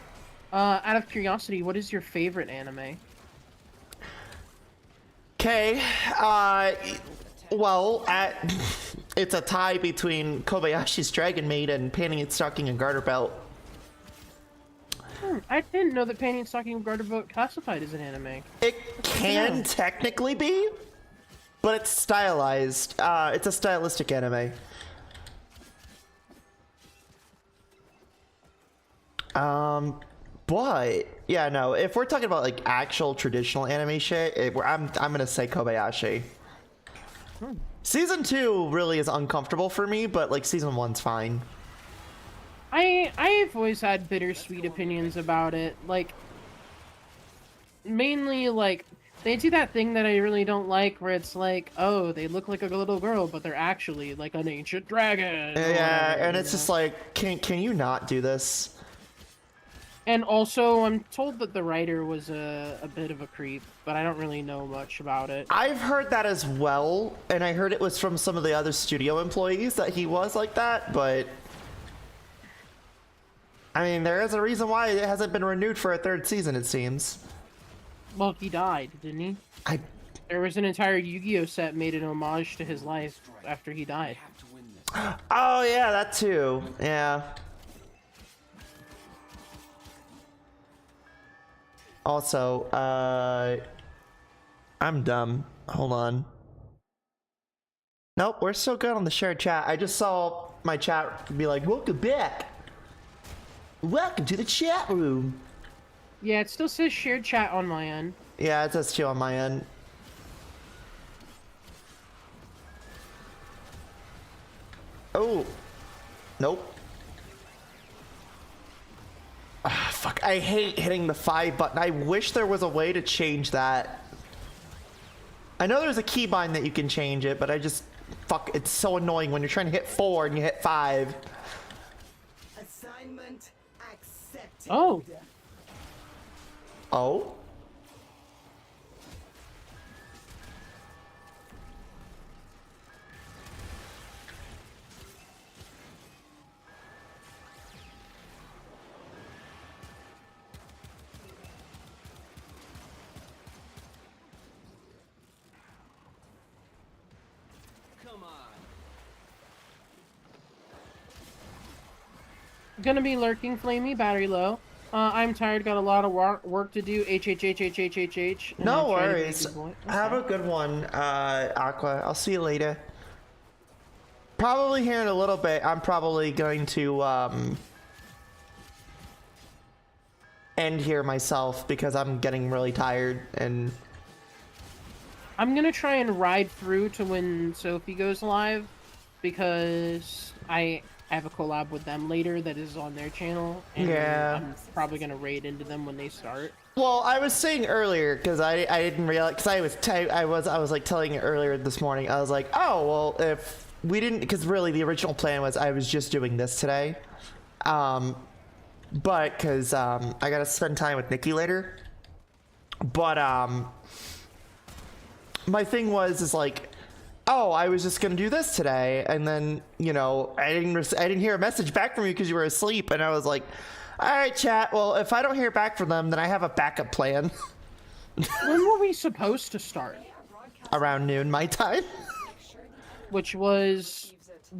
out of curiosity, what is your favorite anime? Okay, well, it's a tie between Kobayashi's Dragon Maid and Panty and Stocking and Garter Belt. I didn't know that Panty and Stocking and Garter Belt classified as an anime. It can technically be, but it's stylized. It's a stylistic anime. But yeah, no. If we're talking about like actual traditional anime shit, I'm gonna say Kobayashi. Season 2 really is uncomfortable for me, but like season 1's fine. I've always had bittersweet opinions about it. Like, mainly like they do that thing that I really don't like, where it's like, oh, they look like a little girl, but they're actually like an ancient dragon. Yeah, and it's just like, can you not do this? And also, I'm told that the writer was a bit of a creep, but I don't really know much about it. I've heard that as well, and I heard it was from some of the other studio employees that he was like that, but I mean, there is a reason why it hasn't been renewed for a 3rd season, it seems. Well, he died, didn't he? There was an entire Yu-Gi-Oh set made in homage to his life after he died. Oh yeah, that too. Yeah. Also, I'm dumb. Hold on. Nope, we're still good on the shared chat. I just saw my chat be like, welcome back. Welcome to the chat room. Yeah, it still says shared chat on my end. Yeah, it says too on my end. Oh. Nope. Ah, fuck. I hate hitting the 5 button. I wish there was a way to change that. I know there's a keybind that you can change it, but I just fuck, it's so annoying when you're trying to hit 4 and you hit 5. Assignment accepted. Oh. Oh? Gonna be lurking, Flamie, battery low. I'm tired, got a lot of work to do. H. and No I'm trying to be a worries. good boy. Have a good one, Aqua. I'll see you later. Probably here in a little bit, I'm probably going to end here myself because I'm getting really tired and I'm gonna try and ride through to when Sophie goes live because I have a collab with them later that is on their channel, and Yeah. I'm probably gonna raid into them when they start. well, I was saying earlier because I didn't realize because I was like telling you earlier this morning. I was like, oh well, if we didn't, because really the original plan was I was just doing this today, but because I gotta spend time with Nikki later. But my thing is like, oh, I was just gonna do this today, and then you know I didn't hear a message back from you because you were asleep, and I was like, all right, chat. Well, if I don't hear back from them, then I have a backup plan. When were we supposed to start? Around noon my time. Which was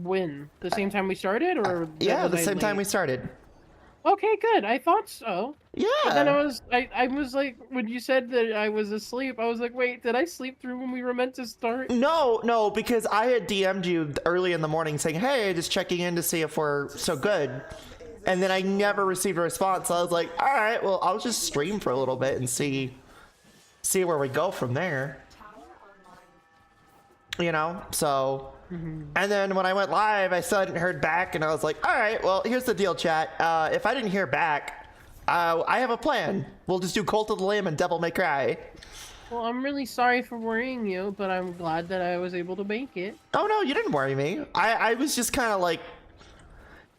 when? The same time we started, or Yeah, was the I same time we late? started. Okay, good. I thought so. Yeah. But then I was like, when you said that I was asleep, I was like, wait, did I sleep through when we were meant to start? No, because I had DM'd you early in the morning saying, hey, just checking in to see if we're so good. And then I never received a response. So I was like, all right, well, I'll just stream for a little bit and see where we go from there. You know, so. And then when I went live, I still hadn't heard back, and I was like, all right, well, here's the deal, chat. If I didn't hear back, I have a plan. We'll just do Cult of the Lamb and Devil May Cry. Well, I'm really sorry for worrying you, but I'm glad that I was able to make it. Oh, no, you didn't worry me. I was just kind of like...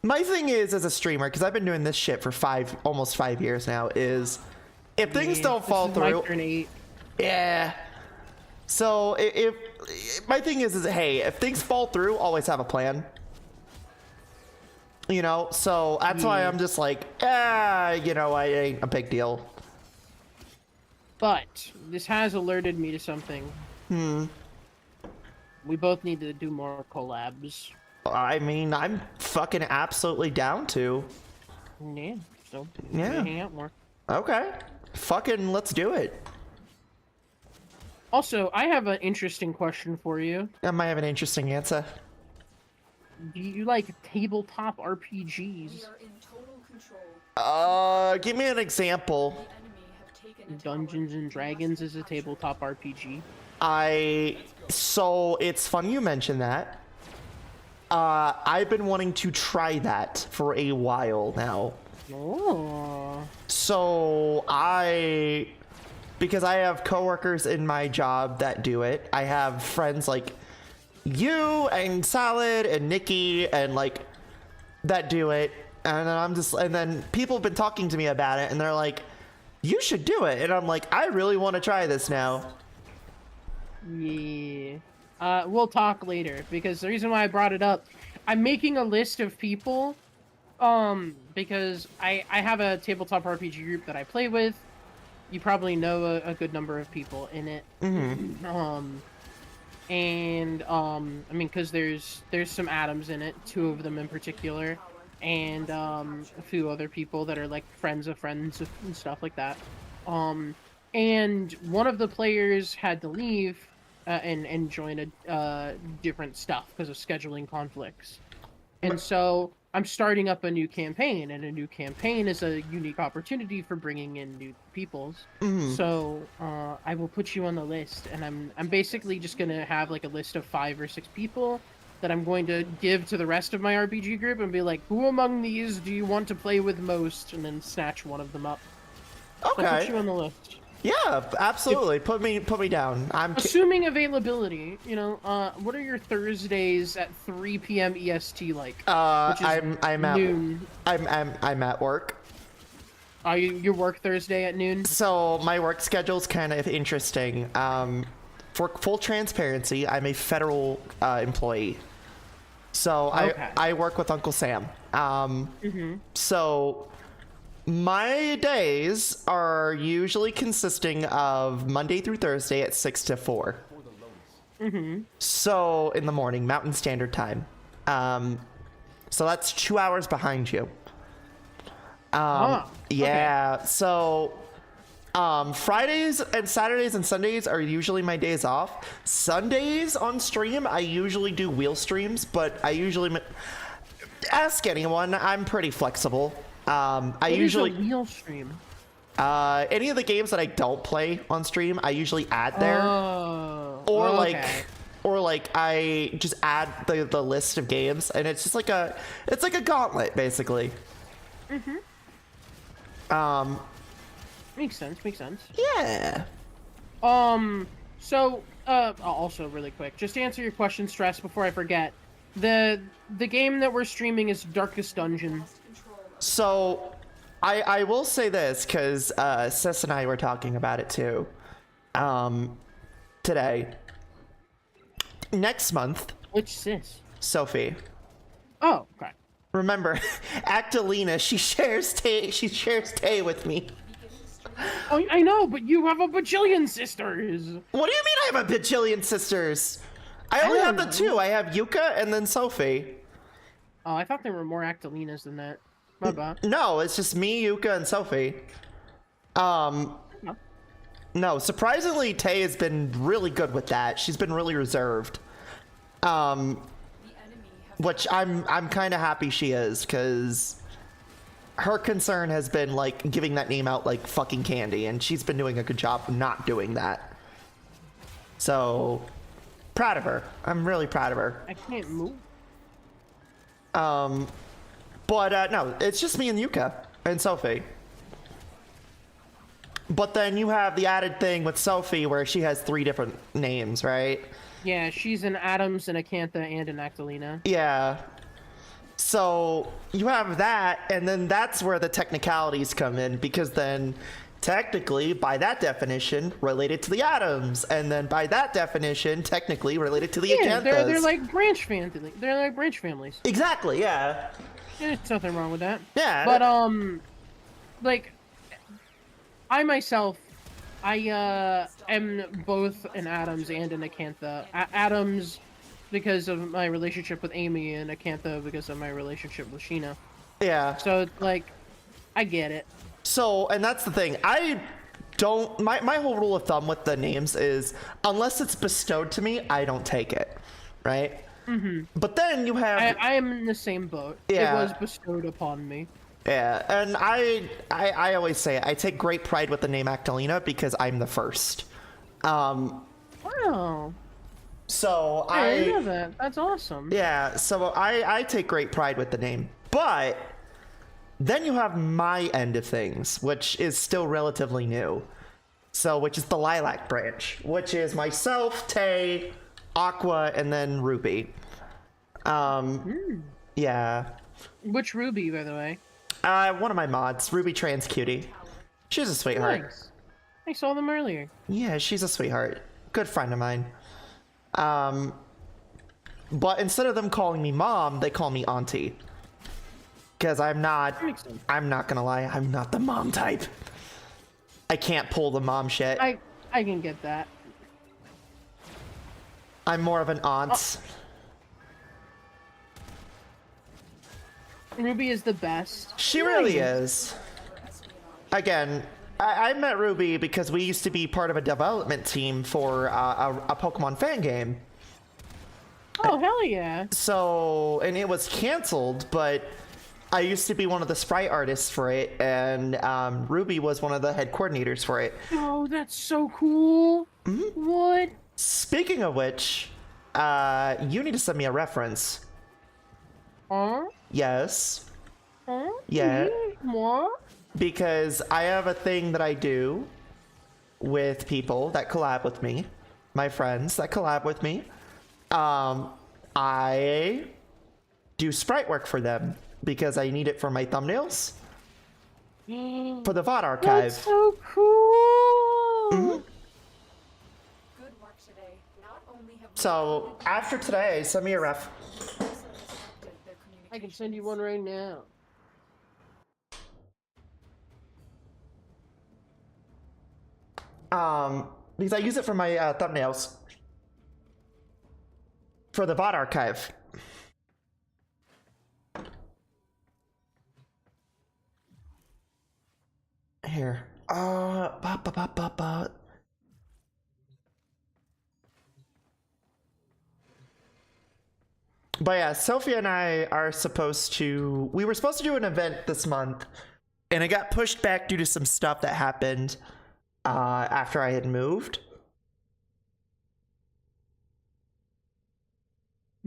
My thing is, as a streamer, because I've been doing this shit for almost 5 years now, is if things Yeah, don't fall this is my through... turn 8. Yeah. So if my thing is hey, if things fall through, always have a plan. You know, so that's why I'm just like, you know, I ain't a big deal. But this has alerted me to something. We both need to do more collabs. I mean, I'm fucking absolutely down to. Yeah, so Yeah. hang out more. Okay. Fucking let's do it. Also, I have an interesting question for you. I might have an interesting answer. Do you like tabletop We RPGs? are in total control. Give me an example. The enemy have taken a Dungeons and Dragons is a tabletop RPG. So it's fun you mentioned that. I've been wanting to try that for a while now. Oh. So because I have coworkers in my job that do it. I have friends like you and Salad and Nikki and like that do it. And then and then people have been talking to me about it and they're like, you should do it. And I'm like, I really want to try this now. Yeah. We'll talk later because the reason why I brought it up, I'm making a list of people, because I have a tabletop RPG group that I play with. You probably know a good number of people in it. Mm-hmm. I mean, because there's some Adams in it, 2 of them in particular, and a few other people that are like friends of friends and stuff like that. And one of the players had to leave and join a different stuff because of scheduling conflicts. And so I'm starting up a new campaign, and a new campaign is a unique opportunity for bringing in new peoples. So I will put you on the list, and I'm basically just gonna have like a list of 5 or 6 people that I'm going to give to the rest of my RPG group and be like, who among these do you want to play with most? And then snatch one of them up. So I'll put Okay. you on the list. Yeah, absolutely. Put me down. Assuming availability, you know, what are your Thursdays at 3 p.m. EST like? Which is I'm at noon. I'm at work. Are you work Thursday at noon? So my work schedule's kind of interesting. For full transparency, I'm a federal employee. So Okay. I work with Uncle Sam. So my days are usually consisting of Monday through Thursday at 6 to 4. So in the morning, Mountain Standard Time. So that's 2 hours behind you. Yeah. Okay. So Fridays and Saturdays and Sundays are usually my days off. Sundays on stream, I usually do wheel streams, but I usually ask anyone. I'm pretty flexible. I usually What is a wheel stream? any of the games that I don't play on stream, I usually add there, or okay. like I just add the list of games, and it's just like a gauntlet basically. Makes sense. Yeah. So, also really quick, just to answer your question, Stress, before I forget, the game that we're streaming is Darkest Dungeon. So, I will say this because Sis and I were talking about it too, today. Next month, Which sis? Sophie. Oh, okay. Remember, Actalina, she shares Tay with me. Oh, I know, but you have a bajillion sisters. What do you mean I have a bajillion sisters? I only have the two. I have Yuka and then Sophie. Oh, I thought there were more Actalinas than that. My bad. No, it's just me, Yuka, and Sophie. No, surprisingly, Tay has been really good with that. She's been really reserved. Which I'm kind of happy she is, because her concern has been like giving that name out like fucking candy, and she's been doing a good job of not doing that. So proud of her. I'm really proud of her. I can't move. But no, it's just me and Yuka and Sophie. But then you have the added thing with Sophie where she has 3 different names, right? Yeah, she's an Adams, an Acantha, and an Actalina. Yeah. So you have that, and then that's where the technicalities come in, because then technically, by that definition, related to the Adams, and then by that definition, technically related to the Yeah, Acanthas. they're like branch family. They're like branch families. Exactly, yeah. There's nothing wrong with that. Yeah. But like, I myself, I am both an Adams and an Acantha. Adams because of my relationship with Amy, and Acantha because of my relationship with Sheena. Yeah. So like, I get it. So, and that's the thing. I don't. My whole rule of thumb with the names is, unless it's bestowed to me, I don't take it. Right. But then you have. I am in the same boat. Yeah. It was bestowed upon me. Yeah, and I always say I take great pride with the name Actalina because I'm the first. Wow. So I didn't know that. That's awesome. Yeah, so I take great pride with the name. But then you have my end of things, which is still relatively new. So, which is the Lilac branch, which is myself, Tay, Aqua, and then Ruby. Yeah. Which Ruby, by the way? One of my mods, Ruby Trans Cutie. She's a sweetheart. Nice. I saw them earlier. Yeah, she's a sweetheart. Good friend of mine. But instead of them calling me mom, they call me auntie. Because I'm not gonna lie, I'm not the mom type. I can't pull the mom shit. I can get that. I'm more of an aunt. Ruby is the best. She really is. Again, I met Ruby because we used to be part of a development team for a Pokemon fan game. Oh, hell yeah. So, and it was canceled, but I used to be one of the sprite artists for it, and Ruby was one of the head coordinators for it. Oh, that's so cool. What? Speaking of which, you need to send me a reference. Huh? Yes. Huh? Yeah. What? Because I have a thing that I do with people that collab with me, my friends that collab with me. I do sprite work for them because I need it for my thumbnails for the VOD archive. That's so cool. Mhm. Good work today. Not only have we So after today, send me a ref. also disrupted their I can send you one right now. Because I use it for my thumbnails for the VOD archive. Here. Ba, ba, ba, ba, ba. But yeah, Sophia and I are supposed to. We were supposed to do an event this month, and it got pushed back due to some stuff that happened after I had moved.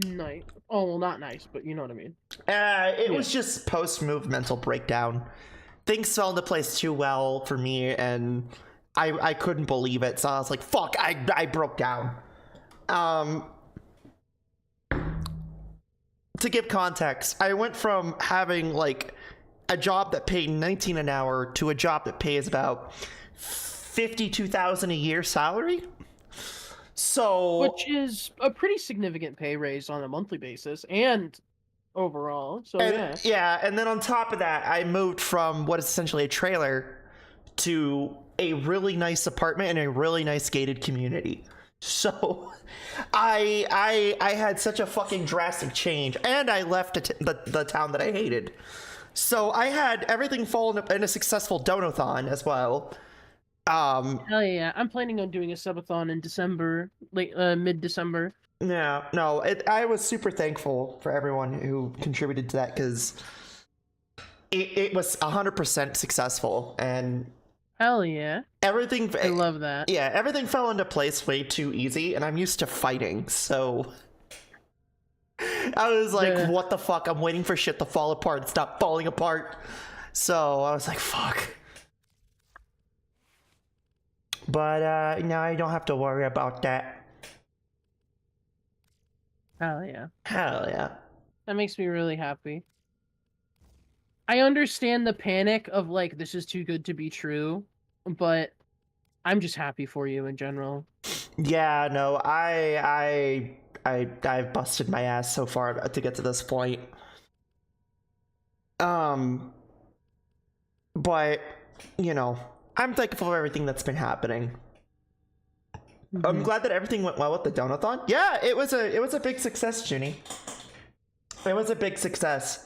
Nice. Oh, well, not nice, but you know what I mean. It was just post-move mental breakdown. Things fell into place too well for me, and I couldn't believe it. So I was like, "Fuck!" I broke down. To give context, I went from having like a job that paid $19 an hour to a job that pays about $52,000 a year salary. So, Which is a pretty significant pay raise on a monthly basis and overall. So yeah. And then on top of that, I moved from what is essentially a trailer to a really nice apartment in a really nice gated community. So I had such a fucking drastic change, and I left the town that I hated. So I had everything fall in a successful donathon as well. Hell yeah. I'm planning on doing a subathon in December, mid-December. No, I was super thankful for everyone who contributed to that, because it was 100% successful, and Hell yeah. everything. I love that. Yeah, everything fell into place way too easy, and I'm used to fighting, so I was like, Yeah. what the fuck? I'm waiting for shit to fall apart and stop falling apart. So I was like, fuck. But now I don't have to worry about that. Hell yeah. Hell yeah. That makes me really happy. I understand the panic of like, this is too good to be true, but I'm just happy for you in general. Yeah, no, I've busted my ass so far to get to this point. But you know, I'm thankful for everything that's been happening. I'm glad that everything went well with the donathon. Yeah, it was a big success, Junie. It was a big success.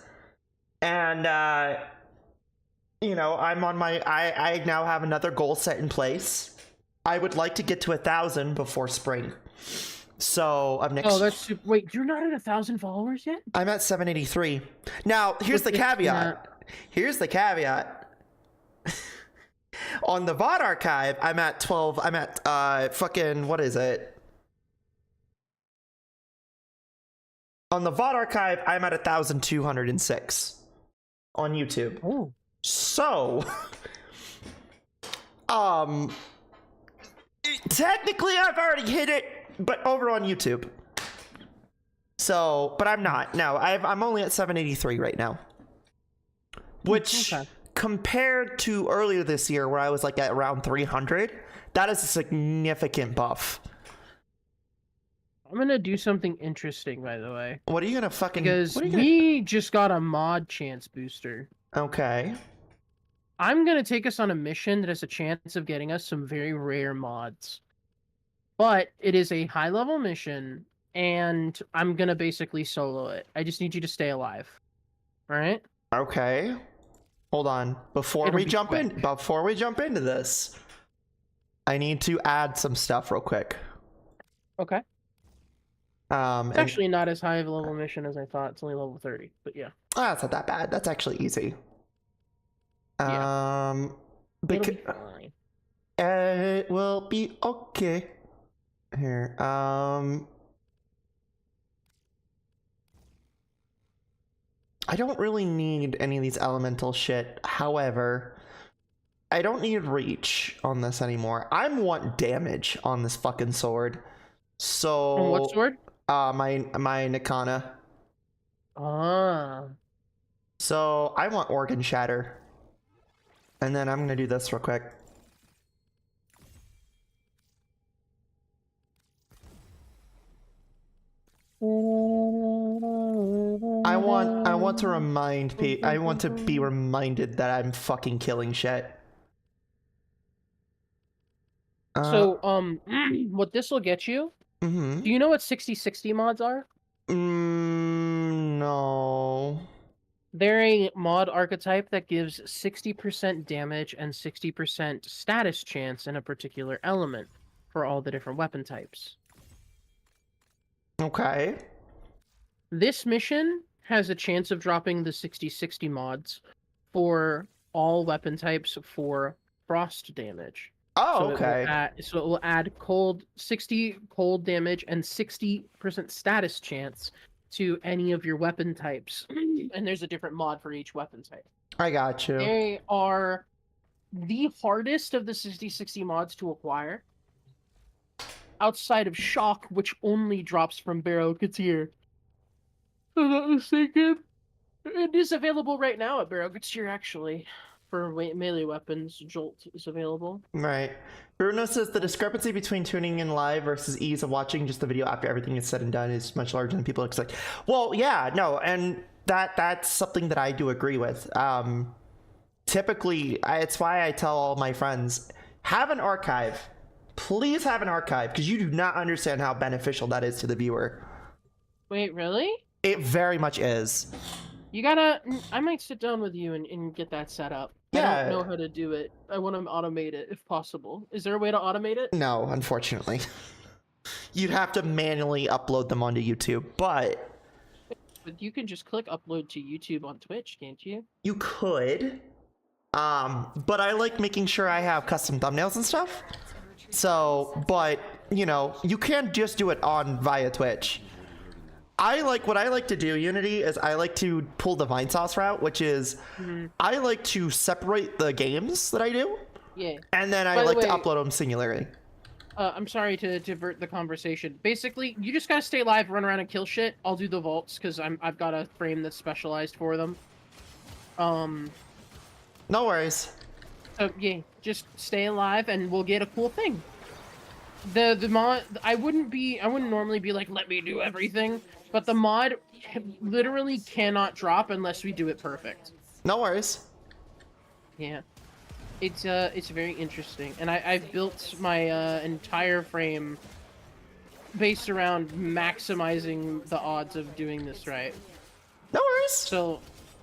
And you know, I'm on my I now have another goal set in place. I would like to get to 1,000 before spring. So of next. Oh, that's super. Wait, you're not at 1,000 followers yet? I'm at 783. Now, here's the caveat. Here's the caveat. On the VOD archive, I'm at 12. I'm at fucking, what is it? On the VOD archive, I'm at 1,206 on YouTube. Oh. So, technically I've already hit it, but over on YouTube. So, but I'm not. No, I'm only at 783 right now. Which, Okay. compared to earlier this year where I was like at around 300, that is a significant buff. I'm gonna do something interesting, by the way. What are you gonna fucking... Because what are you gonna- we just got a mod chance booster. Okay. I'm gonna take us on a mission that has a chance of getting us some very rare mods. But it is a high-level mission, and I'm gonna basically solo it. I just need you to stay alive. Alright? Okay. Hold on. Before It'll we be jump quick. into this, I need to add some stuff real quick. Okay. It's And- actually not as high of a level mission as I thought. It's only level 30, but yeah. that's not that bad. That's actually easy. Yeah. It'll be fine. It will be okay. Here. I don't really need any of these elemental shit. However, I don't need reach on this anymore. I want damage on this fucking sword. So On what sword? my Nikana. Ah. So I want organ shatter. And then I'm gonna do this real quick. I want to remind people. I want to be reminded that I'm fucking killing shit. So, what this will get you? Mm-hmm. Do you know what 60/60 mods are? No. They're a mod archetype that gives 60% damage and 60% status chance in a particular element for all the different weapon types. Okay. This mission has a chance of dropping the 60/60 mods for all weapon types for frost damage. Oh, okay. So it will add 60 cold damage and 60% status chance to any of your weapon types. And there's a different mod for each weapon type. I got you. They are the hardest of the 60/60 mods to acquire. Outside of Shock, which only drops from Barrow Katir. If I'm not mistaken. It is available right now at Barrow Katir, actually. For melee weapons, Jolt is available. Right. Bruno says the discrepancy between tuning in live versus ease of watching just the video after everything is said and done is much larger than people expect. Well, yeah, no, and that's something that I do agree with. Typically, it's why I tell all my friends, have an archive. Please have an archive, because you do not understand how beneficial that is to the viewer. Wait, really? It very much is. You gotta... I might sit down with you and get that set up. Yeah. I don't know how to do it. I want to automate it, if possible. Is there a way to automate it? No, unfortunately. You'd have to manually upload them onto YouTube, but... But you can just click upload to YouTube on Twitch, can't you? You could. But I like making sure I have custom thumbnails and stuff. So, but, you know, you can't just do it via Twitch. What I like to do, Unity, is I like to pull the Vinesauce route, which is I like to separate the games that I do. Yeah. And then I By the like to way, upload them singularly. I'm sorry to divert the conversation. Basically, you just gotta stay alive, run around and kill shit. I'll do the vaults, because I've got a frame that's specialized for them. No worries. So, yeah, just stay alive and we'll get a cool thing. The mod, I wouldn't normally be like, let me do everything, but the mod literally cannot drop unless we do it perfect. No worries. Yeah. It's very interesting. And I've built my entire frame based around maximizing the odds of doing this right. No worries. So,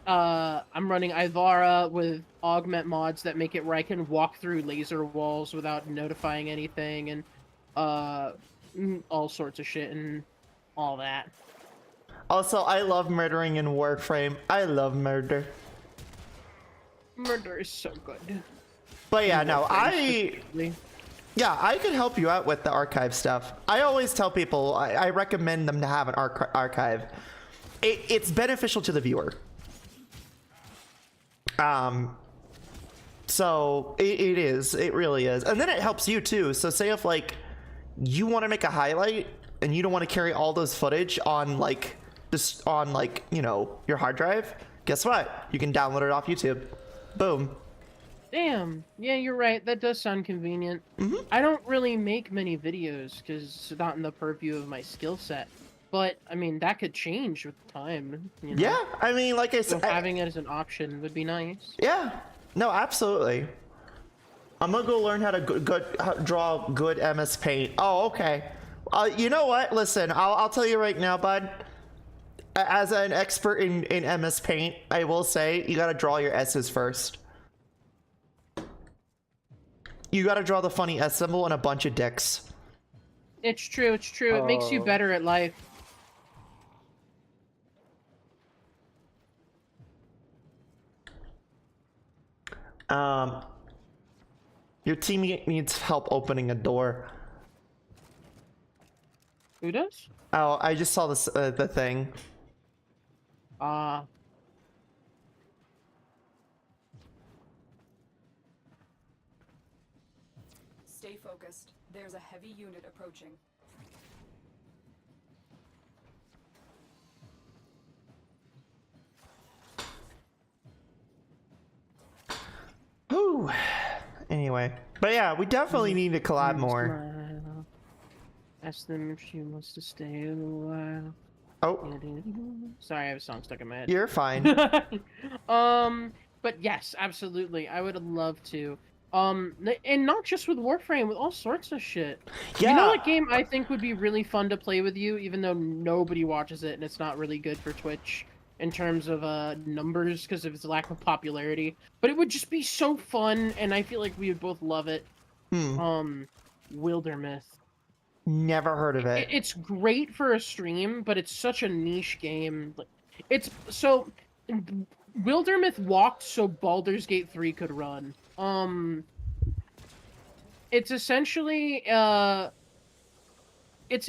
I'm running Ivara with augment mods that make it where I can walk through laser walls without notifying anything, and all sorts of shit and all that. Also, I love murdering in Warframe. I love murder. Murder is so good. But yeah, no, Specifically. Yeah, I can help you out with the archive stuff. I always tell people, I recommend them to have an archive. It's beneficial to the viewer. So it is, it really is. And then it helps you too. So say if like you want to make a highlight and you don't want to carry all those footage on like you know, your hard drive, guess what? You can download it off YouTube. Boom. Damn. Yeah, you're right. That does sound convenient. Mm-hmm. I don't really make many videos because it's not in the purview of my skill set. But, I mean, that could change with time. You know? Yeah, I mean, like I So said, having it as an option would be nice. yeah, no, absolutely. I'm gonna go learn how to draw good MS Paint. Oh, okay. You know what? Listen, I'll tell you right now, bud. As an expert in MS Paint, I will say you gotta draw your S's first. You gotta draw the funny S symbol and a bunch of dicks. It's true, it's true. It makes you better at life. Your teammate needs help opening a door. Who does? Oh, I just saw this the thing. Stay focused. There's a heavy unit approaching. Whew. Anyway, but yeah, we definitely need to collab more. Smile. Ask them if she wants to stay a while. Oh, Sorry, I have a song stuck in my head. you're fine. But yes, absolutely. I would love to. And not just with Warframe, with all sorts of shit. Yeah. You know what game I think would be really fun to play with you, even though nobody watches it and it's not really good for Twitch in terms of numbers because of its lack of popularity. But it would just be so fun, and I feel like we would both love it. Wildermyth. Never heard of it. It's great for a stream, but it's such a niche game. It's so Wildermyth walked so Baldur's Gate 3 could run. It's essentially it's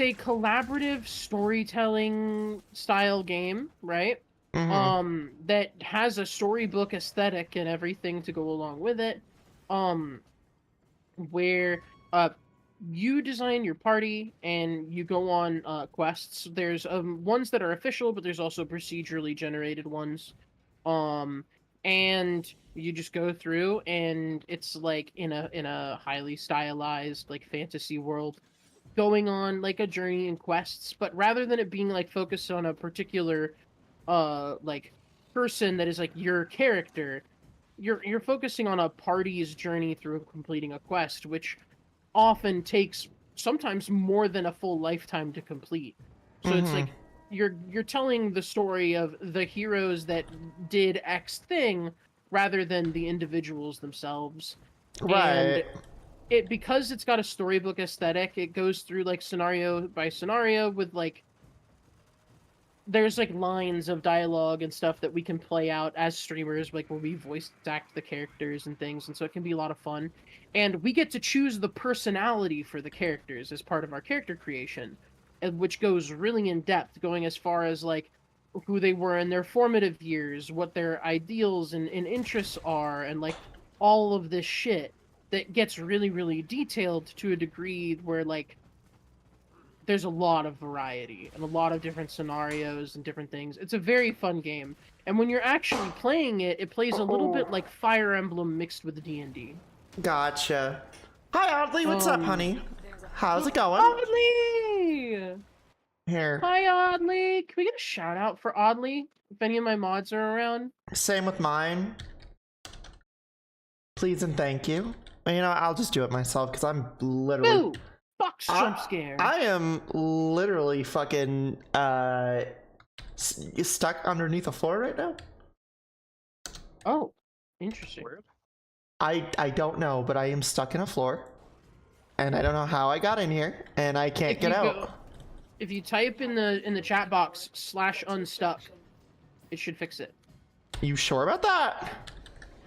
a collaborative storytelling style game, right? That has a storybook aesthetic and everything to go along with it. Where you design your party and you go on quests. There's ones that are official, but there's also procedurally generated ones. And you just go through, and it's like in a highly stylized like fantasy world, going on like a journey and quests. But rather than it being like focused on a particular like person that is like your character, you're focusing on a party's journey through completing a quest, which often takes sometimes more than a full lifetime to complete. So it's like you're telling the story of the heroes that did X thing rather than the individuals themselves. Right. And because it's got a storybook aesthetic, it goes through like scenario by scenario with like there's like lines of dialogue and stuff that we can play out as streamers, like where we voice act the characters and things, and so it can be a lot of fun. And we get to choose the personality for the characters as part of our character creation, which goes really in depth, going as far as like who they were in their formative years, what their ideals and interests are, and like all of this shit that gets really, really detailed to a degree where like there's a lot of variety and a lot of different scenarios and different things. It's a very fun game. And when you're actually playing it, it plays a little bit like Fire Emblem mixed with D&D. Gotcha. Hi, Audley. What's up, honey? How's it going? Audley! Here. Hi, Audley. Can we get a shout out for Audley if any of my mods are around? Same with mine. Please and thank you. You know, I'll just do it myself because I'm literally... Boo! Fuck jump scare. I am literally fucking stuck underneath a floor right now. Oh, interesting. I don't know, but I am stuck in a floor, and I don't know how I got in here, and I can't get out. If you type in the chat box /unstuck, it should fix it. You sure about that?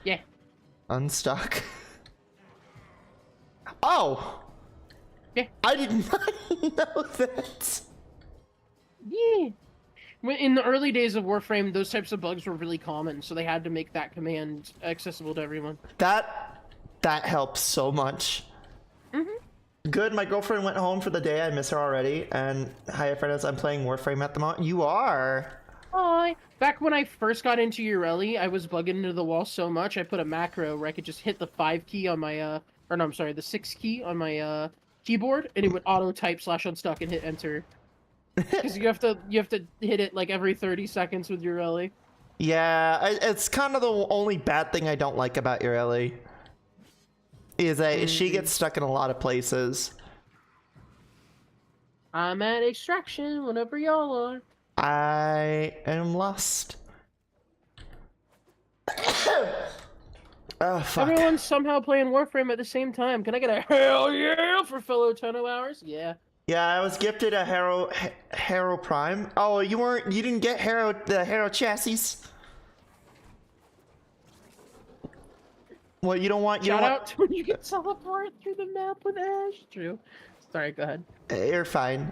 Yeah. Unstuck. Oh. Yeah. I did not know that. Yeah. In the early days of Warframe, those types of bugs were really common, so they had to make that command accessible to everyone. That helps so much. Good, my girlfriend went home for the day. I miss her already. And hi, friends, I'm playing Warframe at the moment. You are? Hi. Back when I first got into Ureli, I was bugging into the wall so much, I put a macro where I could just hit the 5 key on my, or no, I'm sorry, the 6 key on my, keyboard, and it would auto-type /unstuck and hit enter. Because you have to hit it like every 30 seconds with Ureli. Yeah, it's kind of the only bad thing I don't like about Ureli. Is that she gets stuck in a lot of places. I'm at extraction whenever y'all are. I am lost. Oh, fuck. Everyone's somehow playing Warframe at the same time. Can I get a hell yeah for fellow Tono hours? Yeah. Yeah, I was gifted a Hero Prime. Oh, you didn't get the Hero chassis? Well, you don't want... Shout out to when you get teleport through the map with Ash. True. Sorry, go ahead. You're fine.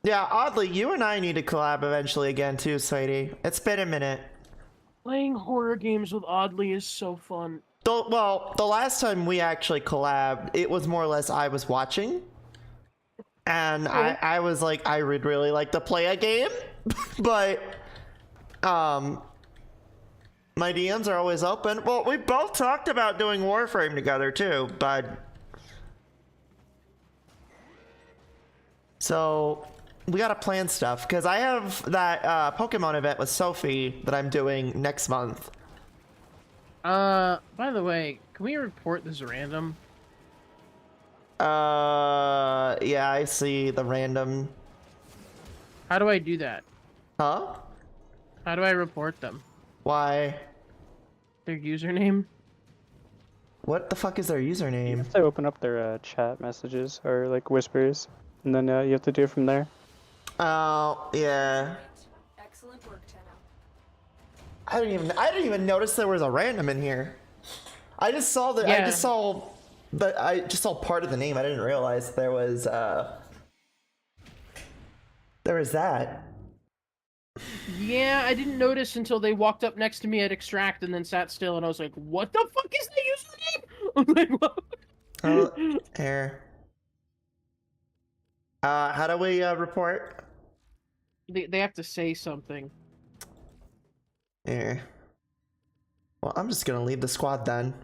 Yeah, oddly, you and I need to collab eventually again too, sweetie. It's been a minute. Playing horror games with Oddly is so fun. Well, the last time we actually collabed, it was more or less I was watching. And I was like, I would really like to play a game, but my DMs are always open. Well, we both talked about doing Warframe together too, but so we gotta plan stuff because I have that Pokemon event with Sophie that I'm doing next month. By the way, can we report this random? Yeah, I see the random. How do I do that? Huh? How do I report them? Why? Their username? What the fuck is their You username? have to open up their chat messages or like whispers, and then you have to do it from there. Oh, yeah. Excellent work, Tenno. I didn't even notice there was a random in here. I just saw the I Yeah. just saw part of the name. I didn't realize there was that. Yeah, I didn't notice until they walked up next to me at Extract and then sat still, and I was like, what the fuck is the username? I was like, what? Oh, here. How do we report? They have to say something. Here. Well, I'm just gonna leave the squad then,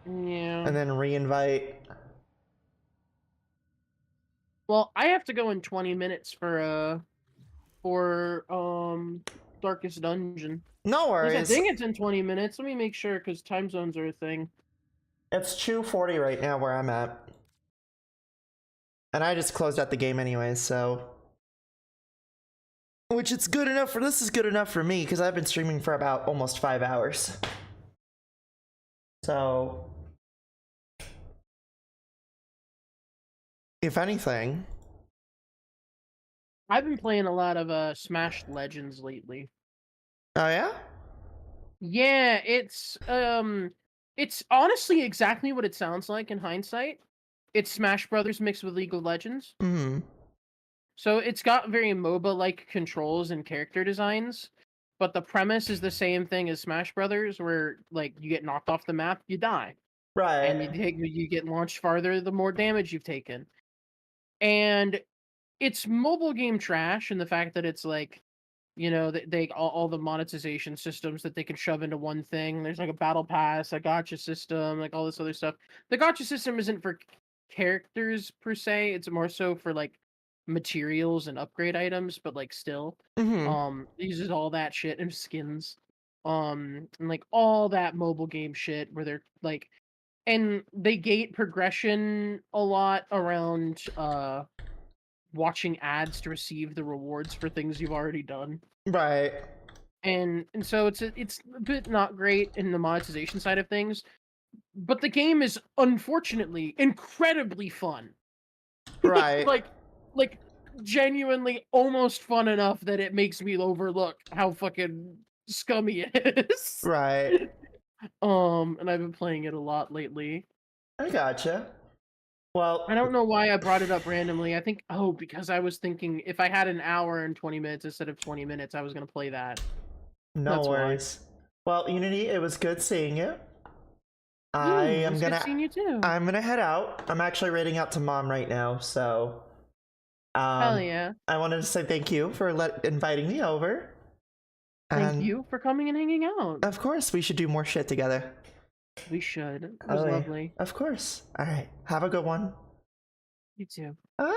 Yeah. and then re-invite. Well, I have to go in 20 minutes for Darkest Dungeon. No At least I worries. think it's in 20 minutes. Let me make sure, because time zones are a thing. It's 2:40 right now where I'm at, and I just closed out the game anyways, so. Which it's good enough for. This is good enough for me because I've been streaming for about almost 5 hours. So, if anything, I've been playing a lot of Smash Legends lately. oh yeah, Yeah, it's honestly exactly what it sounds like in hindsight. It's Smash Brothers mixed with League of Legends. mm-hmm. So it's got very MOBA-like controls and character designs, but the premise is the same thing as Smash Brothers, where like you get knocked off the map, you die, and Right. you get launched farther the more damage you've taken. And it's mobile game trash, and the fact that it's like, you know, they all the monetization systems that they can shove into one thing. There's like a battle pass, a gacha system, like all this other stuff. The gacha system isn't for characters per se; it's more so for like materials and upgrade items. But like still, Mm-hmm. it uses all that shit and skins, and like all that mobile game shit where they're like, and they gate progression a lot around watching ads to receive the rewards for things you've already done. Right. And so it's a bit not great in the monetization side of things, but the game is unfortunately incredibly fun. Right. like genuinely almost fun enough that it makes me overlook how fucking scummy it is. Right. And I've been playing it a lot lately. I gotcha. Well, I don't know why I brought it up randomly. I think, because I was thinking if I had an hour and 20 minutes instead of 20 minutes, I was going to play that. no that's why. worries. Well, Unity, it was good seeing you. I am It's good seeing you too. I'm gonna head out. I'm actually raiding out to Mom right now, so Hell yeah. I wanted to say thank you for inviting me over. Thank And you for coming and hanging out. Of course, we should do more shit together. We should. It was Okay. lovely. Of course. All right. Have a good one. You too. Ah!